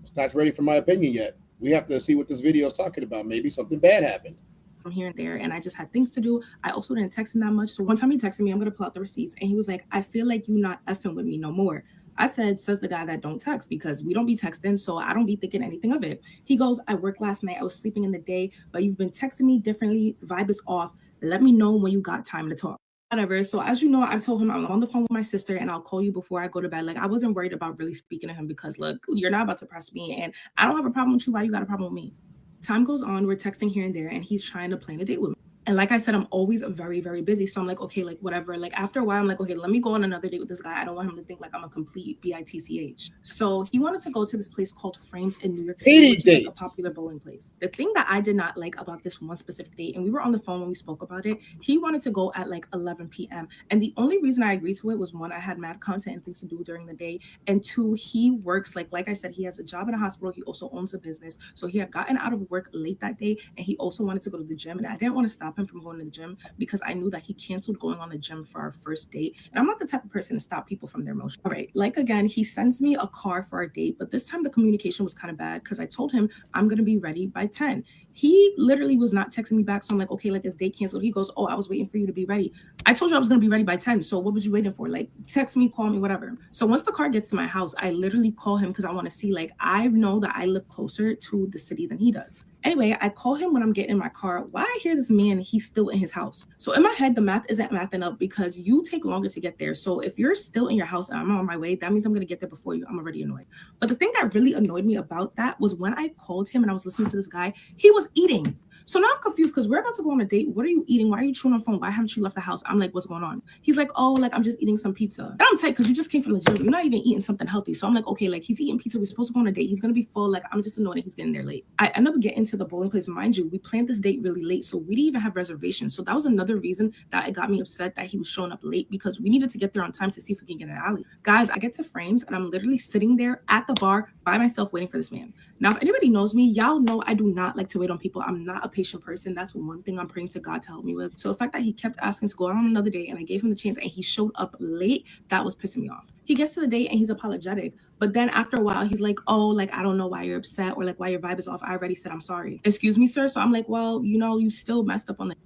it's not ready for my opinion yet. We have to see what this video is talking about. Maybe something bad happened. From here and there, and I just had things to do. I also didn't text him that much. So one time he texted me, I'm gonna pull out the receipts, and he was like, I feel like you not effing with me no more. I said, says the guy that don't text, because we don't be texting, so I don't be thinking anything of it. He goes, I worked last night, I was sleeping in the day, but you've been texting me differently, vibe is off. Let me know when you got time to talk. Whatever. So as you know, I told him I'm on the phone with my sister and I'll call you before I go to bed. Like, I wasn't worried about really speaking to him because, look, you're not about to press me, and I don't have a problem with you. Why you got a problem with me? Time goes on, we're texting here and there, and he's trying to plan a date with me. And like I said, I'm always very, very busy. So I'm like, okay, like whatever. Like after a while, I'm like, okay, let me go on another date with this guy. I don't want him to think like I'm a complete bitch. So he wanted to go to this place called Frames in New York City, which is like a popular bowling place. The thing that I did not like about this one specific date, and we were on the phone when we spoke about it, he wanted to go at like 11 p.m. And the only reason I agreed to it was, one, I had mad content and things to do during the day. And two, he works, like I said, he has a job in a hospital. He also owns a business. So he had gotten out of work late that day, and he also wanted to go to the gym. And I didn't want to stop him from going to the gym because I knew that he canceled going on the gym for our first date. And I'm not the type of person to stop people from their emotions. All right, like again, he sends me a car for our date, but this time the communication was kind of bad because I told him I'm going to be ready by 10. He literally was not texting me back. So I'm like, okay, like his date canceled. He goes, oh, I was waiting for you to be ready. I told you I was going to be ready by 10. So what was you waiting for? Like, text me, call me, whatever. So once the car gets to my house, I literally call him because I want to see, like, I know that I live closer to the city than he does. Anyway, I call him when I'm getting in my car. Why I hear this man, he's still in his house. So in my head, the math isn't mathing up because you take longer to get there. So if you're still in your house and I'm on my way, that means I'm going to get there before you. I'm already annoyed. But the thing that really annoyed me about that was when I called him and I was listening to this guy, he was eating. So now I'm confused because we're about to go on a date. What are you eating? Why are you chewing on the phone? Why haven't you left the house? I'm like, what's going on? He's like, oh, like I'm just eating some pizza. And I'm tight because you just came from the gym. You're not even eating something healthy. So I'm like, okay, like he's eating pizza. We're supposed to go on a date. He's going to be full. Like I'm just annoyed that he's getting there late. I end up getting to the bowling place. Mind you, we planned this date really late. So we didn't even have reservations. So that was another reason that it got me upset that he was showing up late because we needed to get there on time to see if we can get an alley. Guys, I get to Frames and I'm literally sitting there at the bar by myself waiting for this man. Now, if anybody knows me, y'all know I do not like to wait on people. I'm not a patient person. That's one thing I'm praying to God to help me with. So the fact that he kept asking to go out on another day and I gave him the chance and he showed up late, that was pissing me off. He gets to the date and he's apologetic. But then after a while, he's like, oh, like, I don't know why you're upset or like why your vibe is off. I already said I'm sorry. Excuse me, sir. So I'm like, well, you know, you still messed up on the.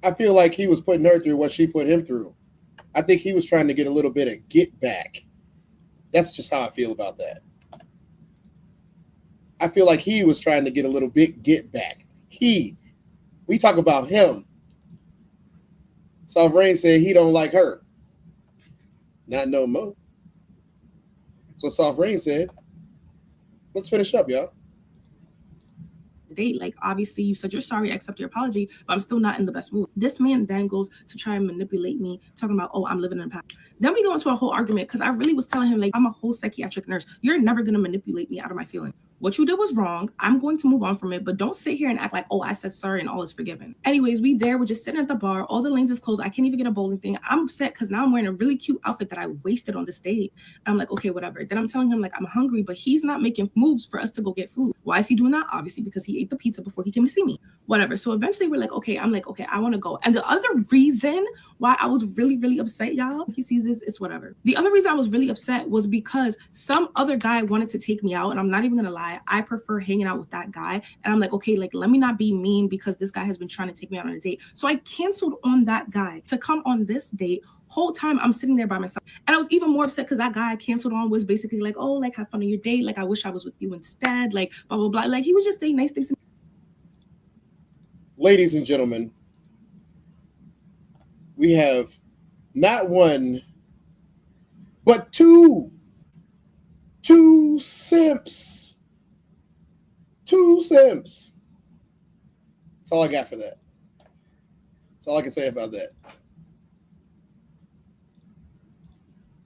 I feel like he was putting her through what she put him through. I think he was trying to get a little bit of get back. That's just how I feel about that. I feel like he was trying to get a little bit get back. We talk about him. Sovereign said he don't like her. Not no more. That's what Sovereign said. Let's finish up, y'all. Date, like obviously you said you're sorry, I accept your apology, but I'm still not in the best mood. This man then goes to try and manipulate me, talking about, oh, I'm living in the past. Then we go into a whole argument because I really was telling him, like, I'm a whole psychiatric nurse. You're never gonna manipulate me out of my feelings. What you did was wrong. I'm going to move on from it, but don't sit here and act like, oh, I said sorry and all is forgiven. Anyways, we're just sitting at the bar. All the lanes is closed. I can't even get a bowling thing. I'm upset because now I'm wearing a really cute outfit that I wasted on this date. I'm like, okay, whatever. Then I'm telling him, like, I'm hungry, but he's not making moves for us to go get food. Why is he doing that? Obviously, because he ate the pizza before he came to see me. Whatever. So eventually we're like, okay, I'm like, okay, I want to go. And the other reason why I was really, really upset, y'all, if he sees this, it's whatever. The other reason I was really upset was because some other guy wanted to take me out. And I'm not even going to lie. I prefer hanging out with that guy. And I'm like, okay, like, let me not be mean because this guy has been trying to take me out on a date. So I canceled on that guy to come on this date. Whole time I'm sitting there by myself. And I was even more upset because that guy I canceled on was basically like, oh, like, have fun on your date. Like, I wish I was with you instead. Like, blah, blah, blah. Like, he was just saying nice things to me. Ladies and gentlemen, we have not one, but two simps. Two simps. That's all I got for that. That's all I can say about that.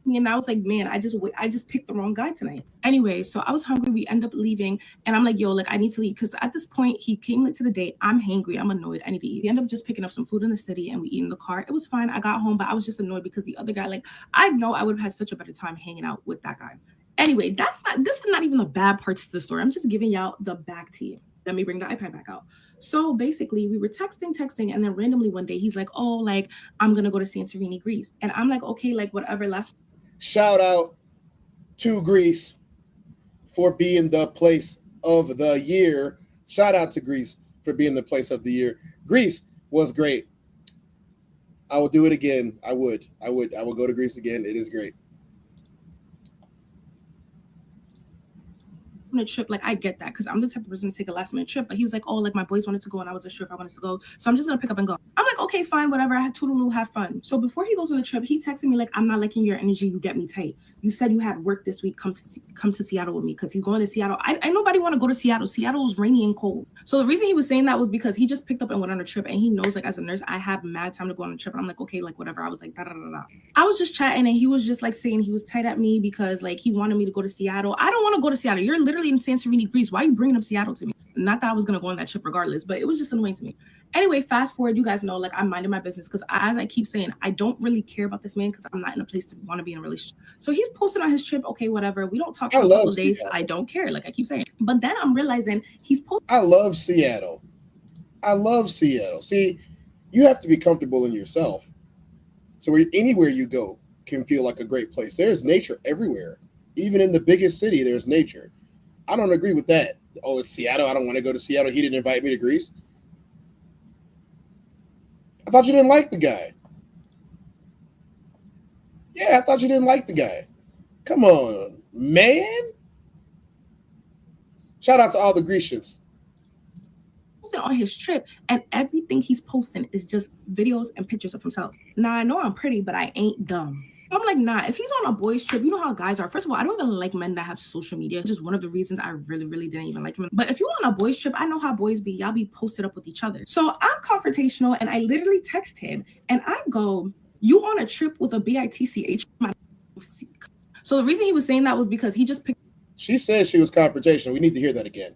me, and I was like, man, I just picked the wrong guy tonight. Anyway, so I was hungry. We end up leaving, and I'm like, yo, like I need to leave because at this point he came late to the date. I'm hangry. I'm annoyed. I need to eat. We end up just picking up some food in the city, and we eat in the car. It was fine. I got home, but I was just annoyed because the other guy, like, I know I would have had such a better time hanging out with that guy. Anyway, this is not even the bad parts of the story. I'm just giving y'all the back tea. Let me bring the iPad back out. So basically, we were texting, and then randomly one day he's like, oh, like, I'm going to go to Santorini, Greece. And I'm like, okay, like, whatever. Shout out to Greece for being the place of the year. Shout out to Greece for being the place of the year. Greece was great. I will do it again. I will go to Greece again. It is great. A trip, like I get that because I'm the type of person to take a last minute trip, but he was like, oh, like my boys wanted to go and I wasn't sure if I wanted to go, so I'm just gonna pick up and go. I'm like, okay, fine, whatever. I had toodaloo, have fun. So before he goes on the trip, he texted me like, I'm not liking your energy, you get me tight. You said you had work this week, come to Seattle with me, because he's going to Seattle. I nobody want to go to Seattle. Seattle is rainy and cold. So the reason he was saying that was because he just picked up and went on a trip, and he knows like as a nurse I have mad time to go on a trip, and I'm like, okay, like whatever. I was like da da da da. I was just chatting, and he was just like saying he was tight at me because like he wanted me to go to Seattle. I don't want to go to Seattle. You're literally in Santorini, Greece. Why are you bringing up Seattle to me? Not that I was going to go on that trip regardless, but it was just annoying to me. Anyway, fast forward, you guys know, like I'm minding my business because as I keep saying, I don't really care about this man because I'm not in a place to want to be in a relationship. So he's posted on his trip, okay, whatever. We don't talk for a couple of days. I don't care, like I keep saying. But then I'm realizing he's posted. I love Seattle. I love Seattle. See, you have to be comfortable in yourself. So anywhere you go can feel like a great place. There's nature everywhere. Even in the biggest city, there's nature. I don't agree with that. Oh, it's Seattle. I don't want to go to Seattle. He didn't invite me to Greece. I thought you didn't like the guy. Yeah, I thought you didn't like the guy. Come on, man. Shout out to all the Grecians. On his trip, and everything he's posting is just videos and pictures of himself. Now, I know I'm pretty, but I ain't dumb. I'm like, nah, if he's on a boys trip, you know how guys are. First of all, I don't even like men that have social media. Just one of the reasons I really didn't even like him. But if you're on a boys trip, I know how boys be. Y'all be posted up with each other. So I'm confrontational, and I literally text him, and I go, you on a trip with a bitch? So the reason he was saying that was because he just picked. She said she was confrontational. We need to hear that again.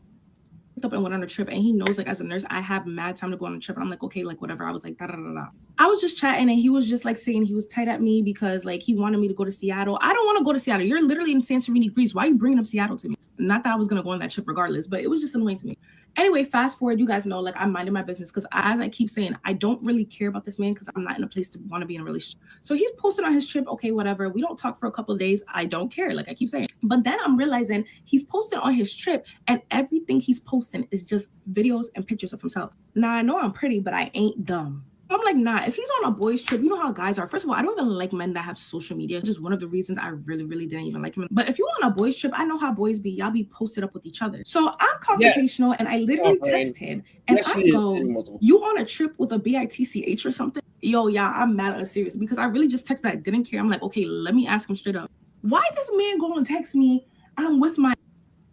Up and went on a trip, and he knows like as a nurse I have mad time to go on a trip, and I'm like, okay, like whatever. I was like da da da da. I was just chatting, and he was just like saying he was tight at me because like he wanted me to go to Seattle. I don't want to go to Seattle. You're literally in Santorini, Greece. Why are you bringing up Seattle to me? Not that I was gonna go on that trip regardless, but it was just annoying to me. Anyway, fast forward, you guys know, like I'm minding my business because as I keep saying, I don't really care about this man because I'm not in a place to want to be in a relationship. So he's posted on his trip, okay, whatever. We don't talk for a couple of days. I don't care, like I keep saying. But then I'm realizing he's posted on his trip, and everything he's posting is just videos and pictures of himself. Now, I know I'm pretty, but I ain't dumb. I'm like, nah, if he's on a boys trip, you know how guys are. First of all, I don't even like men that have social media. Just one of the reasons I really didn't even like him. But if you're on a boys trip, I know how boys be. Y'all be posted up with each other. So I'm confrontational, and I literally text him, and I go, you on a trip with a bitch or something? Yo, yeah, I'm mad at serious because I really just texted that I didn't care. I'm like, okay, let me ask him straight up. Why this man go and text me, I'm with my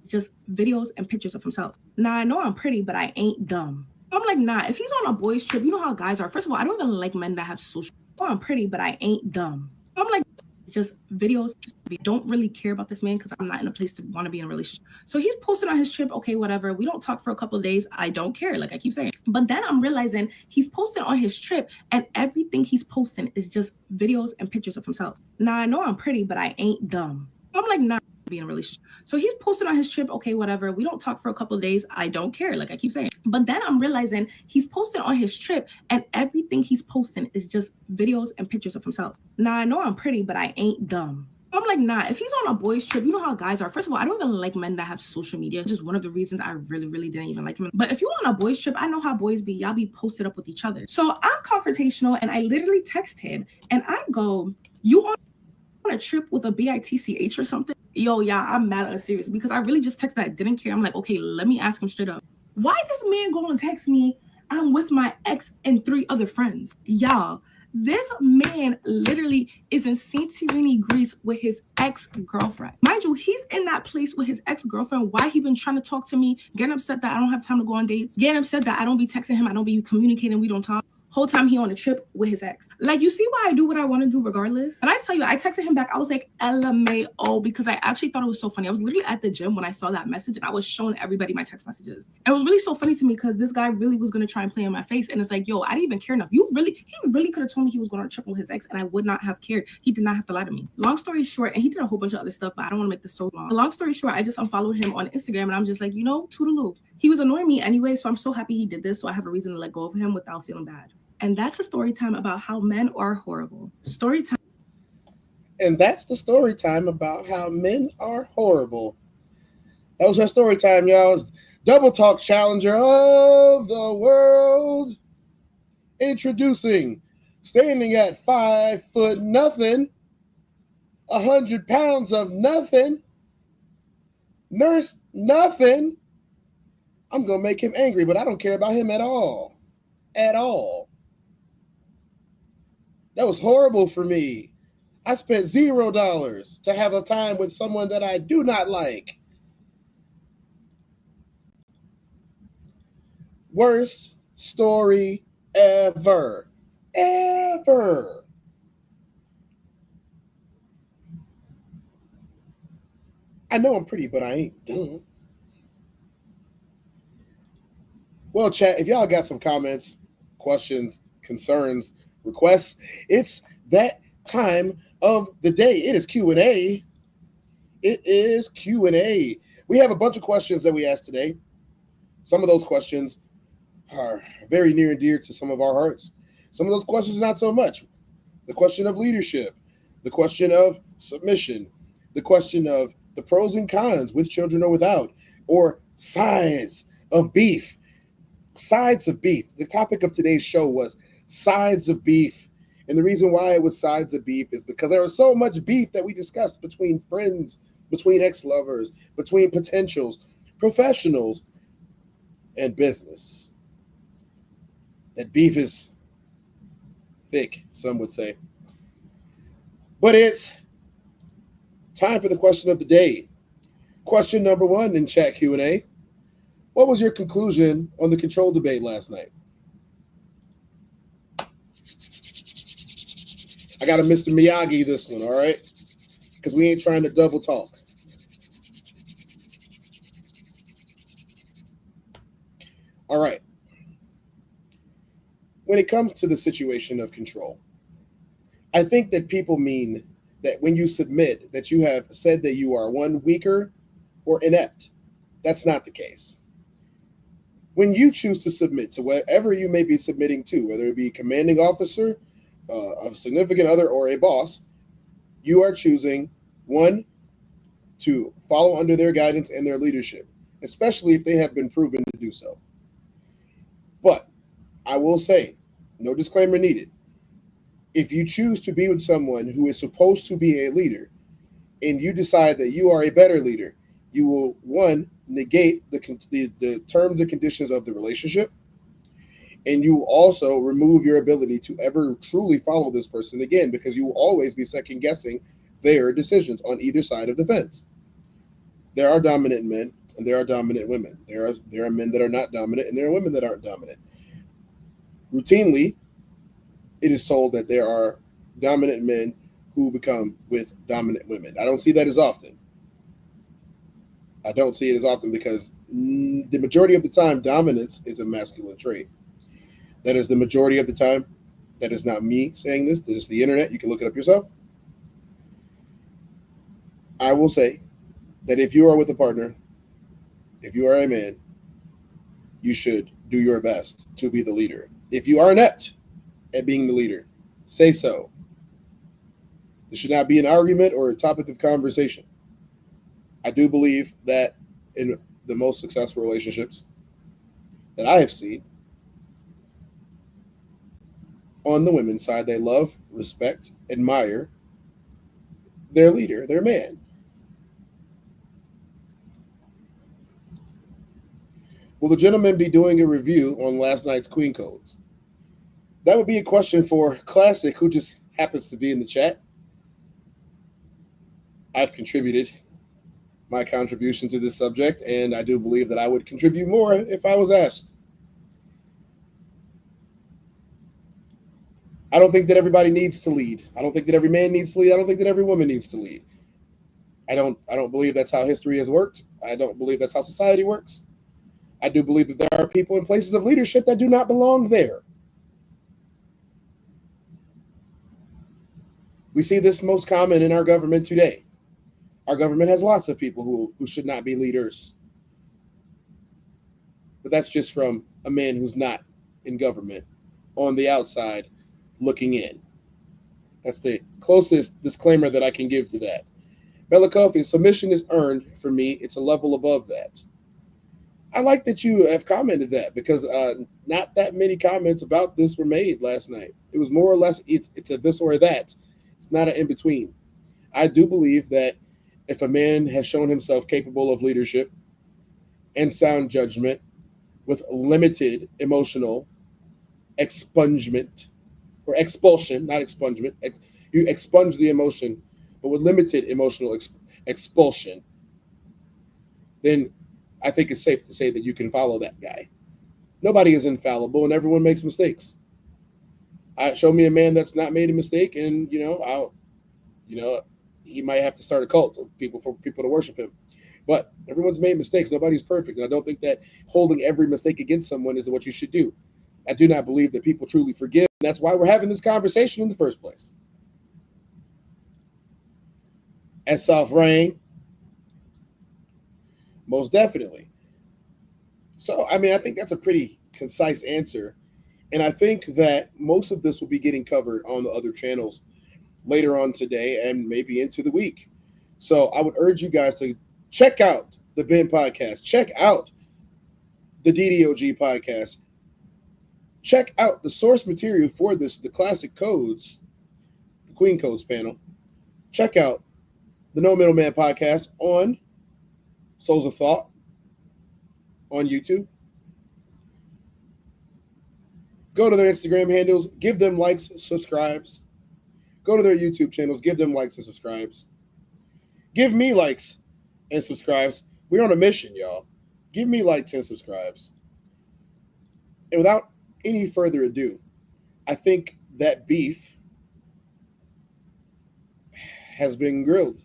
just videos and pictures of himself? Now, I know I'm pretty, but I ain't dumb. I'm like, nah, if he's on a boys trip, you know how guys are. First of all, I don't even like men that have social. Oh, I'm pretty, but I ain't dumb. I'm like, just videos. Don't really care about this man because I'm not in a place to want to be in a relationship. So he's posted on his trip, okay, whatever. We don't talk for a couple of days. I don't care, like I keep saying. But then I'm realizing he's posted on his trip, and everything he's posting is just videos and pictures of himself. Now, I know I'm pretty, but I ain't dumb. I'm like, nah, be in a relationship. So he's posted on his trip, okay, whatever. We don't talk for a couple of days. I don't care, like I keep saying. But then I'm realizing he's posted on his trip, and everything he's posting is just videos and pictures of himself. Now, I know I'm pretty, but I ain't dumb. I'm like, nah, if he's on a boys trip, you know how guys are. First of all, I don't even like men that have social media. Just one of the reasons I really didn't even like him. But if you're on a boys trip, I know how boys be. Y'all be posted up with each other. So I'm confrontational, and I literally text him, and I go, you on a trip with a bitch or something? Yo, yeah, I'm mad at serious because I really just texted that I didn't care. I'm like, okay, let me ask him straight up. Why this man go and text me, I'm with my ex and 3 other friends? Y'all, this man literally is in Santorini, Greece with his ex-girlfriend. Mind you, he's in that place with his ex-girlfriend. Why he been trying to talk to me, getting upset that I don't have time to go on dates, getting upset that I don't be texting him, I don't be communicating, we don't talk. Whole time he on a trip with his ex. Like, you see why I do what I want to do regardless? And I tell you, I texted him back. I was like, LMAO, because I actually thought it was so funny. I was literally at the gym when I saw that message, and I was showing everybody my text messages. And it was really so funny to me because this guy really was going to try and play in my face. And it's like, yo, I didn't even care enough. He really could have told me he was going on a trip with his ex, and I would not have cared. He did not have to lie to me. Long story short, and he did a whole bunch of other stuff, but I don't want to make this so long. But long story short, I just unfollowed him on Instagram, and I'm just like, you know, toodaloo. He was annoying me anyway, so I'm so happy he did this, so I have a reason to let go of him without feeling bad. And that's a story time about how men are horrible. Story time. And that's the story time about how men are horrible. That was our story time, y'all. It's Double Talk Challenger of the World. Introducing, standing at 5 foot nothing, 100 pounds of nothing, Nurse Nothing. I'm going to make him angry, but I don't care about him at all. At all. That was horrible for me. I spent $0 to have a time with someone that I do not like. Worst story ever. Ever. I know I'm pretty, but I ain't dumb. Well, chat, if y'all got some comments, questions, concerns, requests, it's that time of the day. It is Q&A. It is Q&A. We have a bunch of questions that we asked today. Some of those questions are very near and dear to some of our hearts. Some of those questions not so much. The question of leadership, the question of submission, the question of the pros and cons with children or without, or size of beef. Sides of beef. The topic of today's show was sides of beef. And the reason why it was sides of beef is because there was so much beef that we discussed between friends, between ex-lovers, between potentials, professionals, and business. That beef is thick, some would say. But it's time for the question of the day. Question number 1 in chat Q&A. What was your conclusion on the control debate last night? I got a Mr. Miyagi this one, all right? Because we ain't trying to double talk. All right. When it comes to the situation of control, I think that people mean that when you submit that you have said that you are one, weaker or inept. That's not the case. When you choose to submit to whatever you may be submitting to, whether it be a commanding officer, a significant other, or a boss, you are choosing, one, to follow under their guidance and their leadership, especially if they have been proven to do so. But I will say, no disclaimer needed. If you choose to be with someone who is supposed to be a leader, and you decide that you are a better leader, you will, one, negate the terms and conditions of the relationship, and you also remove your ability to ever truly follow this person again, because you will always be second guessing their decisions on either side of the fence. There are dominant men and there are dominant women. There are men that are not dominant and there are women that aren't dominant. Routinely, it is told that there are dominant men who become with dominant women. I don't see that as often. I don't see it as often because the majority of the time, dominance is a masculine trait. That is the majority of the time. That is not me saying this. That is the internet. You can look it up yourself. I will say that if you are with a partner, if you are a man, you should do your best to be the leader. If you are inept at being the leader, say so. This should not be an argument or a topic of conversation. I do believe that in the most successful relationships that I have seen, on the women's side, they love, respect, admire their leader, their man. Will the gentleman be doing a review on last night's Queen Codes? That would be a question for Classic, who just happens to be in the chat. I've contributed my contribution to this subject, and I do believe that I would contribute more if I was asked. I don't think that everybody needs to lead. I don't think that every man needs to lead. I don't think that every woman needs to lead. I don't believe that's how history has worked. I don't believe that's how society works. I do believe that there are people in places of leadership that do not belong there. We see this most common in our government today. Our government has lots of people who should not be leaders. But that's just from a man who's not in government, on the outside, looking in. That's the closest disclaimer that I can give to that. Bella Coffee, submission is earned for me. It's a level above that. I like that you have commented that because not that many comments about this were made last night. It was more or less, it's a this or that. It's not an in-between. I do believe that if a man has shown himself capable of leadership and sound judgment with limited emotional expungement or expulsion, not expungement, you expunge the emotion, but with limited emotional expulsion, then I think it's safe to say that you can follow that guy. Nobody is infallible and everyone makes mistakes. Show me a man that's not made a mistake and, he might have to start a cult of people for people to worship him. But everyone's made mistakes. Nobody's perfect. And I don't think that holding every mistake against someone is what you should do. I do not believe that people truly forgive. And that's why we're having this conversation in the first place. As soft rain, most definitely. So, I think that's a pretty concise answer. And I think that most of this will be getting covered on the other channels later on today and maybe into the week. So I would urge you guys to check out the Ben podcast. Check out the DDOG podcast. Check out the source material for this, the classic codes, the Queen Codes panel. Check out the No Middleman podcast on Souls of Thought on YouTube. Go to their Instagram handles, give them likes, subscribes. Go to their YouTube channels, give them likes and subscribes. Give me likes and subscribes. We're on a mission, y'all. Give me likes and subscribes. And without any further ado, I think that beef has been grilled.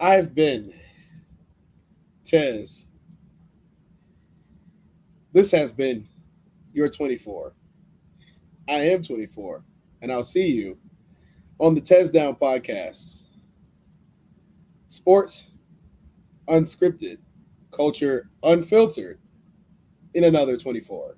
I've been Tez. This has been your 24. I am 24, and I'll see you on the Tez Down podcast. Sports unscripted, culture unfiltered in another 24.